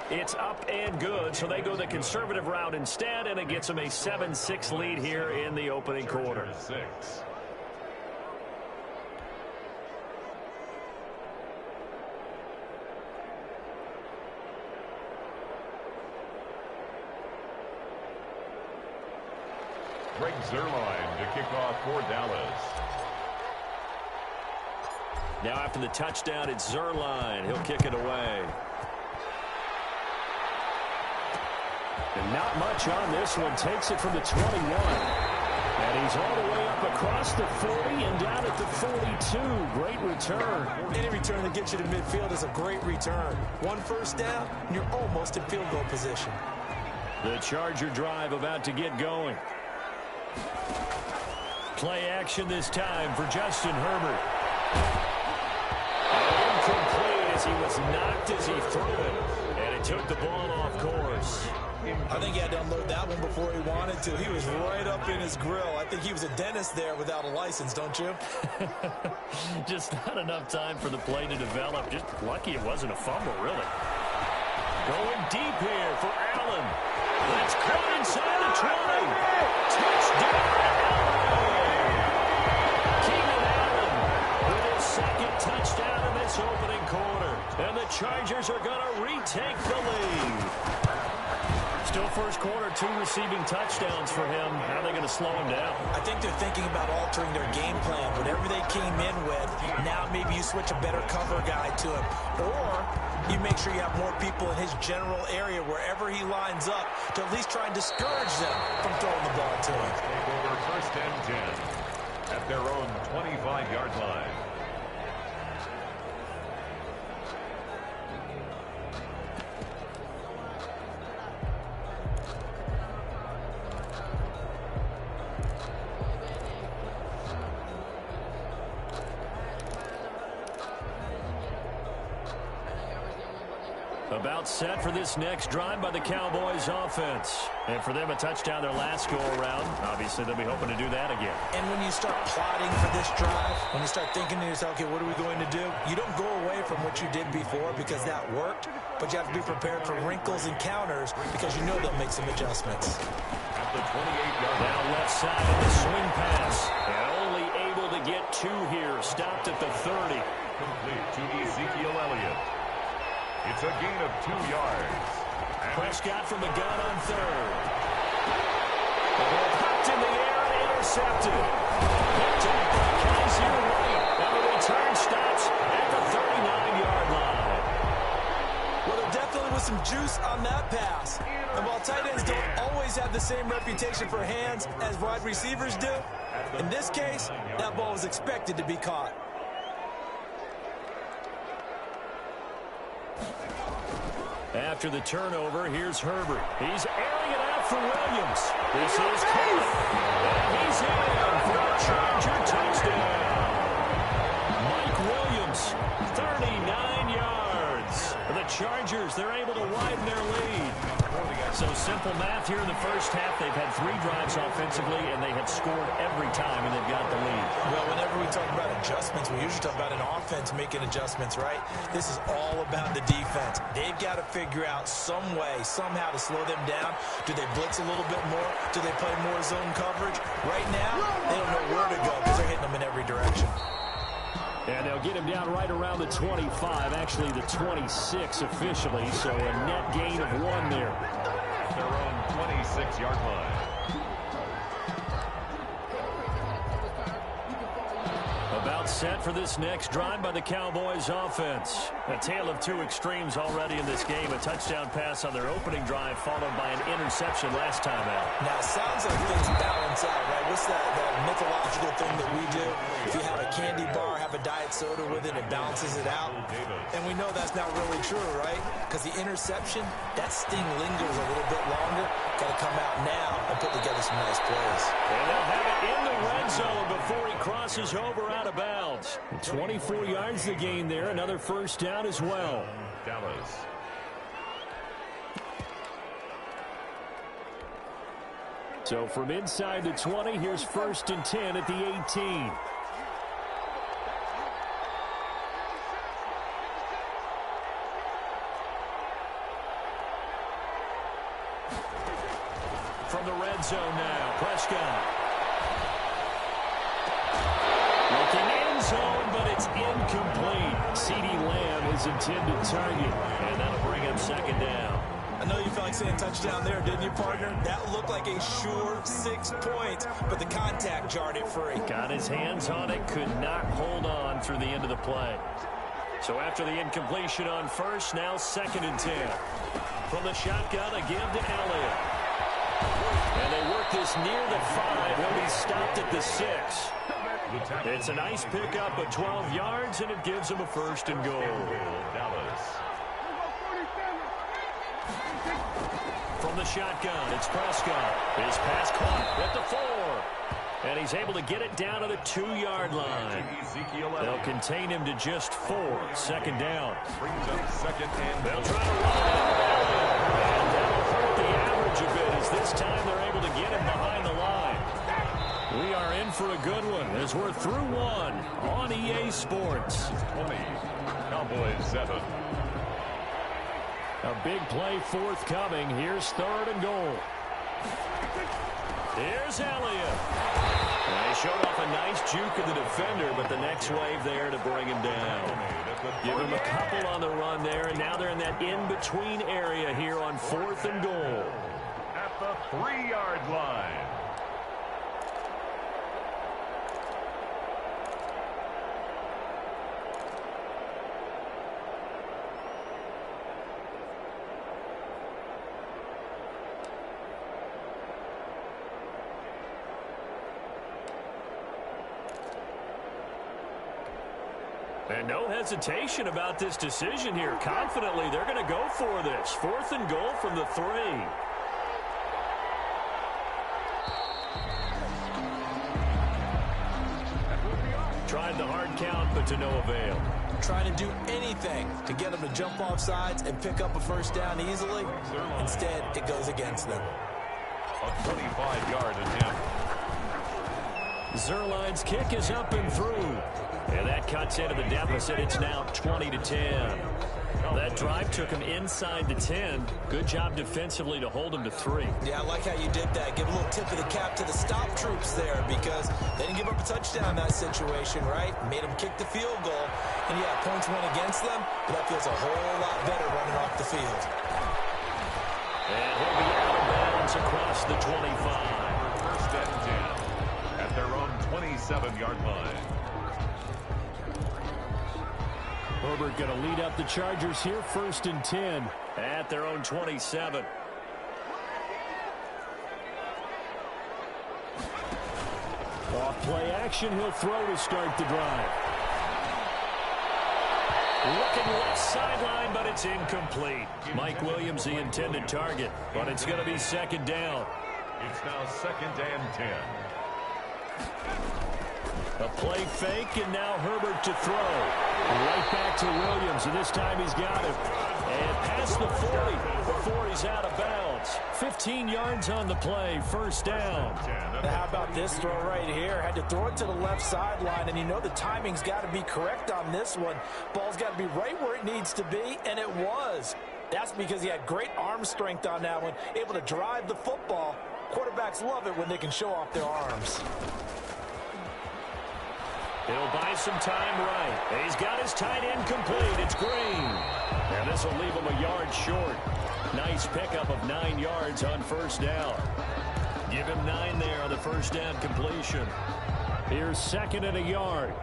It's up and good, so they go the conservative route instead, and it gets them a 7-6 lead here in the opening quarter. Greg Zuerlein to kick off for Dallas. Now after the touchdown, it's Zuerlein. He'll kick it away. And not much on this one. Takes it from the 21. And he's all the way up across the 40 and down at the 42. Great return. Any return that gets you to midfield is a great return. 1 first down, and you're almost in field goal position. The Charger drive about to get going. Play action this time for Justin Herbert. Incomplete as he was knocked as he threw it. And it took the ball off course. I think he had to unload that one before he wanted to. He was right up in his grill. I think he was a dentist there without a license, don't you? Just not enough time for the play to develop. Just lucky it wasn't a fumble, really. Going deep here for Allen. That's caught inside the 20. Touchdown, Allen! Keenan Allen with his 2nd touchdown in this opening quarter. And the Chargers are going to retake the lead. Still first quarter, 2 receiving touchdowns for him. How are they going to slow him down? I think they're thinking about altering their game plan. Whatever they came in with, now maybe you switch a better cover guy to him. Or you make sure you have more people in his general area wherever he lines up to at least try and discourage them from throwing the ball to him. Take over 1st and 10 at their own 25-yard line. About set for this next drive by the Cowboys offense. And for them, a touchdown their last go-around. Obviously, they'll be hoping to do that again. And when you start plotting for this drive, when you start thinking to yourself, okay, what are we going to do? You don't go away from what you did before because that worked, but you have to be prepared for wrinkles and counters because you know they'll make some adjustments. At the 28-yard line. Now left side of the swing pass. And only able to get 2 here. Stopped at the 30. Complete to Ezekiel Elliott. It's a gain of 2 yards. Prescott from the gun on 3rd. The ball popped in the air and intercepted. Picked up by Kaiser White. And the return stops at the 39-yard line. Well, there definitely was some juice on that pass. And while tight ends don't always always have the same reputation for hands as wide receivers do. In this case, that ball was expected to be caught. After the turnover, here's Herbert. He's airing it out for Williams. This is caught. And he's in for a Charger touchdown. Mike Williams, 39 yards. The Chargers, they're able to widen their lead. So simple math here in the first half. They've had 3 drives offensively, and they have scored every time, and they've got the lead. Well, whenever we talk about adjustments, we usually talk about an offense making adjustments, right? This is all about the defense. They've got to figure out some way, somehow to slow them down. Do they blitz a little bit more? Do they play more zone coverage? Right now, they don't know where to go because they're hitting them in every direction. And they'll get him down right around the 25, actually the 26 officially, so a net gain of 1 there. Their own 26-yard line. About set for this next drive by the Cowboys offense. A tale of 2 extremes already in this game. A touchdown pass on their opening drive followed by an interception last time out. Now, it sounds like things balance out, right? What's that mythological thing that we do? If you have a candy bar, have a diet soda with it, it balances it out. And we know that's not really true, right? Because the interception, that sting lingers a little bit longer. Got to come out now and put together some nice plays. And they'll have it in the red zone before he crosses over out of bounds. 24 yards the gain there. Another first down as well. Dallas. So from inside the 20, here's 1st and 10 at the 18. From the red zone now, Prescott. Looking end zone, but it's incomplete. CeeDee Lamb is intended target, and that'll bring up 2nd down. I know you felt like saying touchdown there, didn't you, partner? That looked like a sure 6 points, but the contact jarred it free. Got his hands on it, could not hold on through the end of the play. So after the incompletion on first, now 2nd and 10. From the shotgun, a give to Elliott. And they work this near the 5. He'll be stopped at the 6. It's a nice pickup of 12 yards, and it gives him a 1st and goal. Dallas. From the shotgun, it's Prescott. His pass caught at the 4. And he's able to get it down to the 2-yard line. They'll contain him to just 4. 2nd down. Brings up 2nd and they'll try to run it. And that'll hurt the average a bit as this time they're able to get him behind the line. We are in for a good one as we're through 1 on EA Sports. 20. Cowboys 7. A big play forthcoming. Here's 3rd and goal. Here's Elliott. They showed off a nice juke of the defender, but the next wave there to bring him down. Give him a couple on the run there, and now they're in that in-between area here on 4th and goal. At the 3-yard line. And no hesitation about this decision here. Confidently, they're going to go for this. 4th and goal from the 3. Tried the hard count, but to no avail. Trying to do anything to get them to jump off sides and pick up a 1st down easily. Instead, it goes against them. A 25-yard attempt. Zerline's kick is up and through. And that cuts into the deficit. It's now 20-10. That drive took him inside the 10. Good job defensively to hold him to 3. Yeah, I like how you did that. Give a little tip of the cap to the stop troops there because they didn't give up a touchdown in that situation, right? Made them kick the field goal. And yeah, points went against them, but that feels a whole lot better running off the field. And he'll be out of bounds across the 25. 1st and 10 at their own 27-yard line. Herbert going to lead up the Chargers here, 1st and 10 at their own 27. Off play action, he'll throw to start the drive. Looking left sideline, but it's incomplete. Mike Williams, the intended target, but it's going to be second down. It's now 2nd and 10. A play fake, and now Herbert to throw. Right back to Williams, and this time he's got him. And past the 40 before he's out of bounds. 15 yards on the play, first down. Now how about this throw right here? Had to throw it to the left sideline, and you know the timing's got to be correct on this one. Ball's got to be right where it needs to be, and it was. That's because he had great arm strength on that one, able to drive the football. Quarterbacks love it when they can show off their arms. He'll buy some time right. He's got his tight end complete. It's Green. And this will leave him a yard short. Nice pickup of 9 yards on first down. Give him 9 there on the first down completion. Here's 2nd and a yard.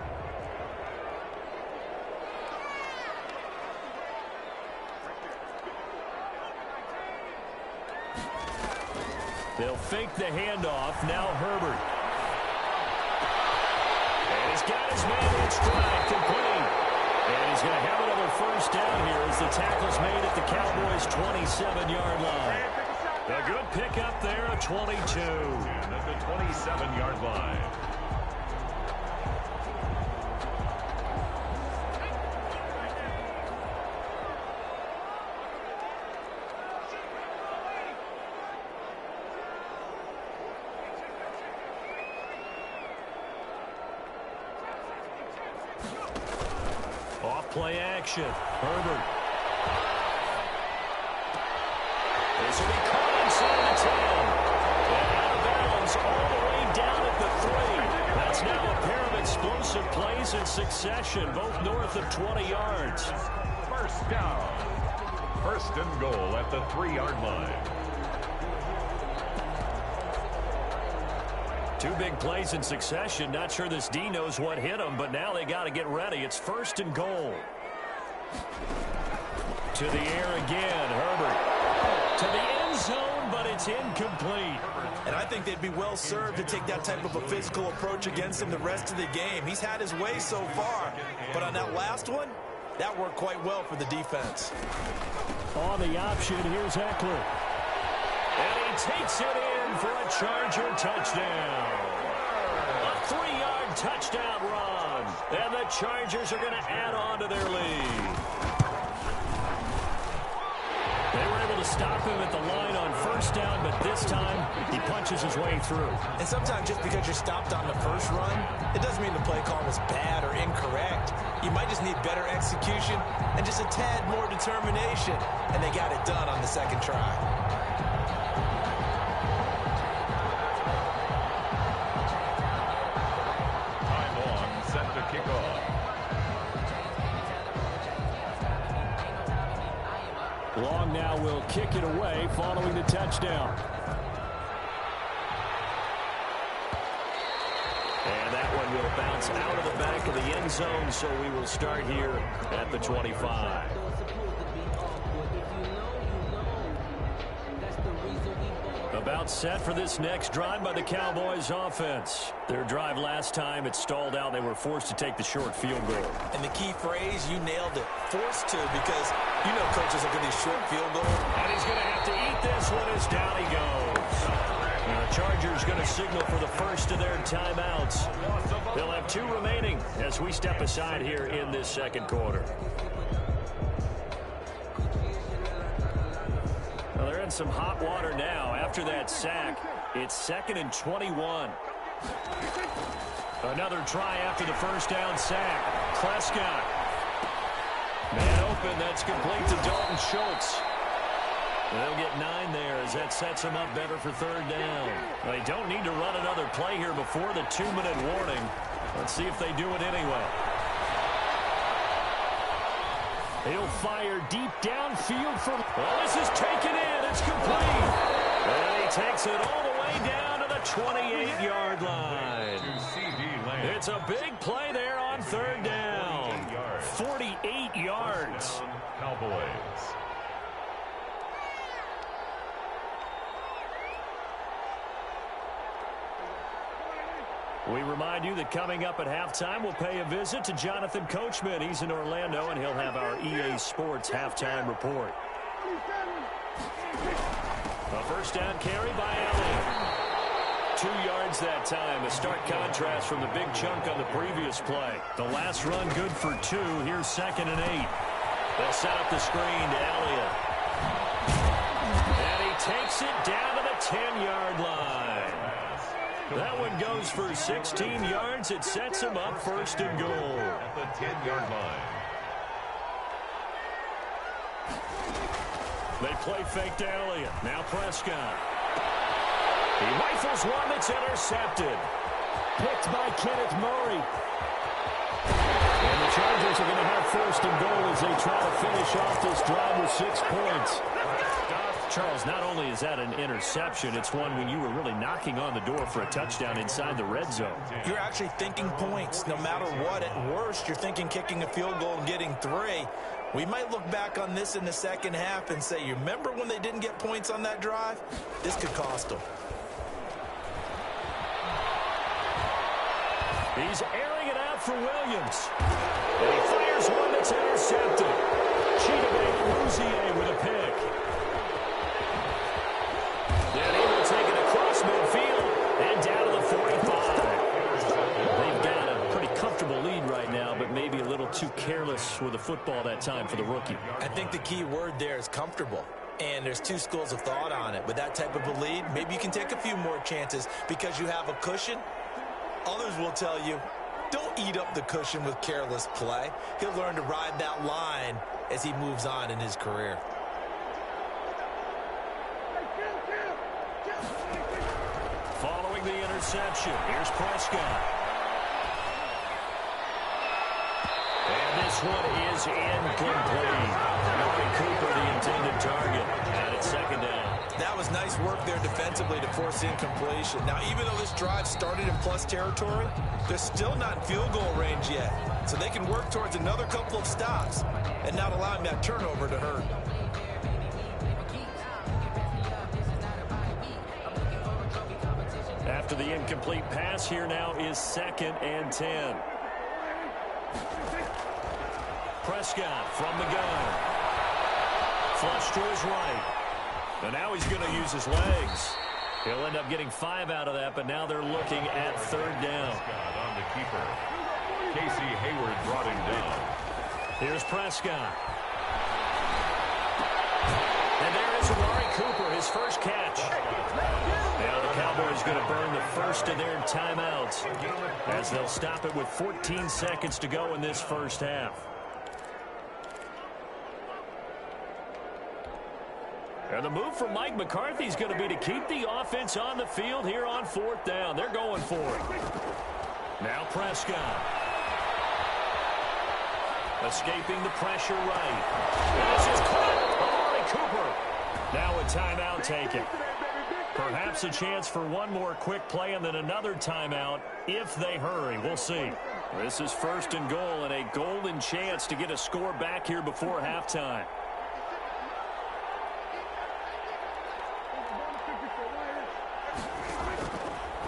They'll fake the handoff. Now Herbert. And he's got his man in stride, complete. And he's going to have another first down here as the tackle's made at the Cowboys' 27-yard line. A good pickup there, a 22. And at the 27-yard line. Play action. Herbert. This will be caught inside the 10. And out of bounds all the way down at the 3. That's now a pair of explosive plays in succession, both north of 20 yards. First down. 1st and goal at the 3-yard line. 2 big plays in succession. Not sure this D knows what hit him, but now they got to get ready. It's 1st and goal. To the air again, Herbert. To the end zone, but it's incomplete. And I think they'd be well served to take that type of a physical approach against him the rest of the game. He's had his way so far, but on that last one, that worked quite well for the defense. On the option, here's Eckler. And he takes it in for a Charger touchdown. A 3-yard touchdown run. And the Chargers are going to add on to their lead. They were able to stop him at the line on first down, but this time he punches his way through. And sometimes just because you're stopped on the first run, it doesn't mean the play call was bad or incorrect. You might just need better execution and just a tad more determination. And they got it done on the second try. Long now will kick it away following the touchdown. And that one will bounce out of the back of the end zone, so we will start here at the 25. About set for this next drive by the Cowboys offense. Their drive last time, it stalled out. They were forced to take the short field goal. And the key phrase, you nailed it. Forced to, because you know coaches look at these short field goals. And he's going to have to eat this one as down he goes. Now the Chargers going to signal for the first of their timeouts. They'll have 2 remaining as we step aside here in this second quarter. Well, they're in some hot water now. After that sack, it's 2nd and 21. Another try after the first down sack. Prescott. Man open, that's complete to Dalton Schultz. They'll get 9 there as that sets them up better for 3rd down. They don't need to run another play here before the 2-minute warning. Let's see if they do it anyway. He'll fire deep downfield from... Well, this is taken in. It's complete. And he takes it all the way down to the 28-yard line. It's a big play there on 3rd down. 48 yards. Cowboys. We remind you that coming up at halftime, we'll pay a visit to Jonathan Coachman. He's in Orlando, and he'll have our EA Sports halftime report. A first down carry by Elliott. 2 yards that time. A stark contrast from the big chunk on the previous play. The last run good for 2. Here's 2nd and 8. They'll set up the screen to Elliott. And he takes it down to the 10-yard line. That one goes for 16 yards. It sets him up 1st and goal. At the 10-yard line. They play fake to Elliott. Now Prescott. He rifles one that's intercepted. Picked by Kenneth Murray. And the Chargers are going to have 1st and goal as they try to finish off this drive with 6 points. Charles, not only is that an interception, it's one when you were really knocking on the door for a touchdown inside the red zone. You're actually thinking points. No matter what, at worst, you're thinking kicking a field goal and getting 3. We might look back on this in the second half and say, you remember when they didn't get points on that drive? This could cost them. He's airing it out for Williams. And he fires one that's intercepted. Chidobe with a pick. And he will take it across midfield and down to the 45. They've got a pretty comfortable lead right now, but maybe a little too careless with the football that time for the rookie. I think the key word there is comfortable. And there's 2 schools of thought on it. With that type of a lead, maybe you can take a few more chances because you have a cushion. Others will tell you, don't eat up the cushion with careless play. He'll learn to ride that line as he moves on in his career. Following the interception, here's Prescott. And this one is incomplete. Amari Cooper, the intended target, and it's 2nd down. That was nice work there defensively to force incompletion. Now, even though this drive started in plus territory, they're still not in field goal range yet. So they can work towards another couple of stops and not allowing that turnover to hurt. After the incomplete pass, here now is 2nd and 10. Prescott from the gun. Flush to his right. And now he's going to use his legs. He'll end up getting 5 out of that, but now they're looking at 3rd down. Prescott on the keeper. Casey Hayward brought him down. Here's Prescott. And there is Amari Cooper, his first catch. Now the Cowboys going to burn the first of their timeouts as they'll stop it with 14 seconds to go in this first half. And the move from Mike McCarthy is going to be to keep the offense on the field here on 4th down. They're going for it. Now Prescott. Escaping the pressure right. This is caught. Amari Cooper. Now a timeout taken. Perhaps a chance for one more quick play and then another timeout if they hurry. We'll see. This is 1st and goal and a golden chance to get a score back here before halftime.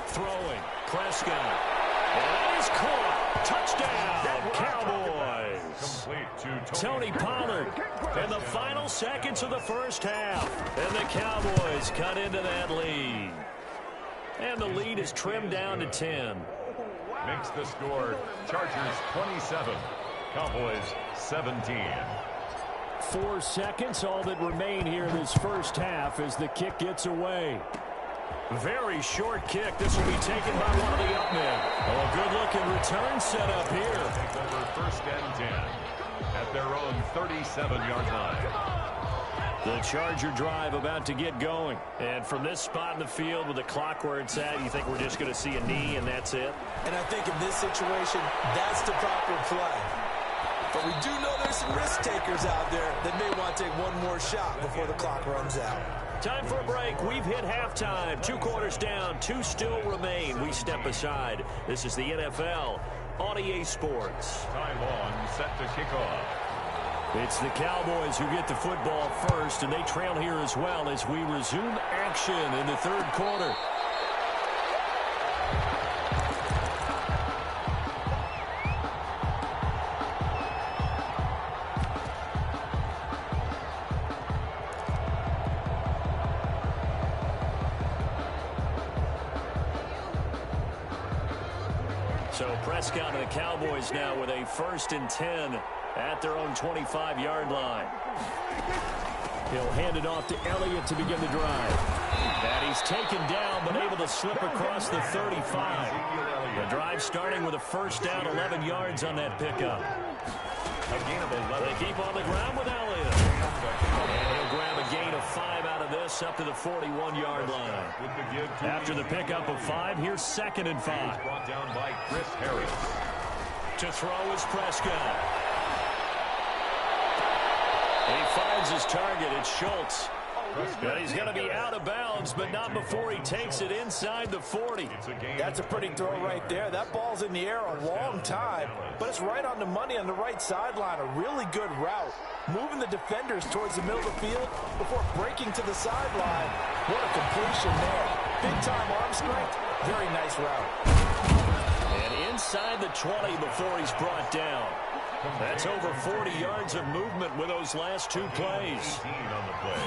Throwing. Prescott. And that is caught. Touchdown, Cowboys. Complete to Tony Pollard in the final seconds of the first half. And the Cowboys cut into that lead. And the lead is trimmed down to 10. Makes the score Chargers 27, Cowboys 17. 4 seconds, all that remain here in this first half as the kick gets away. Very short kick. This will be taken by one of the up men. Oh, a good-looking return set up here. Take over 1st and 10 at their own 37-yard line. The Charger drive about to get going. And from this spot in the field with the clock where it's at, you think we're just going to see a knee and that's it? And I think in this situation, that's the proper play. But we do know there's some risk takers out there that may want to take one more shot before the clock runs out. Time for a break. We've hit halftime. 2 quarters down. 2 still remain. We step aside. This is the NFL on EA Sports. Time on, set to kick off. It's the Cowboys who get the football first, and they trail here as well as we resume action in the 3rd quarter. So Prescott and the Cowboys now with a 1st and 10 at their own 25-yard line. He'll hand it off to Elliott to begin the drive. And he's taken down but able to slip across the 35. The drive starting with a 1st down, 11 yards on that pickup. They keep on the ground with Elliott. And he'll grab a gain of 5 out of this up to the 41-yard line. After the pickup of 5, here's 2nd and 5. Brought down by Chris Harris. To throw is Prescott. He finds his target. It's Schultz. But he's going to be out of bounds, but not before he takes it inside the 40. That's a pretty throw right there. That ball's in the air a long time, but it's right on the money on the right sideline. A really good route. Moving the defenders towards the middle of the field before breaking to the sideline. What a completion there. Big-time arm strength. Very nice route. And inside the 20 before he's brought down. That's over 40 yards of movement with those last 2 plays. On the play.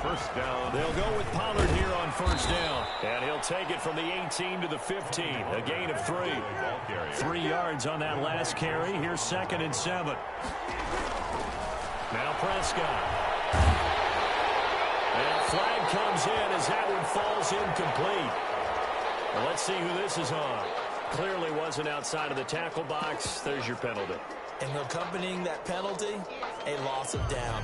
1st down. They'll go with Pollard here on 1st down. And he'll take it from the 18 to the 15. A gain of 3. 3 yards on that last carry. Here's 2nd and 7. Now Prescott. And a flag comes in as that one falls incomplete. Well, let's see who this is on. Clearly wasn't outside of the tackle box. There's your penalty. And accompanying that penalty, a loss of down.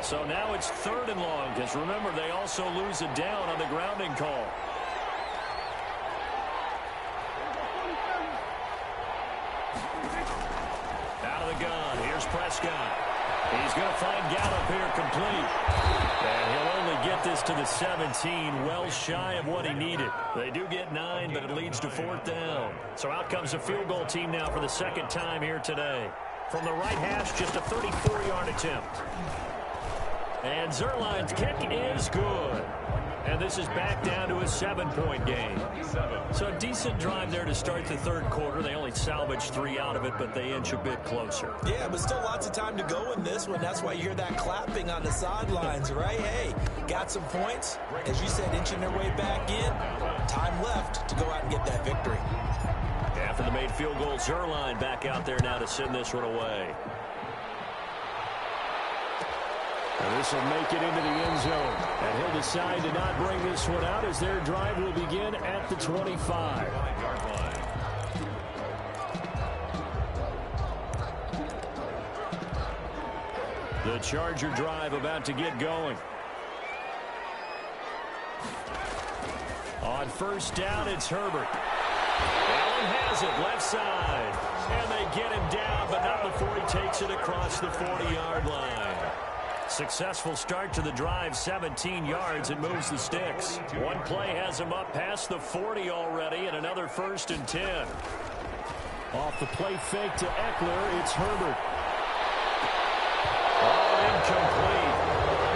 So now it's 3rd and long, because remember, they also lose a down on the grounding call. Out of the gun, here's Prescott. He's going to find Gallup here complete. And he'll only get this to the 17, well shy of what he needed. They do get 9, but it leads to 4th down. So out comes a field goal team now for the 2nd time here today. From the right hash, just a 34-yard attempt. And Zerline's kick is good. And this is back down to a 7-point game. So a decent drive there to start the 3rd quarter. They only salvaged 3 out of it, but they inch a bit closer. Yeah, but still lots of time to go in this one. That's why you hear that clapping on the sidelines, right? Hey, got some points. As you said, inching their way back in. Time left to go out and get that victory. After the made field goal, Zerline back out there now to send this one away. And this will make it into the end zone. And he'll decide to not bring this one out as their drive will begin at the 25. The Charger drive about to get going. On 1st down, it's Herbert. Allen has it, left side. And they get him down, but not before he takes it across the 40-yard line. Successful start to the drive, 17 yards, and moves the sticks. One play has him up past the 40 already, and another 1st and 10. Off the play fake to Eckler, it's Herbert. Oh, incomplete.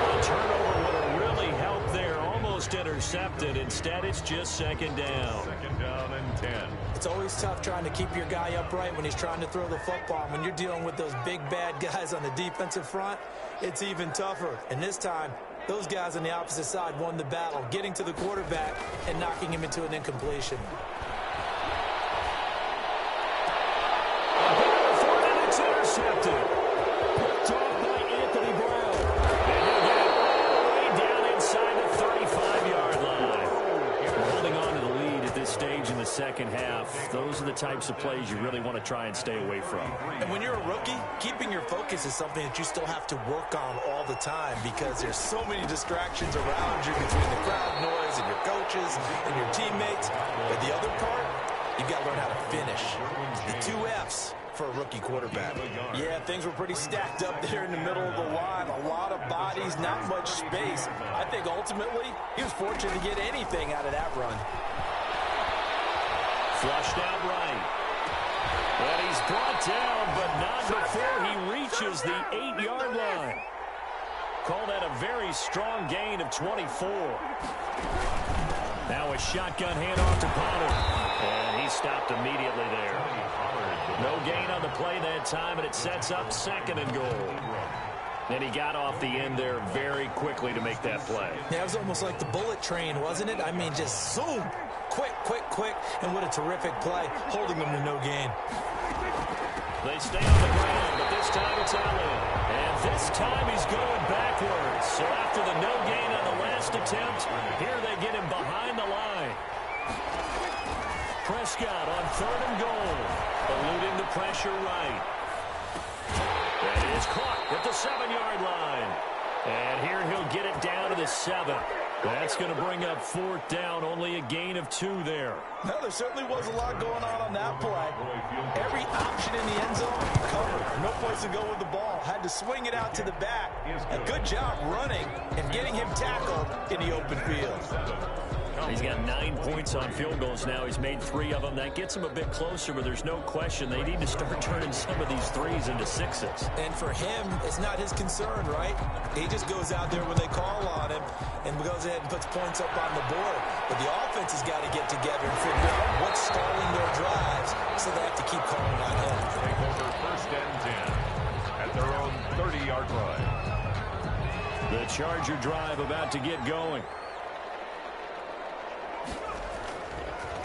A turnover would have really helped there, almost intercepted. Instead, it's just 2nd down. 2nd down and 10. It's always tough trying to keep your guy upright when he's trying to throw the football. When you're dealing with those big, bad guys on the defensive front, it's even tougher. And this time, those guys on the opposite side won the battle, getting to the quarterback and knocking him into an incompletion. And it's intercepted. Picked off by Anthony Brown. And he'll get it all the way down inside the 35-yard line. We're holding on to the lead at this stage in the 2nd half. Those are the types of plays you really want to try and stay away from. And when you're a rookie, keeping your focus is something that you still have to work on all the time because there's so many distractions around you between the crowd noise and your coaches and your teammates. But the other part, you've got to learn how to finish. The 2 F's for a rookie quarterback. Yeah, things were pretty stacked up there in the middle of the line. A lot of bodies, not much space. I think ultimately he was fortunate to get anything out of that run. Flushed out right. And he's brought down, but not before he reaches the 8-yard line. Call that a very strong gain of 24. Now a shotgun handoff to Pollard. And he stopped immediately there. No gain on the play that time, and it sets up 2nd and goal. And he got off the end there very quickly to make that play. Yeah, it was almost like the bullet train, wasn't it? I mean, just zoom, quick, and what a terrific play, holding them to no gain. They stay on the ground, but this time it's Allen. And this time he's going backwards. So after the no gain on the last attempt, here they get him behind the line. Prescott on 3rd and goal, eluding the pressure right. That is caught at the 7-yard line. And here he'll get it down to the 7. That's going to bring up 4th down, only a gain of 2 there. No, there certainly was a lot going on that play. Every option in the end zone covered. No place to go with the ball. Had to swing it out to the back. A good job running and getting him tackled in the open field. He's got 9 points on field goals now. He's made 3 of them. That gets him a bit closer, but there's no question they need to start turning some of these 3s into 6s. And for him, it's not his concern, right? He just goes out there when they call on him and goes ahead and puts points up on the board. But the offense has got to get together and figure out what's stalling their drives, so they have to keep calling on him. Take over 1st and 10 at their own 30-yard line. The Charger drive about to get going.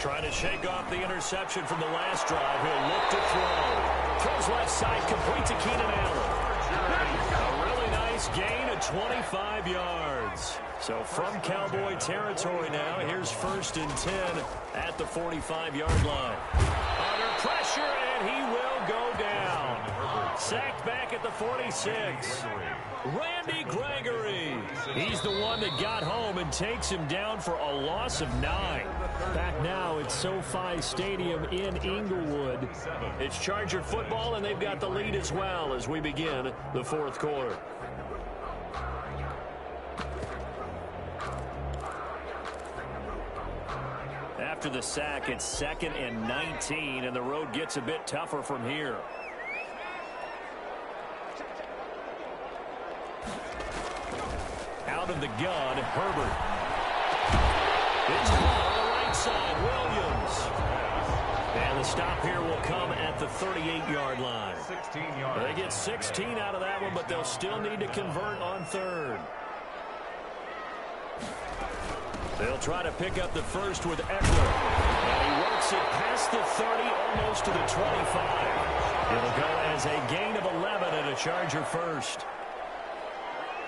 Trying to shake off the interception from the last drive. He'll look to throw. Throws left side, complete to Keenan Allen. A really nice gain of 25 yards. So from Cowboy territory now, here's 1st and 10 at the 45-yard line. Under pressure, and he will go down. Sacked back at the 46. Randy Gregory. He's the one that got home and takes him down for a loss of 9. Back now at SoFi Stadium in Inglewood. It's Charger football, and they've got the lead as well as we begin the 4th quarter. After the sack, it's 2nd and 19, and the road gets a bit tougher from here. Out of the gun, Herbert. It's caught on the right side, Williams. And the stop here will come at the 38-yard line. 16 yards. They get 16 out of that one, but they'll still need to convert on 3rd. They'll try to pick up the first with Eckler. And he works it past the 30, almost to the 25. It'll go as a gain of 11 and a Charger first.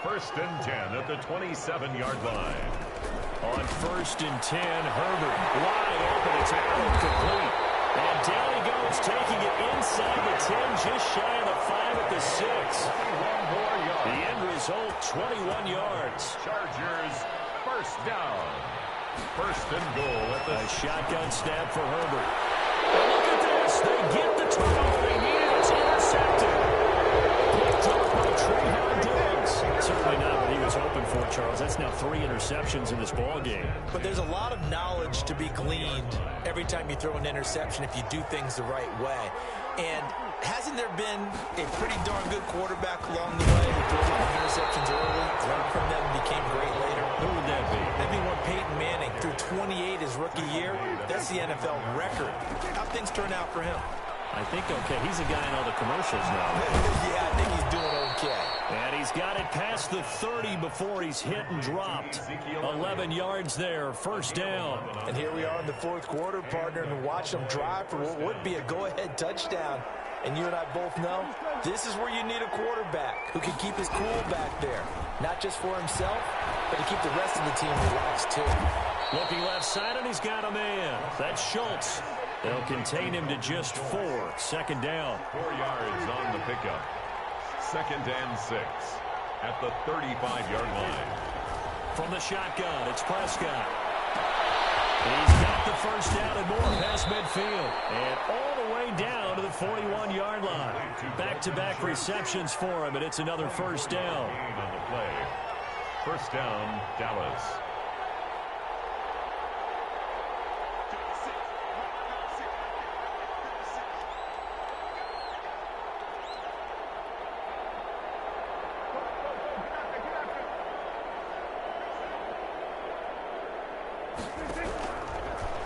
1st and 10 at the 27-yard line. On 1st and 10, Herbert wide open. It's out complete. And down he goes, taking it inside the 10, just shy of the 5 at the 6. 1 more yard. The end result, 21 yards. Chargers, 1st down. 1st and goal at the shotgun snap for Herbert. And look at this. They get the turnover they needed. It's intercepted. Picked up by Trayvon Diggs. Certainly not what he was hoping for, Charles. That's now 3 interceptions in this ball game. But there's a lot of knowledge to be gleaned every time you throw an interception if you do things the right way. And hasn't there been a pretty darn good quarterback along the way who threw interceptions early, learned from them, and became great later? Who would that be? That'd be one Peyton Manning. Threw 28 his rookie year. That's the NFL record. How'd things turn out for him? I think okay. He's a guy in all the commercials now. Yeah, I think he's doing okay. And he's got it past the 30 before he's hit and dropped. 11 yards there, 1st down. And here we are in the 4th quarter, partner, and watch them drive for what would be a go-ahead touchdown. And you and I both know this is where you need a quarterback who can keep his cool back there. Not just for himself, but to keep the rest of the team relaxed too. Looking left side, and he's got a man. That's Schultz. They'll contain him to just 4. 2nd down. 4 yards on the pickup. 2nd and 6 at the 35-yard line. From the shotgun, it's Prescott. He's got the 1st down and more past midfield. And all the way down to the 41-yard line. Back-to-back receptions for him, and it's another 1st down. On the play. 1st down, Dallas.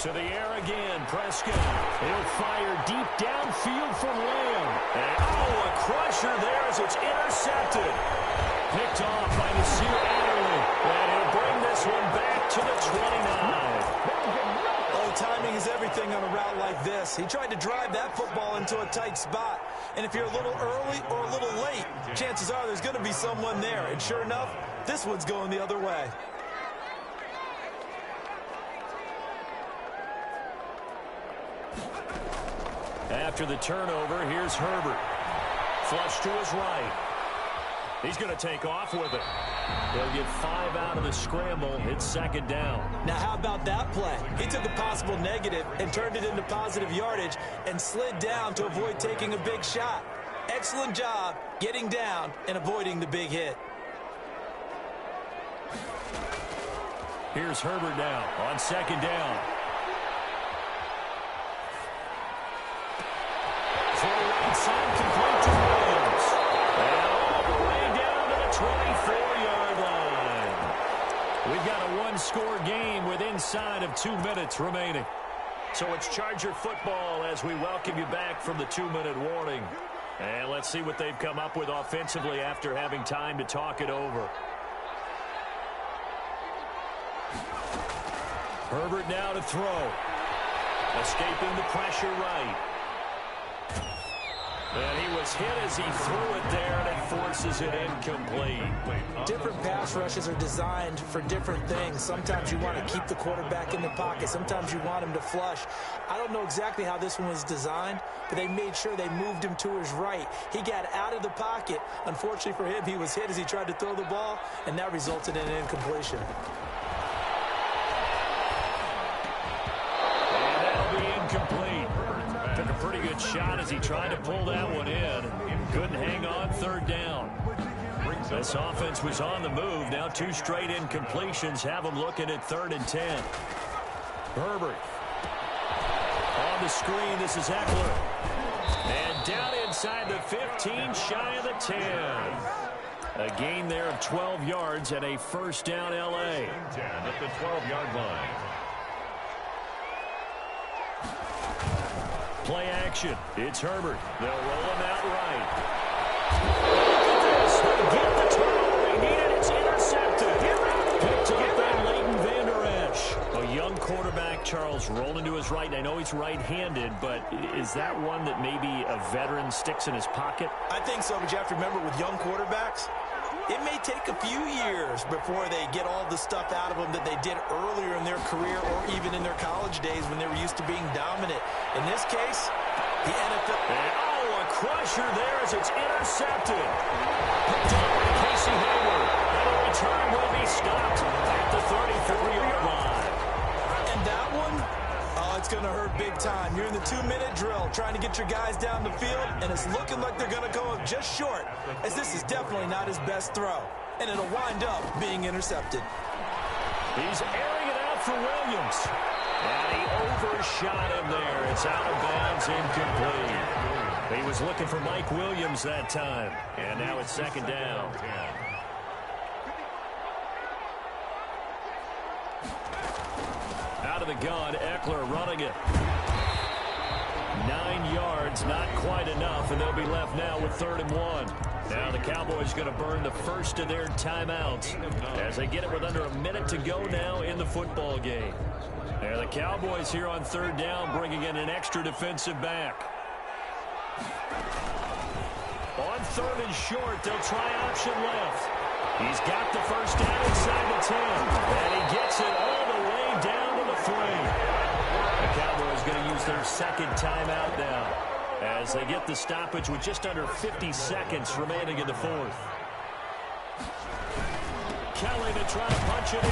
To the air again, Prescott. He'll fire deep downfield from Lamb. And, a crusher there as it's intercepted. Picked off by Nasir Adderley. And he'll bring this one back to the 29. Oh, timing is everything on a route like this. He tried to drive that football into a tight spot. And if you're a little early or a little late, chances are there's going to be someone there. And sure enough, this one's going the other way. After the turnover, here's Herbert. Flush to his right. He's going to take off with it. They'll get 5 out of the scramble. It's second down. Now, how about that play? He took a possible negative and turned it into positive yardage and slid down to avoid taking a big shot. Excellent job getting down and avoiding the big hit. Here's Herbert now on second down. Inside, complete to Williams. And all the way down to the 24-yard line. We've got a one-score game with inside of 2 minutes remaining. So it's Charger football as we welcome you back from the 2-minute warning. And let's see what they've come up with offensively after having time to talk it over. Herbert now to throw. Escaping the pressure right. And he was hit as he threw it there, and it forces it incomplete. Different pass rushes are designed for different things. Sometimes you want to keep the quarterback in the pocket. Sometimes you want him to flush. I don't know exactly how this one was designed, but they made sure they moved him to his right. He got out of the pocket. Unfortunately for him, he was hit as he tried to throw the ball, and that resulted in an incompletion. And that'll be incomplete. Took a pretty good shot as he tried to pull that one in. Couldn't hang on third down. This offense was on the move. Now 2 straight incompletions have them looking at 3rd and 10. Herbert. On the screen, this is Eckler. And down inside the 15, shy of the 10. A gain there of 12 yards and a first down L.A. 10 at the 12-yard line. Play action. It's Herbert. They'll roll him out right. Look at this. They get the turnover they needed. It's intercepted. Picked up by Leighton Vander Esch. A young quarterback, Charles, rolling to his right. I know he's right-handed, but is that one that maybe a veteran sticks in his pocket? I think so, but you have to remember with young quarterbacks, it may take a few years before they get all the stuff out of them that they did earlier in their career or even in their college days when they were used to being dominant. In this case, the NFL... And, a crusher there as it's intercepted. Picked up by Casey Hayward. And the return will be stopped at the 34-yard line. And that one, it's going to hurt big time. You're in the 2-minute drill trying to get your guys down the field, and it's looking like they're going to go up just short, as this is definitely not his best throw. And it'll wind up being intercepted. He's airing it out for Williams. And he overshot him there. It's out of bounds, incomplete. He was looking for Mike Williams that time. And now it's second down. Out of the gun, Eckler running it. 9 yards, not quite enough, and they'll be left now with 3rd and 1. Now the Cowboys going to burn the first of their timeouts as they get it with under a minute to go now in the football game. Now the Cowboys here on 3rd down bringing in an extra defensive back. On 3rd and short, they'll try option left. He's got the first down inside the 10, and he gets it all the way down to the 3. The Cowboys going to use their second timeout now as they get the stoppage with just under 50 seconds remaining in the 4th. Kelly to try to punch it in.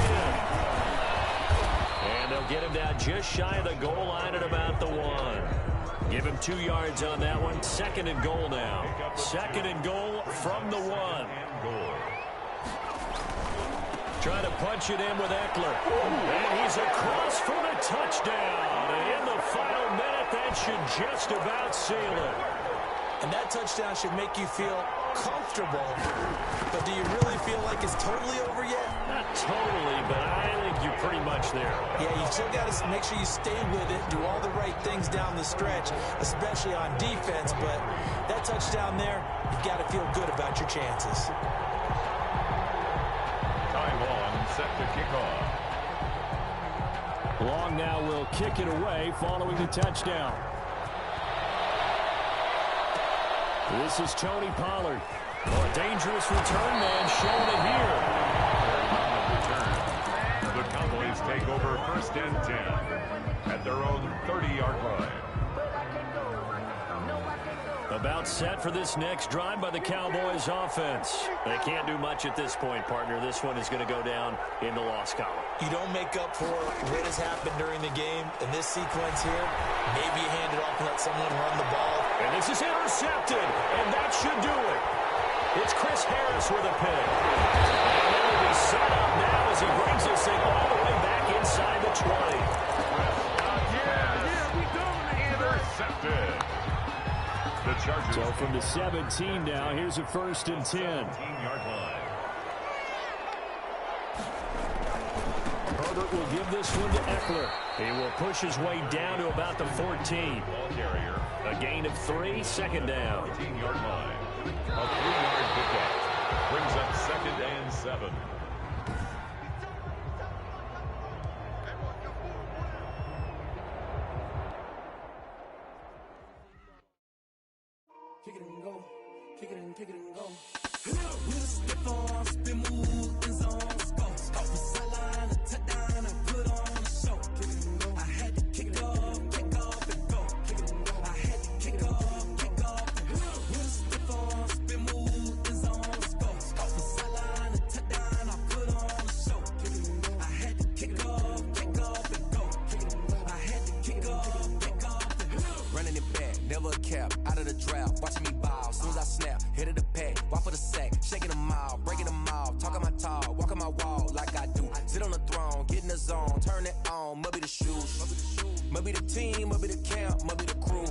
And they'll get him down just shy of the goal line at about the 1. Give him 2 yards on that one. 2nd and goal now. 2nd and goal from the 1. Trying to punch it in with Eckler. And he's across for the touchdown. And in the final minute, that should just about seal it. And that touchdown should make you feel comfortable, but do you really feel like it's totally over yet? Not totally, but I think you're pretty much there. Yeah, you still got to make sure you stay with it, do all the right things down the stretch, especially on defense, but that touchdown there, you've got to feel good about your chances. Taiwan set to kick off. Long now will kick it away following the touchdown. This is Tony Pollard. Oh, a dangerous return man showing it here. The Cowboys take over 1st and 10 at their own 30-yard line. About set for this next drive by the Cowboys offense. They can't do much at this point, partner. This one is going to go down in the loss column. You don't make up for what has happened during the game. In this sequence here, maybe you hand it off and let someone run the ball. And this is intercepted, and that should do it. It's Chris Harris with a pick. And it will be set up now as he brings this thing all the way back inside the 20. We intercepted. The Chargers. So from the 17 now, here's a 1st and 10. 17-yard line. Herbert will give this one to Eckler. He will push his way down to about the 14. Ball carrier. A gain of 3, 2nd down. 14-yard line. A 3-yard pickup. Brings up 2nd and 7. Kick it and go. Kick it and go. With a stiff arm, spin move, in zone, score. Off the sideline, a touchdown, I put on a show. Kick it and go. I had to kick off and go. Kick it and go. I had to kick off and go. With a stiff arm, spin move, in zone, score. Off the sideline, a touchdown, I put on a show. Kick it and go. I had to kick off and go. Kick it and go. I had to kick off and go. Running it back, never a cap, out of the draft, watching me ball, soon as I snap, hit of the pack, walk for the sack, shaking them all, breaking them all, talking my talk, walking my wall like I do, sit on the throne, get in the zone, turn it on, must be the shoes, must be the team, must be the camp, must be the crew,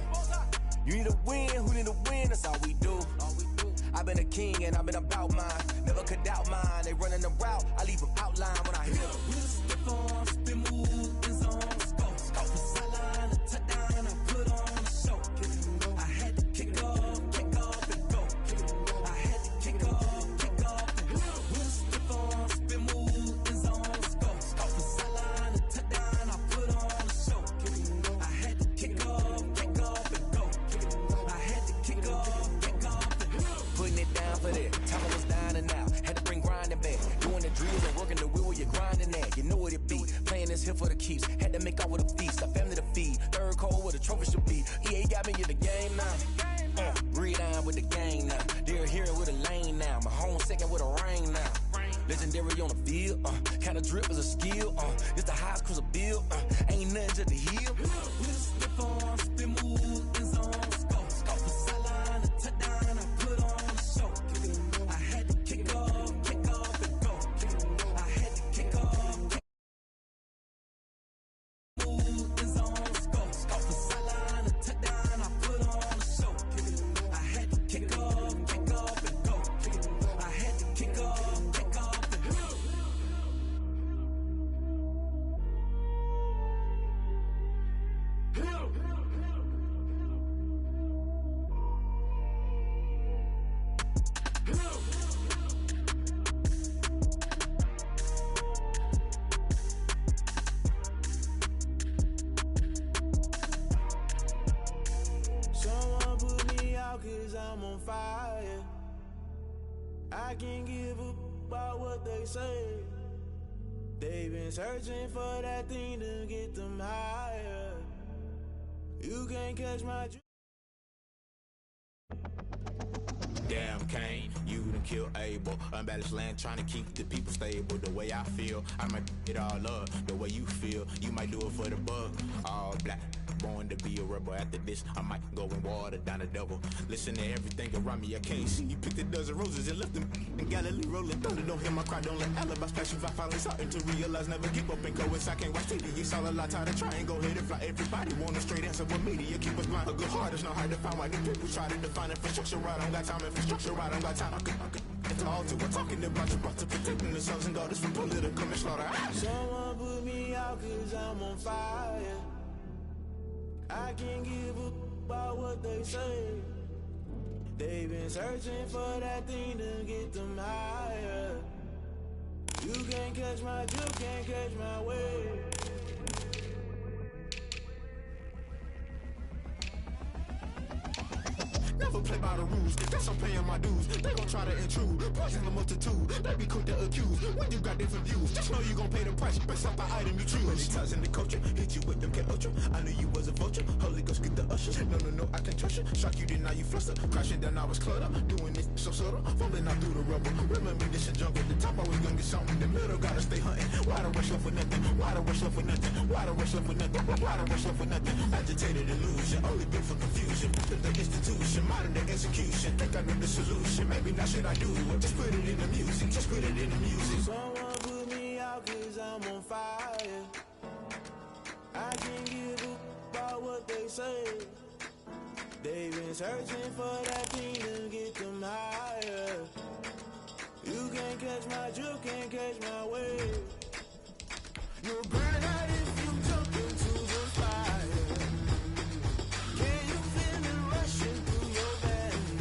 you need a win, who need a win, that's all we do, I've been a king and I've been about mine, never could doubt mine, they running the route, I leave them outline when I hit them, with a stiff arm, spin move, in zone, scope, off the sideline, a touchdown, I put on a show, I had to kick off and go, I had to kick off and go, with a stiff arm, spin move, in zone, scope, off the sideline, a touchdown, I put on a show, I had to kick off and go, I had to kick off and go, putting it down for that, time I was down and out, had to bring grinding back, doing the drills and working the wheel where you're grinding at, you know what it be, playing this here for the keeps, had to make off with a feast, a family to feed, third cold where the trophy should be, EA got me in the game now, breathe down with the gang now, they're here with a lane now, my home second with a rain now, legendary on the field, kinda drip is a skill, it's the highest cruiser bill, ain't nothing to the heel, with a stiff arm, spin move, in zone, scope, off the sideline, a touchdown, I put on a show, I had to kick off and go, I had to kick off, move, in zone, scope, off the sideline, a touchdown, I put on a show, I had to kick off and go, I had to kick off and go. Someone put me out 'cause I'm on fire. I can't give up about what they say. They've been searching for that thing to get them higher. You can't catch my Damn, Kane, you done kill Abel. Unbalanced land, trying to keep the people stable. The way I feel, I might it all up. The way you feel, you might do it for the buck. All black, born to be a rebel. After this, I might go and water down the devil. Listen to everything around me, I can't see. You picked a dozen roses and left them in Galilee rolling thunder. Don't hear my cry, don't let alibis pass you. I finally starting to realize, never give up and go. I can't watch TV, it's all a lot, tired of trying, go ahead and fly. Everybody want a straight answer with media, keep us blind. A good heart is not hard to find. Why do people try to define infrastructure right? I don't got time, infrastructure right, I don't got time. I could it's all to we're talking about you, about to protecting the sons and daughters from political and slaughter. Someone put me out cause I'm on fire. I can't give a about what they say. They've been searching for that thing to get them higher. You can't catch my drift, can't catch my wave. Never play by the rules, guess I'm paying my dues. They gon' try to intrude, poison the multitude. They be quick to accuse, when you got different views. Just know you gon' pay the price, based off the item you choose. Many times in the culture, hit you with them get ultra. I knew you was a vulture, Holy Ghost get the usher. No, I can't trust you. Shock you, then now you fluster. Crashing down, I was cluttered. Doing this so subtle, falling out through the rubble. Remember this a jungle, the top always gonna get something. In the middle, gotta stay hunting. Why the rush left for nothing? Why the rush left for nothing? Why the rush left for nothing? Why the rush left for nothing? Agitated illusion, only built for confusion. The institution, modern day execution. Think I know the solution. Maybe now should I do it? Just put it in the music. Just put it in the music. Someone put me out cause I'm on fire. I can't give a about what they say. They've been searching for that thing to get them higher. You can't catch my drift, can't catch my wave. You'll burn out if you jump into the fire. Can you feel it rushing through your veins?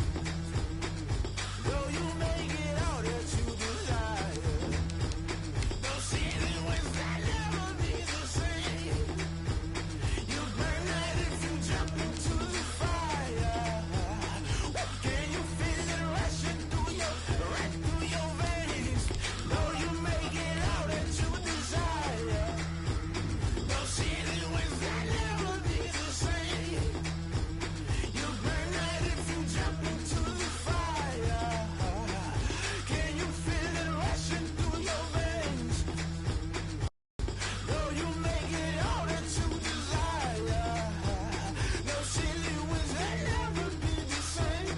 Though you make it all that you desire. No ceiling wins that never be the same. You burn out if you jump into the fire. Can you feel it rushing through your veins? Though you make it all that you desire. No ceiling wins that never be the same. You burn out if you jump into the fire. Can you feel it rushing through your veins? Though you make it all that you desire. No ceiling wins that never be the same.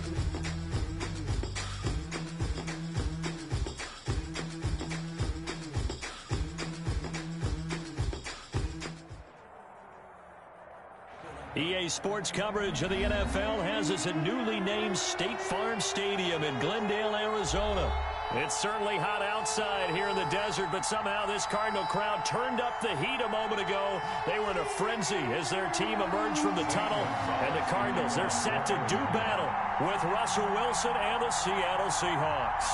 EA Sports coverage of the NFL has us at newly named State Farm Stadium in Glendale, Arizona. It's certainly hot outside here in the desert, but somehow this Cardinal crowd turned up the heat a moment ago. They were in a frenzy as their team emerged from the tunnel, and the Cardinals, they're set to do battle with Russell Wilson and the Seattle Seahawks.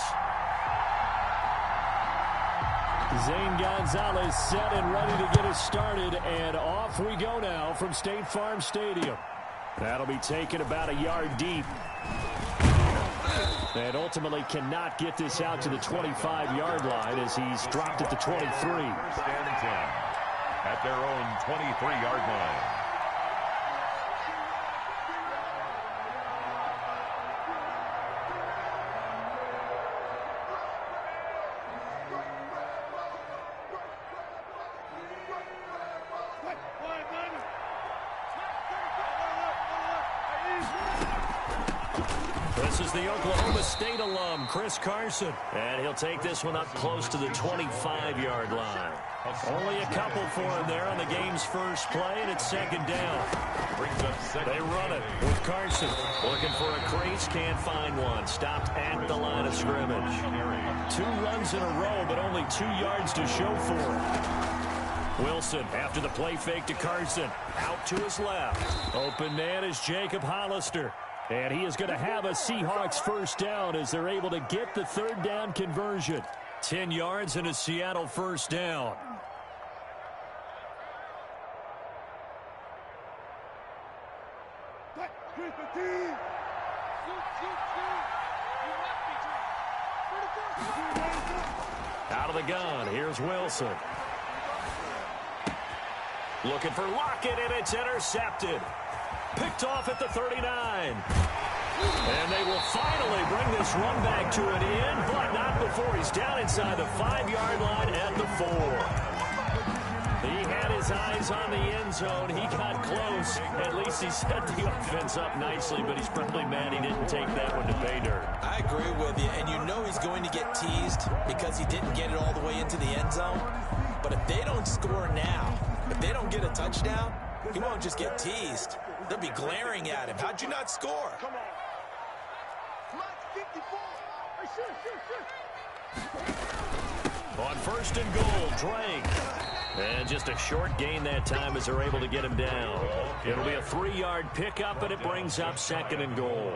Zane Gonzalez set and ready to get us started, and off we go now from State Farm Stadium. That'll be taken about a yard deep. And ultimately cannot get this out to the 25-yard line as he's dropped at the 23. First and 10 at their own 23-yard line. This is the Oklahoma State alum, Chris Carson. And he'll take this one up close to the 25-yard line. Only a couple for him there on the game's first play, and it's second down. They run it with Carson. Looking for a crease, can't find one. Stopped at the line of scrimmage. 2 runs in a row, but only 2 yards to show for it. Wilson after the play fake to Carson. Out to his left. Open man is Jacob Hollister. And he is going to have a Seahawks first down as they're able to get the 3rd down conversion. 10 yards and a Seattle first down. Out of the gun, here's Wilson. Looking for Lockett, and it's intercepted. Picked off at the 39. And they will finally bring this run back to an end, but not before he's down inside the 5-yard line at the 4. He had his his eyes on the end zone. He got close. At least he set the offense up nicely, but he's probably mad he didn't take that one to pay dirt. I agree with you, and you know he's going to get teased because he didn't get it all the way into the end zone. But if they don't score now, if they don't get a touchdown, he won't just get teased. They'll be glaring at him. How'd you not score? Come on. Come on, 54. Hey, shoot. On first and goal, Drake. And just a short gain that time as they're able to get him down. It'll be a 3-yard pickup, and it brings up second and goal.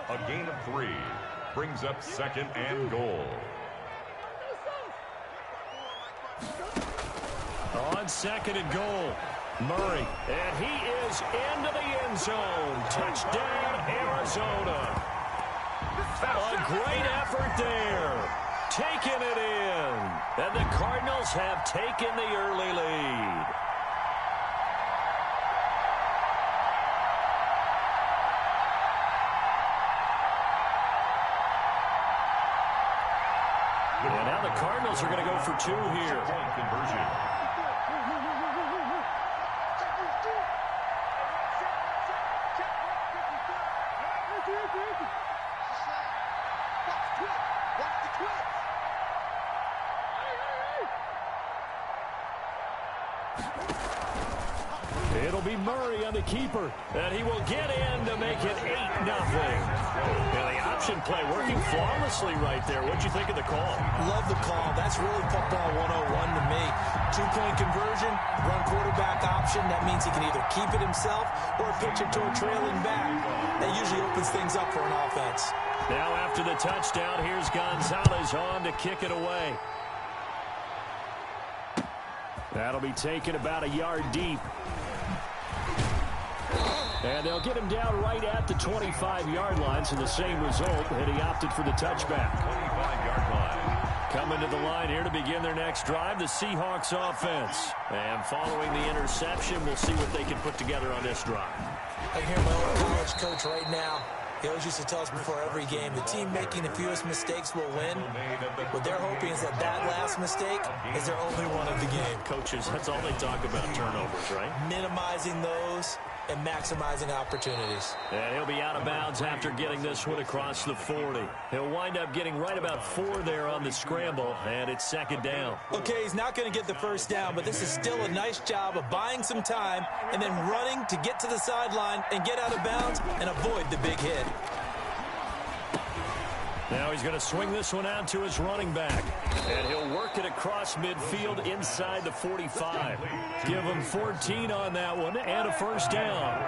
A gain of 3 brings up second and goal. On second and goal, Murray. And he is into the end zone. Touchdown, Arizona. A great effort there. Taking it in. And the Cardinals have taken the early lead. And now the Cardinals are going to go for 2 here. Point conversion. It'll be Murray on the keeper, and he will get in to make it 8-0. And the option play working flawlessly right there. What'd you think of the call? Love the call. That's really football 101 to me. 2-point conversion, run quarterback option. That means he can either keep it himself or pitch it to a trailing back. That usually opens things up for an offense. Now after the touchdown, here's Gonzalez on to kick it away. That'll be taken about a yard deep. And they'll get him down right at the 25-yard line, so the same result, and he opted for the touchback. 25-yard line. Coming to the line here to begin their next drive, the Seahawks offense. And following the interception, we'll see what they can put together on this drive. I hear my old college coach right now. He always used to tell us before every game, the team making the fewest mistakes will win. What they're hoping is that last mistake is their only one of the game. Coaches, that's all they talk about, turnovers, right? Minimizing those and maximizing opportunities. And he'll be out of bounds after getting this one across the 40. He'll wind up getting right about 4 there on the scramble, and it's second down. Okay, he's not going to get the first down, but this is still a nice job of buying some time and then running to get to the sideline and get out of bounds and avoid the big hit. Now he's going to swing this one out to his running back. And he'll work it across midfield inside the 45. Give him 14 on that one and a first down.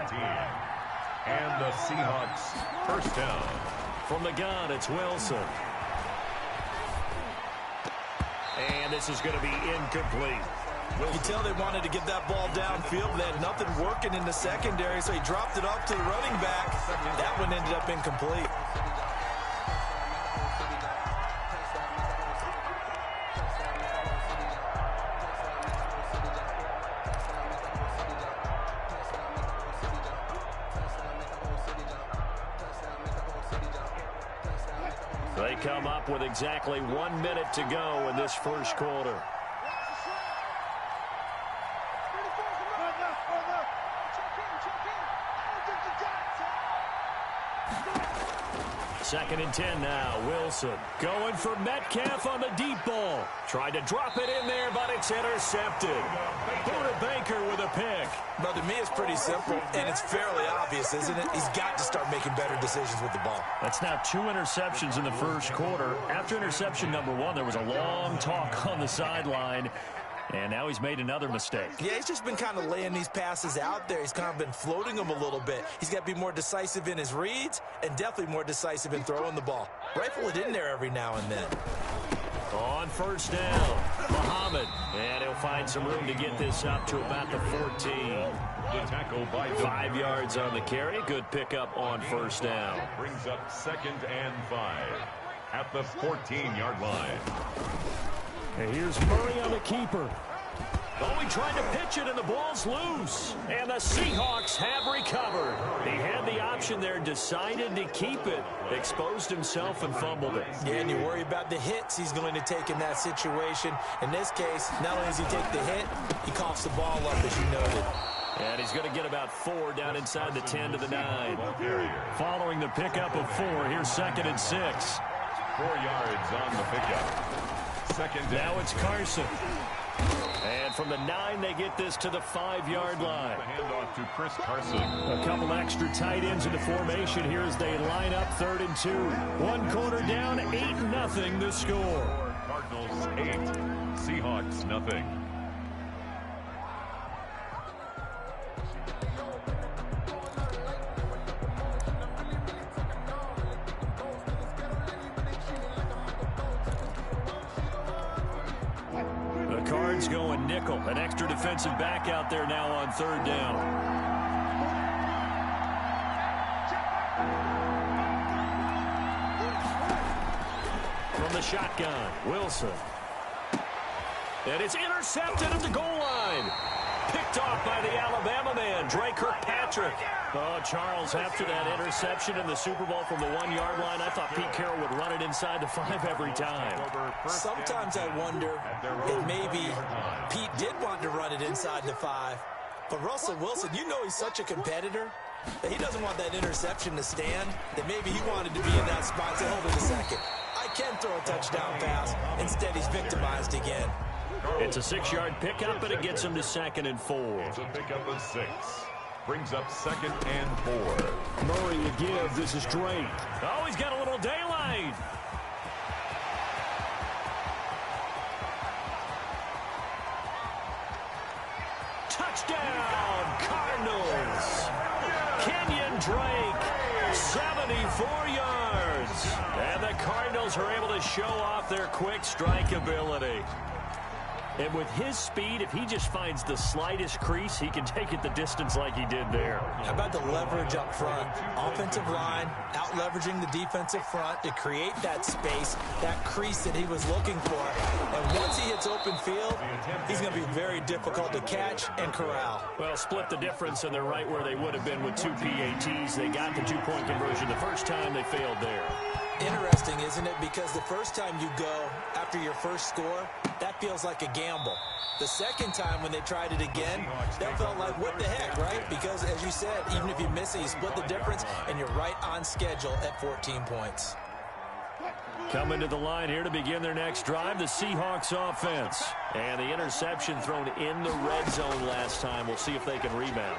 And the Seahawks first down. From the gun, it's Wilson. And this is going to be incomplete. You can tell they wanted to get that ball downfield, but they had nothing working in the secondary, so he dropped it off to the running back. That one ended up incomplete. They come up with exactly 1 minute to go in this first quarter. Second and 10 now. Wilson going for Metcalf on the deep ball. Tried to drop it in there, but it's intercepted. Buda Baker with a pick. But to me, it's pretty simple, and it's fairly obvious, isn't it? He's got to start making better decisions with the ball. That's now 2 interceptions in the first quarter. After interception number 1, there was a long talk on the sideline. And now he's made another mistake. Yeah, he's just been kind of laying these passes out there. He's kind of been floating them a little bit. He's got to be more decisive in his reads and definitely more decisive in throwing the ball. Rifle it in there every now and then. On first down, Muhammad. And he'll find some room to get this up to about the 14. The tackle by 5 yards on the carry. Good pickup on first down. Brings up 2nd and 5 at the 14-yard line. And here's Murray on the keeper. Oh, he tried to pitch it, and the ball's loose. And the Seahawks have recovered. He had the option there, decided to keep it, exposed himself, and fumbled it. Yeah, and you worry about the hits he's going to take in that situation. In this case, not only does he take the hit, he coughs the ball up, as you noted. And he's going to get about 4 down inside the 10 to the 9. Following the pickup of 4, here's 2nd and 6. 4 yards on the pickup. Second down. Now it's Carson. And from the 9, they get this to the 5-yard line. The handoff to Chris Carson. A couple extra tight ends in the formation here as they line up 3rd and 2. 1 quarter down, 8-0 the score. Cardinals 8, Seahawks nothing. Cards going nickel. An extra defensive back out there now on 3rd down. From the shotgun, Wilson. And it's intercepted at the goal line. Picked off by the Alabama man, Drake Kirkpatrick. Oh, Charles, after that interception in the Super Bowl from the 1-yard line, I thought Pete Carroll would run it inside the 5 every time. Sometimes I wonder if maybe Pete did want to run it inside the 5. But Russell Wilson, you know he's such a competitor that he doesn't want that interception to stand, that maybe he wanted to be in that spot. So hold it a second. I can throw a touchdown pass. Instead, he's victimized again. It's a 6-yard pickup, and it gets him to 2nd and 4. It's a pickup of 6. Brings up 2nd and 4. Murray to give. This is Drake. Oh, he's got a little daylight. Touchdown, Cardinals. Kenyon Drake, 74 yards. And the Cardinals are able to show off their quick strike ability. And with his speed, if he just finds the slightest crease, he can take it the distance like he did there. How about the leverage up front? Offensive line, out-leveraging the defensive front to create that space, that crease that he was looking for. And once he hits open field, he's going to be very difficult to catch and corral. Well, split the difference, and they're right where they would have been with 2 PATs. They got the 2-point conversion the first time. They failed there. Interesting, isn't it? Because the first time you go after your first score, that feels like a gamble. The second time when they tried it again, that felt like, what the heck, right? Because, as you said, even if you miss it, you split the difference, and you're right on schedule at 14 points. Coming to the line here to begin their next drive, the Seahawks offense. And the interception thrown in the red zone last time. We'll see if they can rebound.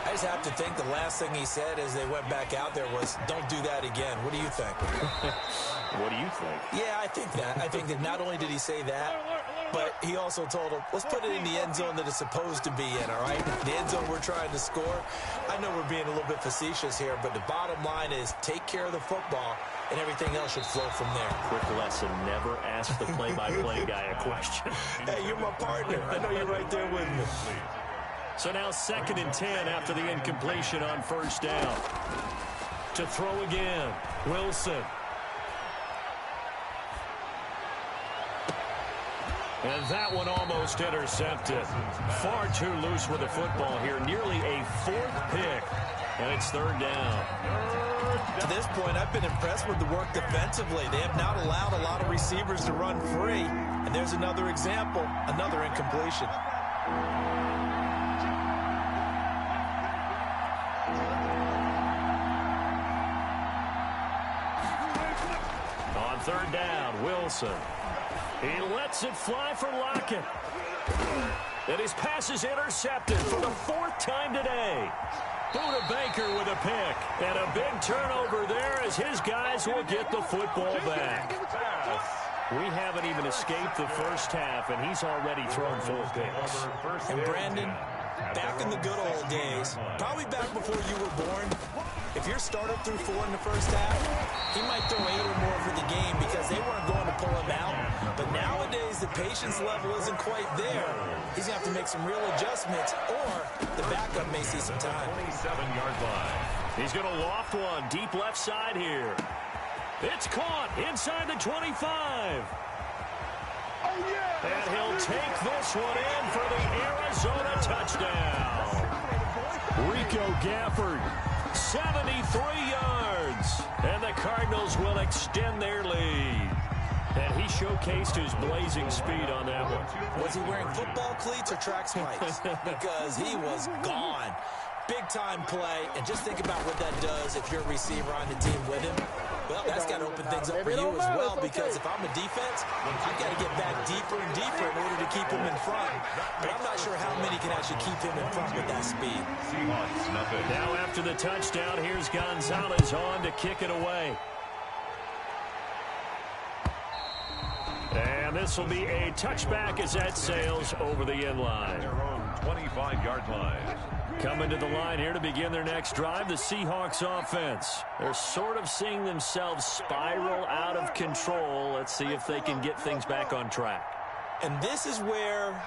I just have to think the last thing he said as they went back out there was, don't do that again. What do you think? What do you think? Yeah, I think that. I think that not only did he say that, but he also told him, let's put it in the end zone that it's supposed to be in, all right? The end zone we're trying to score. I know we're being a little bit facetious here, but the bottom line is take care of the football, and everything else should flow from there. Quick lesson, never ask the play-by-play guy a question. Hey, you're my partner. I know you're right there with me. So now 2nd and 10 after the incompletion on 1st down. To throw again, Wilson. And that one almost intercepted. Far too loose with the football here. Nearly a 4th pick. And it's 3rd down. To this point, I've been impressed with the work defensively. They have not allowed a lot of receivers to run free. And there's another example, another incompletion. On 3rd down, Wilson. He lets it fly for Lockett. And his pass is intercepted for the 4th time today. Buda Baker with a pick. And a big turnover there as his guys will get the football back. We haven't even escaped the first half, and he's already thrown 4 picks. And Brandon, back in the good old days, probably back before you were born, if your starter threw 4 in the first half, he might throw 8 or more for the game because they weren't going to pull him out. But nowadays, the patience level isn't quite there. He's going to have to make some real adjustments, or the backup may see some time. 27-yard line. He's going to loft one deep left side here. It's caught inside the 25. And he'll take this one in for the Arizona touchdown. Rico Gafford, 73 yards. And the Cardinals will extend their lead. And he showcased his blazing speed on that one. Was he wearing football cleats or track spikes? Because he was gone. Big-time play, and just think about what that does if you're a receiver on the team with him. Well, that's got to open things up for you as well, because if I'm a defense, I've got to get back deeper and deeper in order to keep him in front. But I'm not sure how many can actually keep him in front with that speed. Now after the touchdown, here's Gonzalez on to kick it away. And this will be a touchback as that sails over the end line. Their own 25-yard line. Coming to the line here to begin their next drive, the Seahawks offense. They're sort of seeing themselves spiral out of control. Let's see if they can get things back on track. And this is where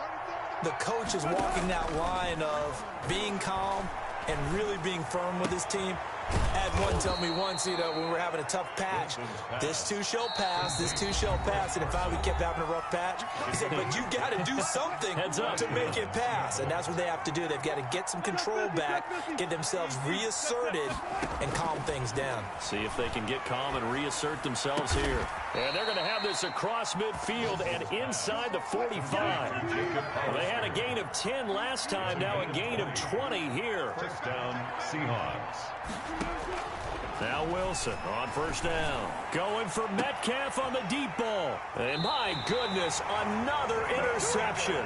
the coach is walking that line of being calm and really being firm with his team. Had one tell me once, when we were having a tough patch, this too shall pass, this too shall pass. And if we kept having a rough patch, he said, but you got to do something to make it pass. And that's what they have to do. They've got to get some control back, get themselves reasserted, and calm things down. See if they can get calm and reassert themselves here. And they're going to have this across midfield and inside the 45. They had a gain of 10 last time, now a gain of 20 here. Touchdown, Seahawks. Now Wilson on first down. Going for Metcalf on the deep ball. And my goodness, another interception.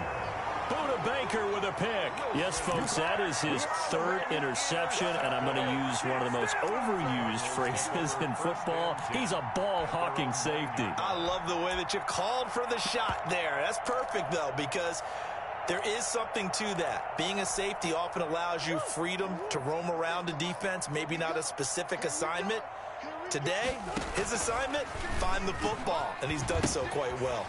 Buda Baker with a pick. Yes, folks, that is his third interception, and I'm going to use one of the most overused phrases in football. He's a ball-hawking safety. I love the way that you called for the shot there. That's perfect, though, because there is something to that. Being a safety often allows you freedom to roam around a defense, maybe not a specific assignment. Today, his assignment, find the football, and he's done so quite well.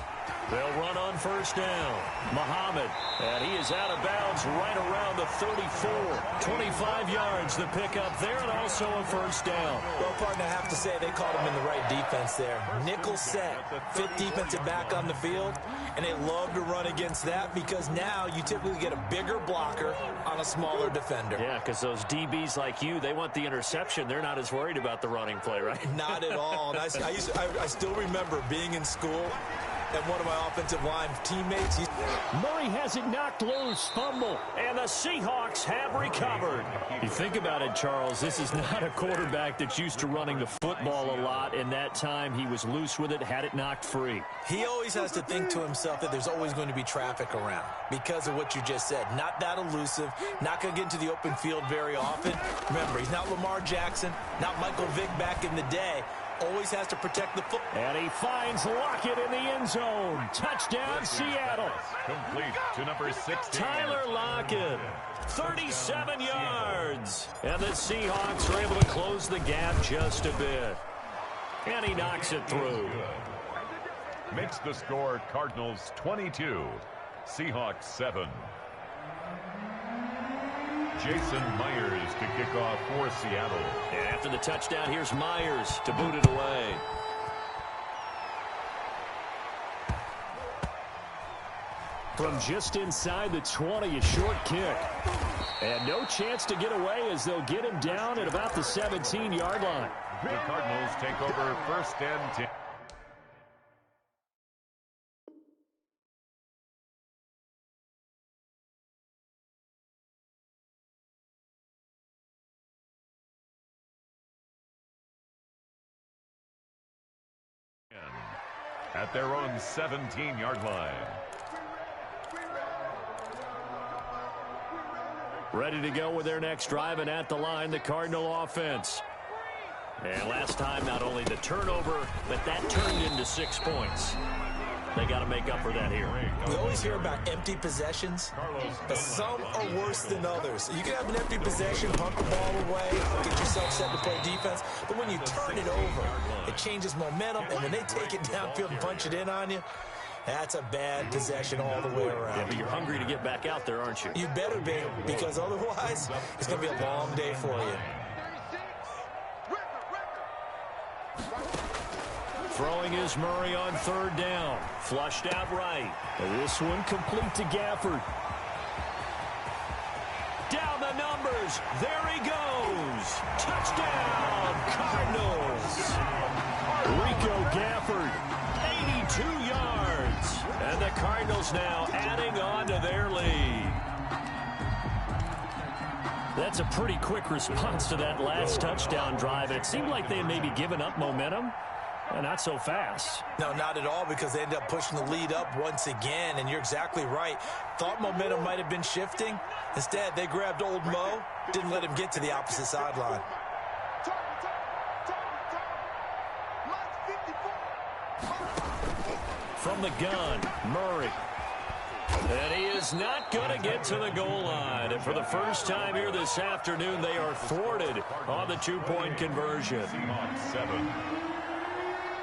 They'll run on first down. Muhammad, and he is out of bounds right around the 34. 25 yards the pickup there, and also a first down. Well, partner, I have to say they caught him in the right defense there. Nickel set, fifth defensive back on the field, and they love to run against that because now you typically get a bigger blocker on a smaller defender. Yeah, because those DBs like you, they want the interception. They're not as worried about the running play, right? Not at all. And I still remember being in school, and one of my offensive line teammates. Murray has it knocked loose, fumble, and the Seahawks have recovered. You think about it, Charles, this is not a quarterback that's used to running the football a lot, and that time he was loose with it, had it knocked free. He always has to think to himself that there's always going to be traffic around because of what you just said. Not that elusive, not going to get into the open field very often. Remember, he's not Lamar Jackson, not Michael Vick back in the day. Always has to protect the football. And he finds Lockett in the end zone. Touchdown, Seattle. Complete to number 16. Tyler Lockett, 37 yards. And the Seahawks are able to close the gap just a bit. And he knocks it through. Makes the score Cardinals 22, Seahawks 7. Jason Myers to kick off for Seattle. And after the touchdown, here's Myers to boot it away. From just inside the 20, a short kick. And no chance to get away as they'll get him down at about the 17-yard line. The Cardinals take over first and 10. At their own 17-yard line. Ready to go with their next drive, and at the line, the Cardinal offense. And last time, not only the turnover, but that turned into 6 points. They got to make up for that here. We always hear about empty possessions, but some are worse than others. You can have an empty possession, pump the ball away, get yourself set to play defense, but when you turn it over, it changes momentum, and when they take it downfield and punch it in on you, that's a bad possession all the way around. Yeah, but you're hungry to get back out there, aren't you? You better be, because otherwise, it's going to be a long day for you. Throwing is Murray on third down. Flushed out right. This one complete to Gafford. Down the numbers. There he goes. Touchdown, Cardinals. Rico Gafford, 82 yards. And the Cardinals now adding on to their lead. That's a pretty quick response to that last touchdown drive. It seemed like they had maybe given up momentum. Not so fast. No, not at all, because they ended up pushing the lead up once again, and you're exactly right. Thought momentum might have been shifting. Instead, they grabbed old Mo, didn't let him get to the opposite sideline. From the gun, Murray. And he is not going to get to the goal line. And for the first time here this afternoon, they are thwarted on the two-point conversion.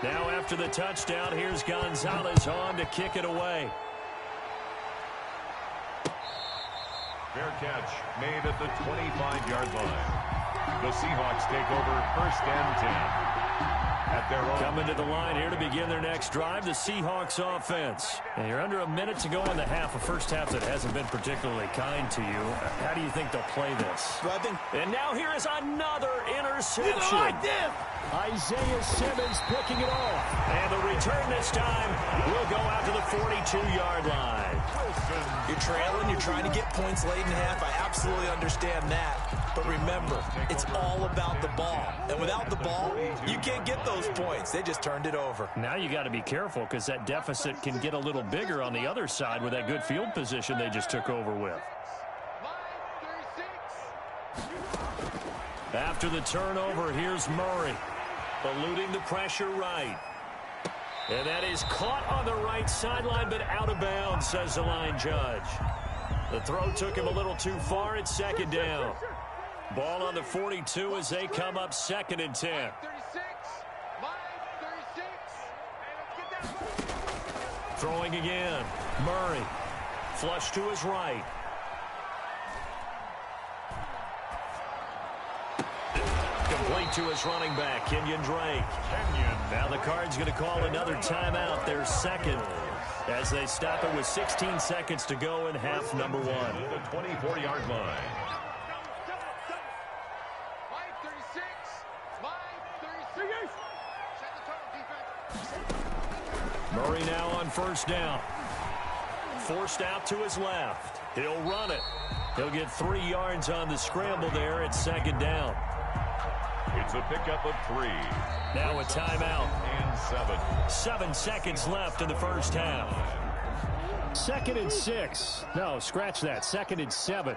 Now after the touchdown, here's Gonzalez on to kick it away. Fair catch made at the 25-yard line. The Seahawks take over first and 10. At their own. Coming to the line here to begin their next drive, the Seahawks offense. And you're under a minute to go in the half, a first half that hasn't been particularly kind to you. How do you think they'll play this? Well, and now here is another interception. Like this. Isaiah Simmons picking it off. And the return this time will go out to the 42-yard line. You're trailing. You're trying to get points late in half. I absolutely understand that. But remember, it's all about the ball. And without the ball, you can't get those points. They just turned it over. Now you got to be careful, because that deficit can get a little bigger on the other side with that good field position they just took over with. After the turnover, here's Murray. Eluding the pressure right. And that is caught on the right sideline, but out of bounds, says the line judge. The throw took him a little too far. It's second down. Ball on the 42 as they come up second and 10. Throwing again. Murray. Flush to his right. Complete to his running back, Kenyon Drake. Now the Cards going to call another timeout, their second, as they stop it with 16 seconds to go in half number one. The 24-yard line. Murray now on first down. Forced out to his left. He'll run it. He'll get 3 yards on the scramble there at second down. It's a pickup of 3. Now a timeout. And 7. 7 seconds left in the first half. Second and 6. No, scratch that. Second and 7.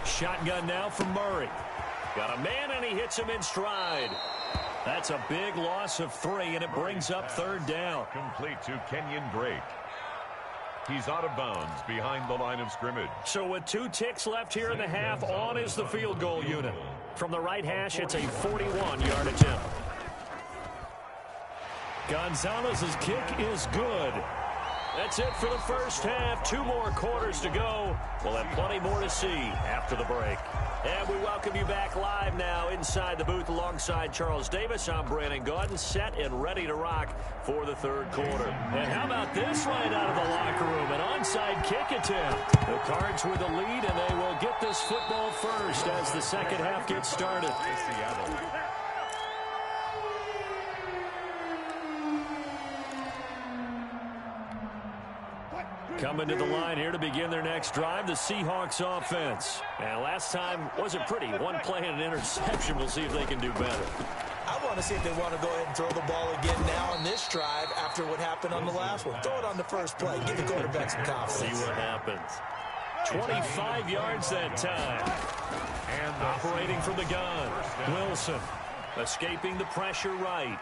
Shotgun now from Murray. Got a man, and he hits him in stride. That's a big loss of 3, and it brings up third down. Complete to Kenyon Drake. He's out of bounds behind the line of scrimmage. So with 2 ticks left here in the half, on is the field goal unit. From the right hash, it's a 41-yard attempt. Gonzalez's kick is good. That's it for the first half. 2 more quarters to go. We'll have plenty more to see after the break. And we welcome you back live now inside the booth alongside Charles Davis. I'm Brandon Gaudin, set and ready to rock for the third quarter. And how about this right out of the locker room? An onside kick attempt. The Cards with the lead, and they will get this football first as the second half gets started. Seattle. Coming to the line here to begin their next drive, the Seahawks offense. And last time wasn't pretty. 1 play and an interception. We'll see if they can do better. I want to see if they want to go ahead and throw the ball again now on this drive after what happened on the last one. Throw it on the first play. Give the quarterback some confidence. See what happens. 25 yards that time. And operating from the gun, Wilson escaping the pressure right.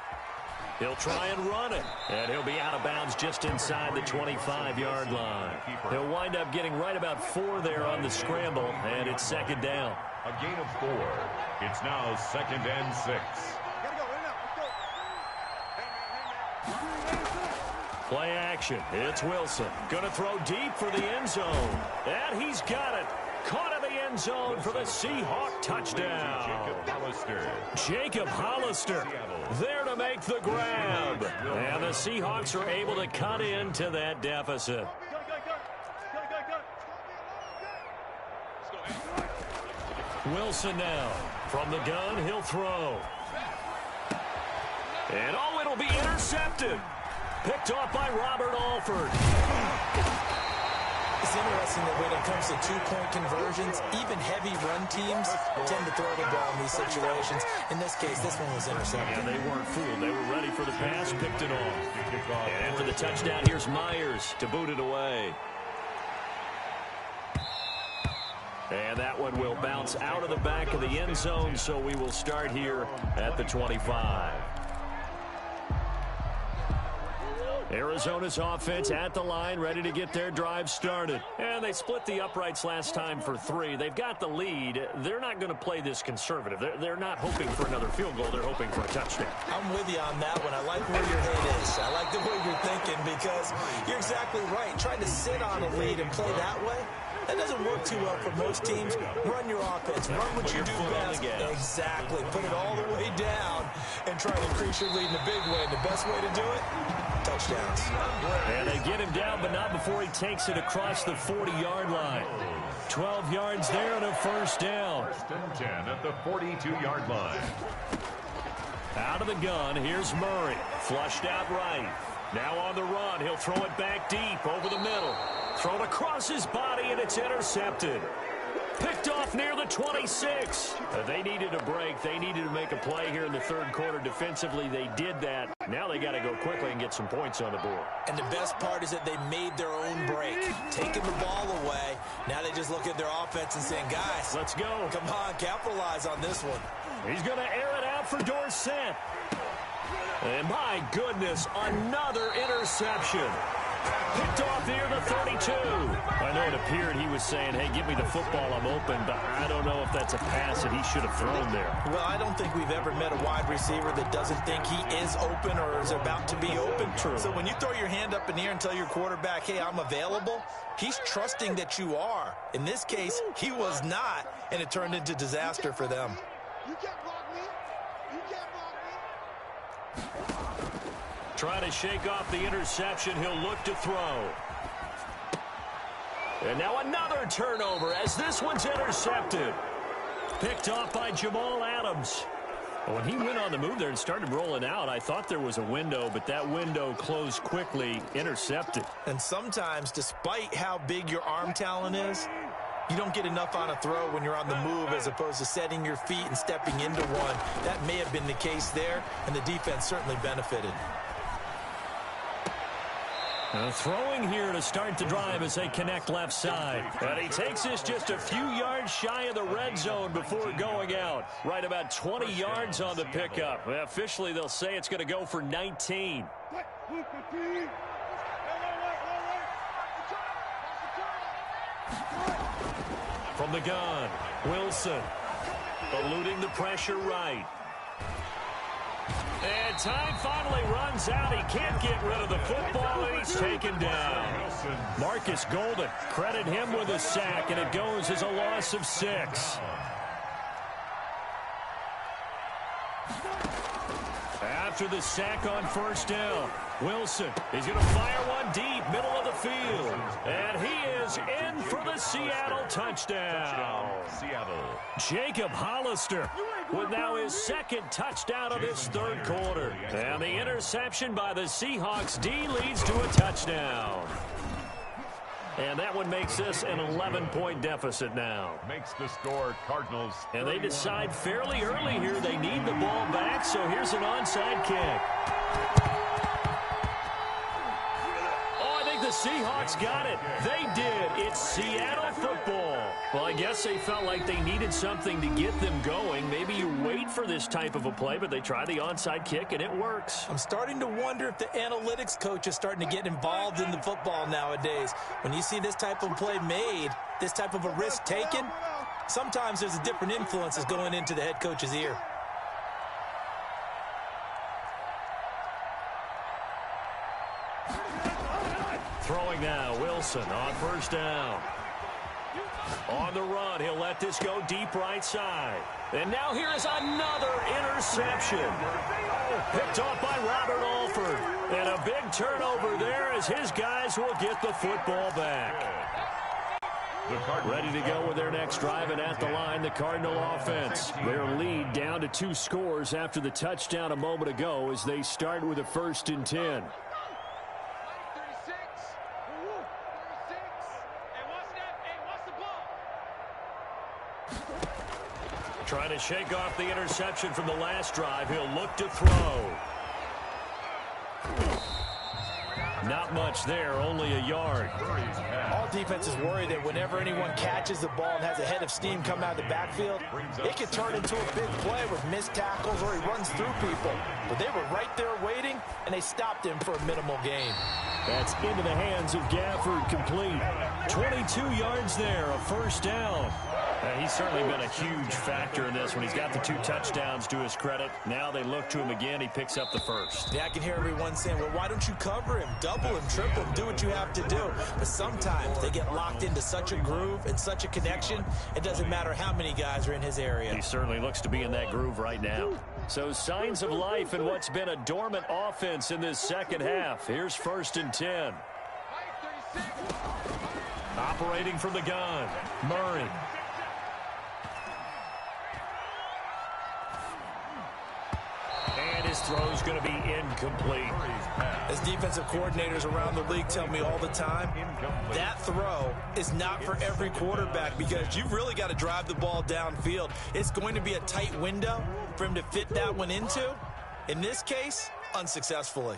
He'll try and run it, and he'll be out of bounds just inside the 25-yard line. He'll wind up getting right about 4 there on the scramble, and it's second down. A gain of 4. It's now second and 6. Play action. It's Wilson. Going to throw deep for the end zone. And he's got it. Caught in the end zone for the Seahawk touchdown. Jacob Hollister there to make the grab. And the Seahawks are able to cut into that deficit. Wilson now. From the gun, he'll throw. And it'll be intercepted. Picked off by Robert Alford. It's interesting that when it comes to two-point conversions, even heavy run teams tend to throw the ball in these situations. In this case, this one was intercepted. Yeah, they weren't fooled. They were ready for the pass, picked it off. And after the touchdown, here's Myers to boot it away. And that one will bounce out of the back of the end zone, so we will start here at the 25. Arizona's offense at the line, ready to get their drive started. And they split the uprights last time for 3. They've got the lead. They're not going to play this conservative. They're not hoping for another field goal. They're hoping for a touchdown. I'm with you on that one. I like where your head is. I like the way you're thinking because you're exactly right. Trying to sit on a lead and play that way, that doesn't work too well for most teams. Run your offense. Run what you do best. Exactly. Put it all the way down and try to increase your lead in a big way. And the best way to do it, touchdowns. And they get him down, but not before he takes it across the 40-yard line. 12 yards there and a first down. First and 10 at the 42-yard line. Out of the gun, here's Murray. Flushed out right. Now on the run, he'll throw it back deep over the middle. Thrown across his body, and it's intercepted. Picked off near the 26. They needed a break. They needed to make a play here in the third quarter. Defensively, they did that. Now they got to go quickly and get some points on the board. And the best part is that they made their own break. Taking the ball away. Now they just look at their offense and saying, guys, let's go. Come on, capitalize on this one. He's going to air it out for Dorsett. And my goodness, another interception. Picked off near the 32. I know it appeared he was saying, hey, give me the football, I'm open, but I don't know if that's a pass that he should have thrown there. Well, I don't think we've ever met a wide receiver that doesn't think he is open or is about to be open. True. So when you throw your hand up in the air and tell your quarterback, hey, I'm available, he's trusting that you are. In this case, he was not, and it turned into disaster for them. You can't block me. You can't block me. Trying to shake off the interception. He'll look to throw. And now another turnover as this one's intercepted. Picked off by Jamal Adams. When he went on the move there and started rolling out, I thought there was a window, but that window closed quickly, intercepted. And sometimes, despite how big your arm talent is, you don't get enough on a throw when you're on the move as opposed to setting your feet and stepping into one. That may have been the case there, and the defense certainly benefited. Throwing here to start the drive as they connect left side. And he takes this just a few yards shy of the red zone before going out. Right about 20 yards on the pickup. Officially, they'll say it's going to go for 19. From the gun, Wilson eluding the pressure right. And time finally runs out. He can't get rid of the football, and he's taken down. Marcus Golden, credit him with a sack, and it goes as a loss of 6. After the sack on first down, Wilson is going to fire one deep, middle of the field. And he is in for the Seattle touchdown. Jacob Hollister with now his second touchdown of this third quarter. And the interception by the Seahawks D leads to a touchdown. And that one makes this an 11-point deficit now. Makes the score Cardinals. And they decide fairly early here they need the ball back, so here's an onside kick. Oh, I think the Seahawks got it. They did. It's Seattle football. Well, I guess they felt like they needed something to get them going. Maybe you wait for this type of a play, but they try the onside kick, and it works. I'm starting to wonder if the analytics coach is starting to get involved in the football nowadays. When you see this type of play made, this type of a risk taken, sometimes there's a different influences going into the head coach's ear. Throwing now, Wilson on first down. On the run, he'll let this go deep right side. And now here is another interception. Picked off by Robert Alford. And a big turnover there as his guys will get the football back. Ready to go with their next drive, and at the line, the Cardinal offense. Their lead down to 2 scores after the touchdown a moment ago as they start with a 1st and 10. Trying to shake off the interception from the last drive. He'll look to throw. Not much there, only a yard. All defenses worry that whenever anyone catches the ball and has a head of steam come out of the backfield, it can turn into a big play with missed tackles or he runs through people. But they were right there waiting, and they stopped him for a minimal gain. That's into the hands of Gafford, complete. 22 yards there, a 1st down. He's certainly been a huge factor in this when he's got the 2 touchdowns to his credit. Now they look to him again. He picks up the 1st. Yeah, I can hear everyone saying, well, why don't you cover him? Double him, triple him, do what you have to do. But sometimes they get locked into such a groove and such a connection, it doesn't matter how many guys are in his area. He certainly looks to be in that groove right now. So signs of life in what's been a dormant offense in this second half. Here's 1st and 10. Operating from the gun, Murray. And his throw's going to be incomplete. As defensive coordinators around the league tell me all the time, that throw is not for every quarterback because you've really got to drive the ball downfield. It's going to be a tight window for him to fit that one into. In this case, unsuccessfully.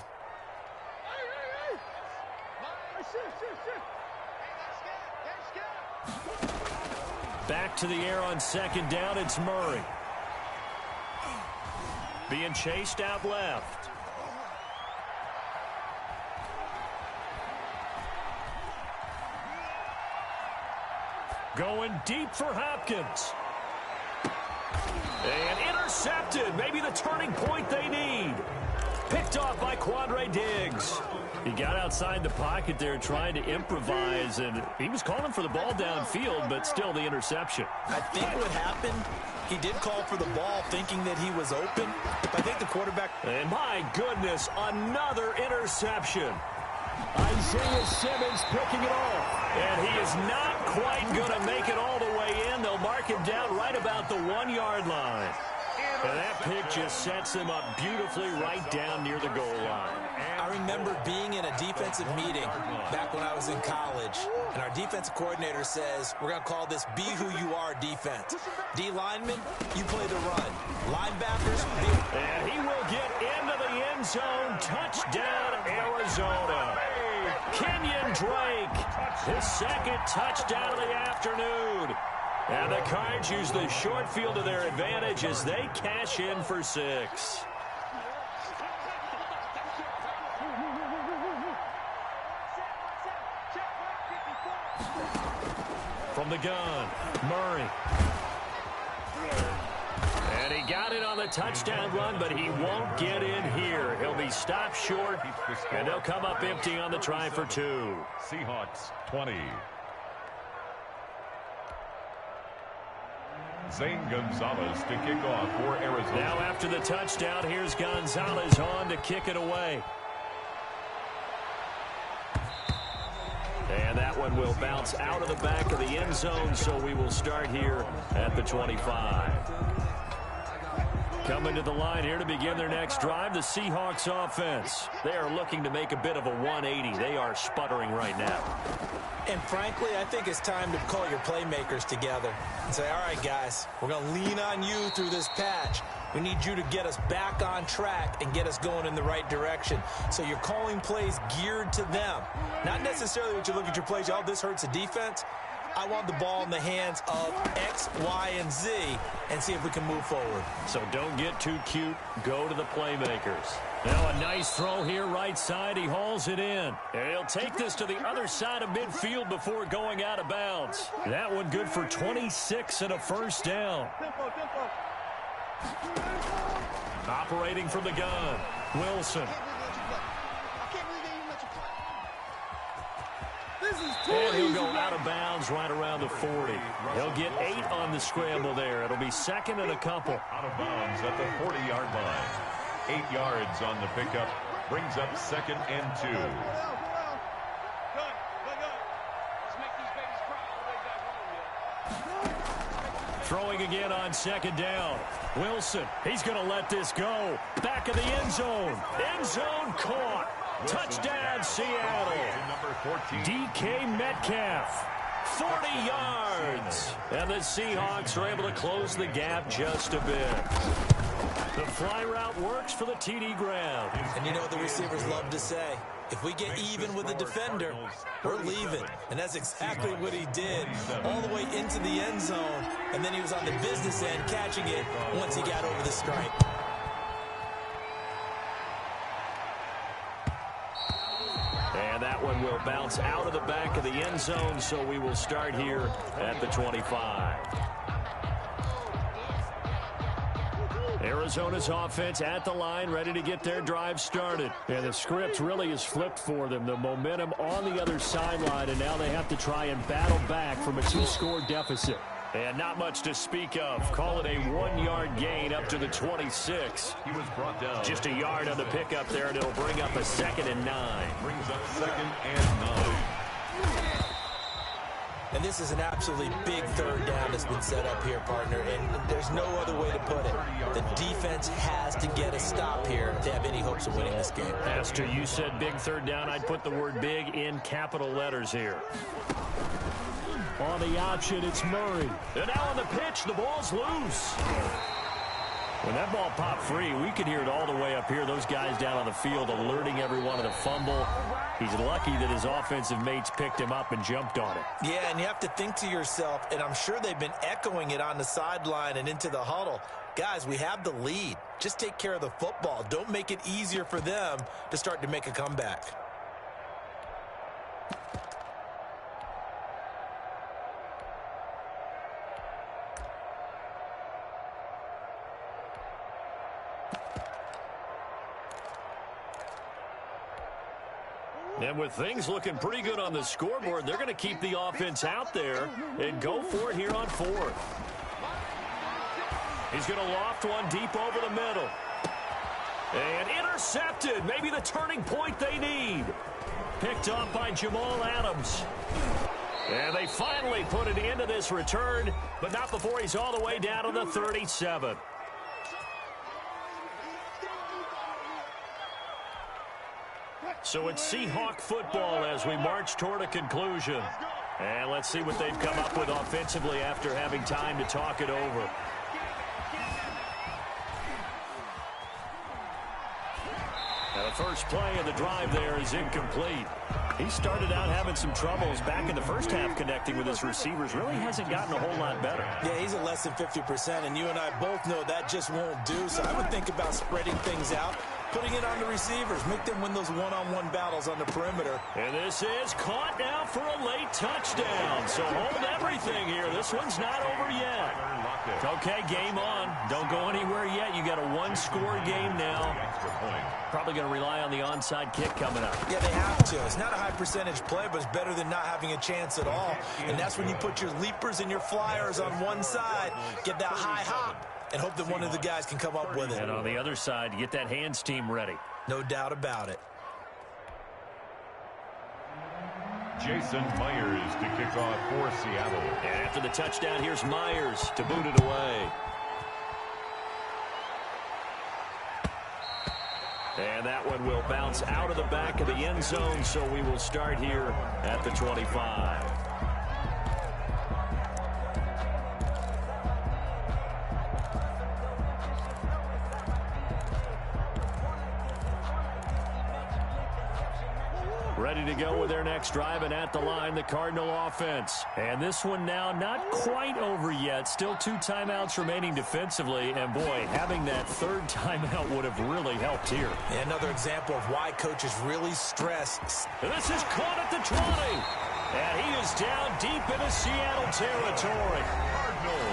Back to the air on 2nd down, it's Murray. Being chased out left. Going deep for Hopkins. And intercepted. Maybe the turning point they need. Picked off by Quandre Diggs. He got outside the pocket there trying to improvise, and he was calling for the ball downfield, but still the interception. I think what happened, he did call for the ball thinking that he was open, but I think the quarterback... And my goodness, another interception. Isaiah Simmons picking it off. And he is not quite going to make it all the way in. They'll mark him down right about the 1-yard line. And that pick just sets him up beautifully right down near the goal line. I remember being in a defensive meeting back when I was in college, and our defensive coordinator says, we're going to call this Be Who You Are defense. D linemen, you play the run. Linebackers, and he will get into the end zone. Touchdown, Arizona. Kenyon Drake, his 2nd touchdown of the afternoon. And the Cards use the short field to their advantage as they cash in for 6. From the gun, Murray. And he got it on the touchdown run, but he won't get in here. He'll be stopped short, and they'll come up empty on the try for 2. Seahawks 20. Zane Gonzalez to kick off for Arizona. Now after the touchdown, here's Gonzalez on to kick it away. And that one will bounce out of the back of the end zone, so we will start here at the 25. Coming to the line here to begin their next drive, the Seahawks offense. They are looking to make a bit of a 180. They are sputtering right now. And frankly, I think it's time to call your playmakers together and say, all right, guys, we're going to lean on you through this patch. We need you to get us back on track and get us going in the right direction. So you're calling plays geared to them. Not necessarily what you look at your plays, oh, this hurts the defense. I want the ball in the hands of X, Y, and Z and see if we can move forward. So don't get too cute. Go to the playmakers. Now a nice throw here right side. He hauls it in. And he'll take this to the other side of midfield before going out of bounds. That one good for 26 and a 1st down. Operating from the gun, Wilson. And he'll go out of bounds right around the 40. He'll get 8 on the scramble there. It'll be second and a couple. Out of bounds at the 40-yard line. 8 yards on the pickup. Brings up second and 2. Throwing again on second down. Wilson, he's going to let this go. Back of the end zone. End zone caught. Touchdown, Seattle. DK Metcalf. 40 yards. And the Seahawks are able to close the gap just a bit. The fly route works for the TD grab. And you know what the receivers love to say? If we get even with the defender, we're leaving. And that's exactly what he did, all the way into the end zone. And then he was on the business end catching it once he got over the stripe. And that one will bounce out of the back of the end zone, so we will start here at the 25. Arizona's offense at the line, ready to get their drive started. And the script really is flipped for them. The momentum on the other sideline, and now they have to try and battle back from a 2-score deficit. And not much to speak of. Call it a 1-yard gain up to the 26. He was brought down. Just a yard on the pickup there, and it'll bring up a second and 9. Brings up second and 9. And this is an absolutely big third down that's been set up here, partner, and there's no other way to put it. The defense has to get a stop here if they have any hopes of winning this game. Pastor, you said big third down. I'd put the word big in capital letters here. On the option, it's Murray. And now on the pitch, the ball's loose. When that ball popped free, we could hear it all the way up here. Those guys down on the field alerting everyone of the fumble. He's lucky that his offensive mates picked him up and jumped on it. Yeah, and you have to think to yourself, and I'm sure they've been echoing it on the sideline and into the huddle. Guys, we have the lead. Just take care of the football. Don't make it easier for them to start to make a comeback. And with things looking pretty good on the scoreboard, they're going to keep the offense out there and go for it here on 4th. He's going to loft one deep over the middle. And intercepted. Maybe the turning point they need. Picked off by Jamal Adams. And they finally put it into this return, but not before he's all the way down to the 37. So it's Seahawk football as we march toward a conclusion. And let's see what they've come up with offensively after having time to talk it over. Now the first play of the drive there is incomplete. He started out having some troubles back in the first half connecting with his receivers. Really hasn't gotten a whole lot better. Yeah, he's at less than 50%, and you and I both know that just won't do. So I would think about spreading things out, putting it on the receivers, make them win those one-on-one battles on the perimeter. And this is caught now for a late touchdown. So hold everything here. This one's not over yet. Okay, game on. Don't go anywhere yet. You got a 1-score game now. Probably going to rely on the onside kick coming up. Yeah, they have to. It's not a high percentage play, but it's better than not having a chance at all. And that's when you put your leapers and your flyers on one side, get that high hop, and hope that one of the guys can come up with it. And on the other side, get that hands team ready. No doubt about it. Jason Myers to kick off for Seattle. And after the touchdown, here's Myers to boot it away. And that one will bounce out of the back of the end zone, so we will start here at the 25. Ready to go with their next drive, and at the line, the Cardinal offense. And this one now not quite over yet. Still 2 timeouts remaining defensively. And, boy, having that 3rd timeout would have really helped here. Yeah, another example of why coaches really stress. This is caught at the 20. And he is down deep into Seattle territory.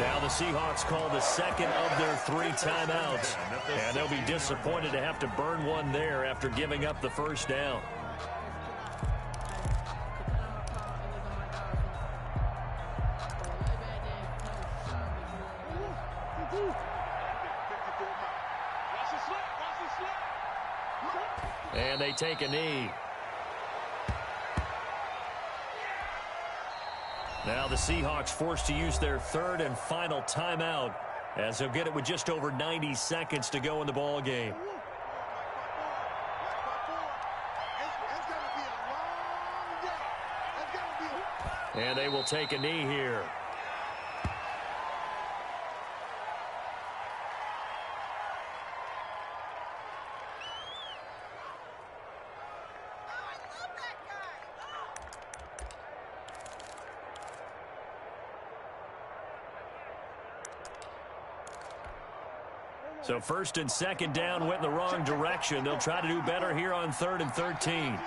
Now the Seahawks call the second of their 3 timeouts. And they'll be disappointed to have to burn one there after giving up the first down. And they take a knee. Now the Seahawks forced to use their third and final timeout as they'll get it with just over 90 seconds to go in the ball game. And they will take a knee here. So first and second down went in the wrong direction. They'll try to do better here on 3rd and 13.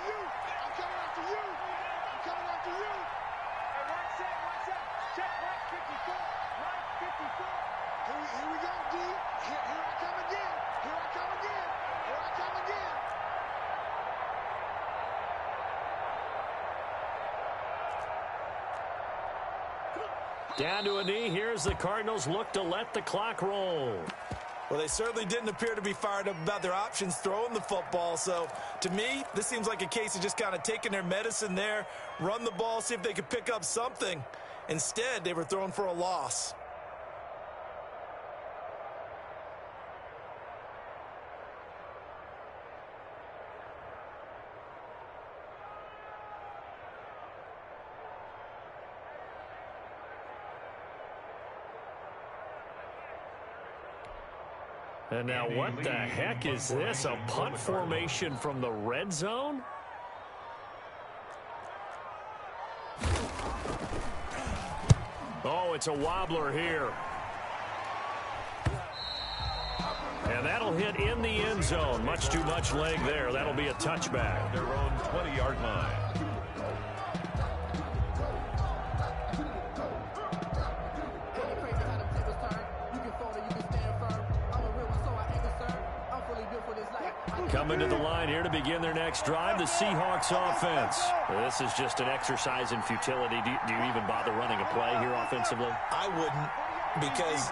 Down to a knee. Here's the Cardinals look to let the clock roll. Well, they certainly didn't appear to be fired up about their options throwing the football. So, to me, this seems like a case of just kind of taking their medicine there, run the ball, see if they could pick up something. Instead, they were throwing for a loss. And now what the heck is this? A punt formation from the red zone? Oh, it's a wobbler here. And that'll hit in the end zone. Much too much leg there. That'll be a touchback. Their own 20-yard line. Coming to the line here to begin their next drive, the Seahawks offense. This is just an exercise in futility. Do you even bother running a play here offensively? I wouldn't, because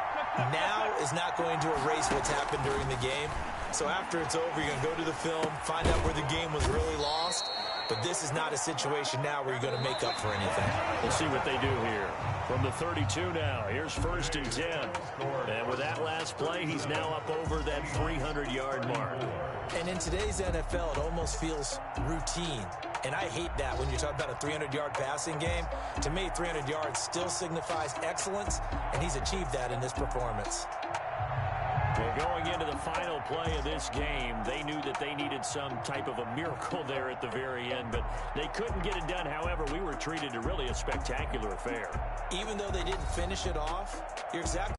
now is not going to erase what's happened during the game. So after it's over, you're going to go to the film, find out where the game was really lost. But this is not a situation now where you're going to make up for anything. We'll see what they do here. From the 32 now, here's 1st and 10. And with that last play, he's now up over that 300-yard mark. And in today's NFL, it almost feels routine. And I hate that when you talk about a 300-yard passing game. To me, 300 yards still signifies excellence, and he's achieved that in this performance. Well, going into the final play of this game, they knew that they needed some type of a miracle there at the very end, but they couldn't get it done. However, we were treated to really a spectacular affair. Even though they didn't finish it off, you're exactly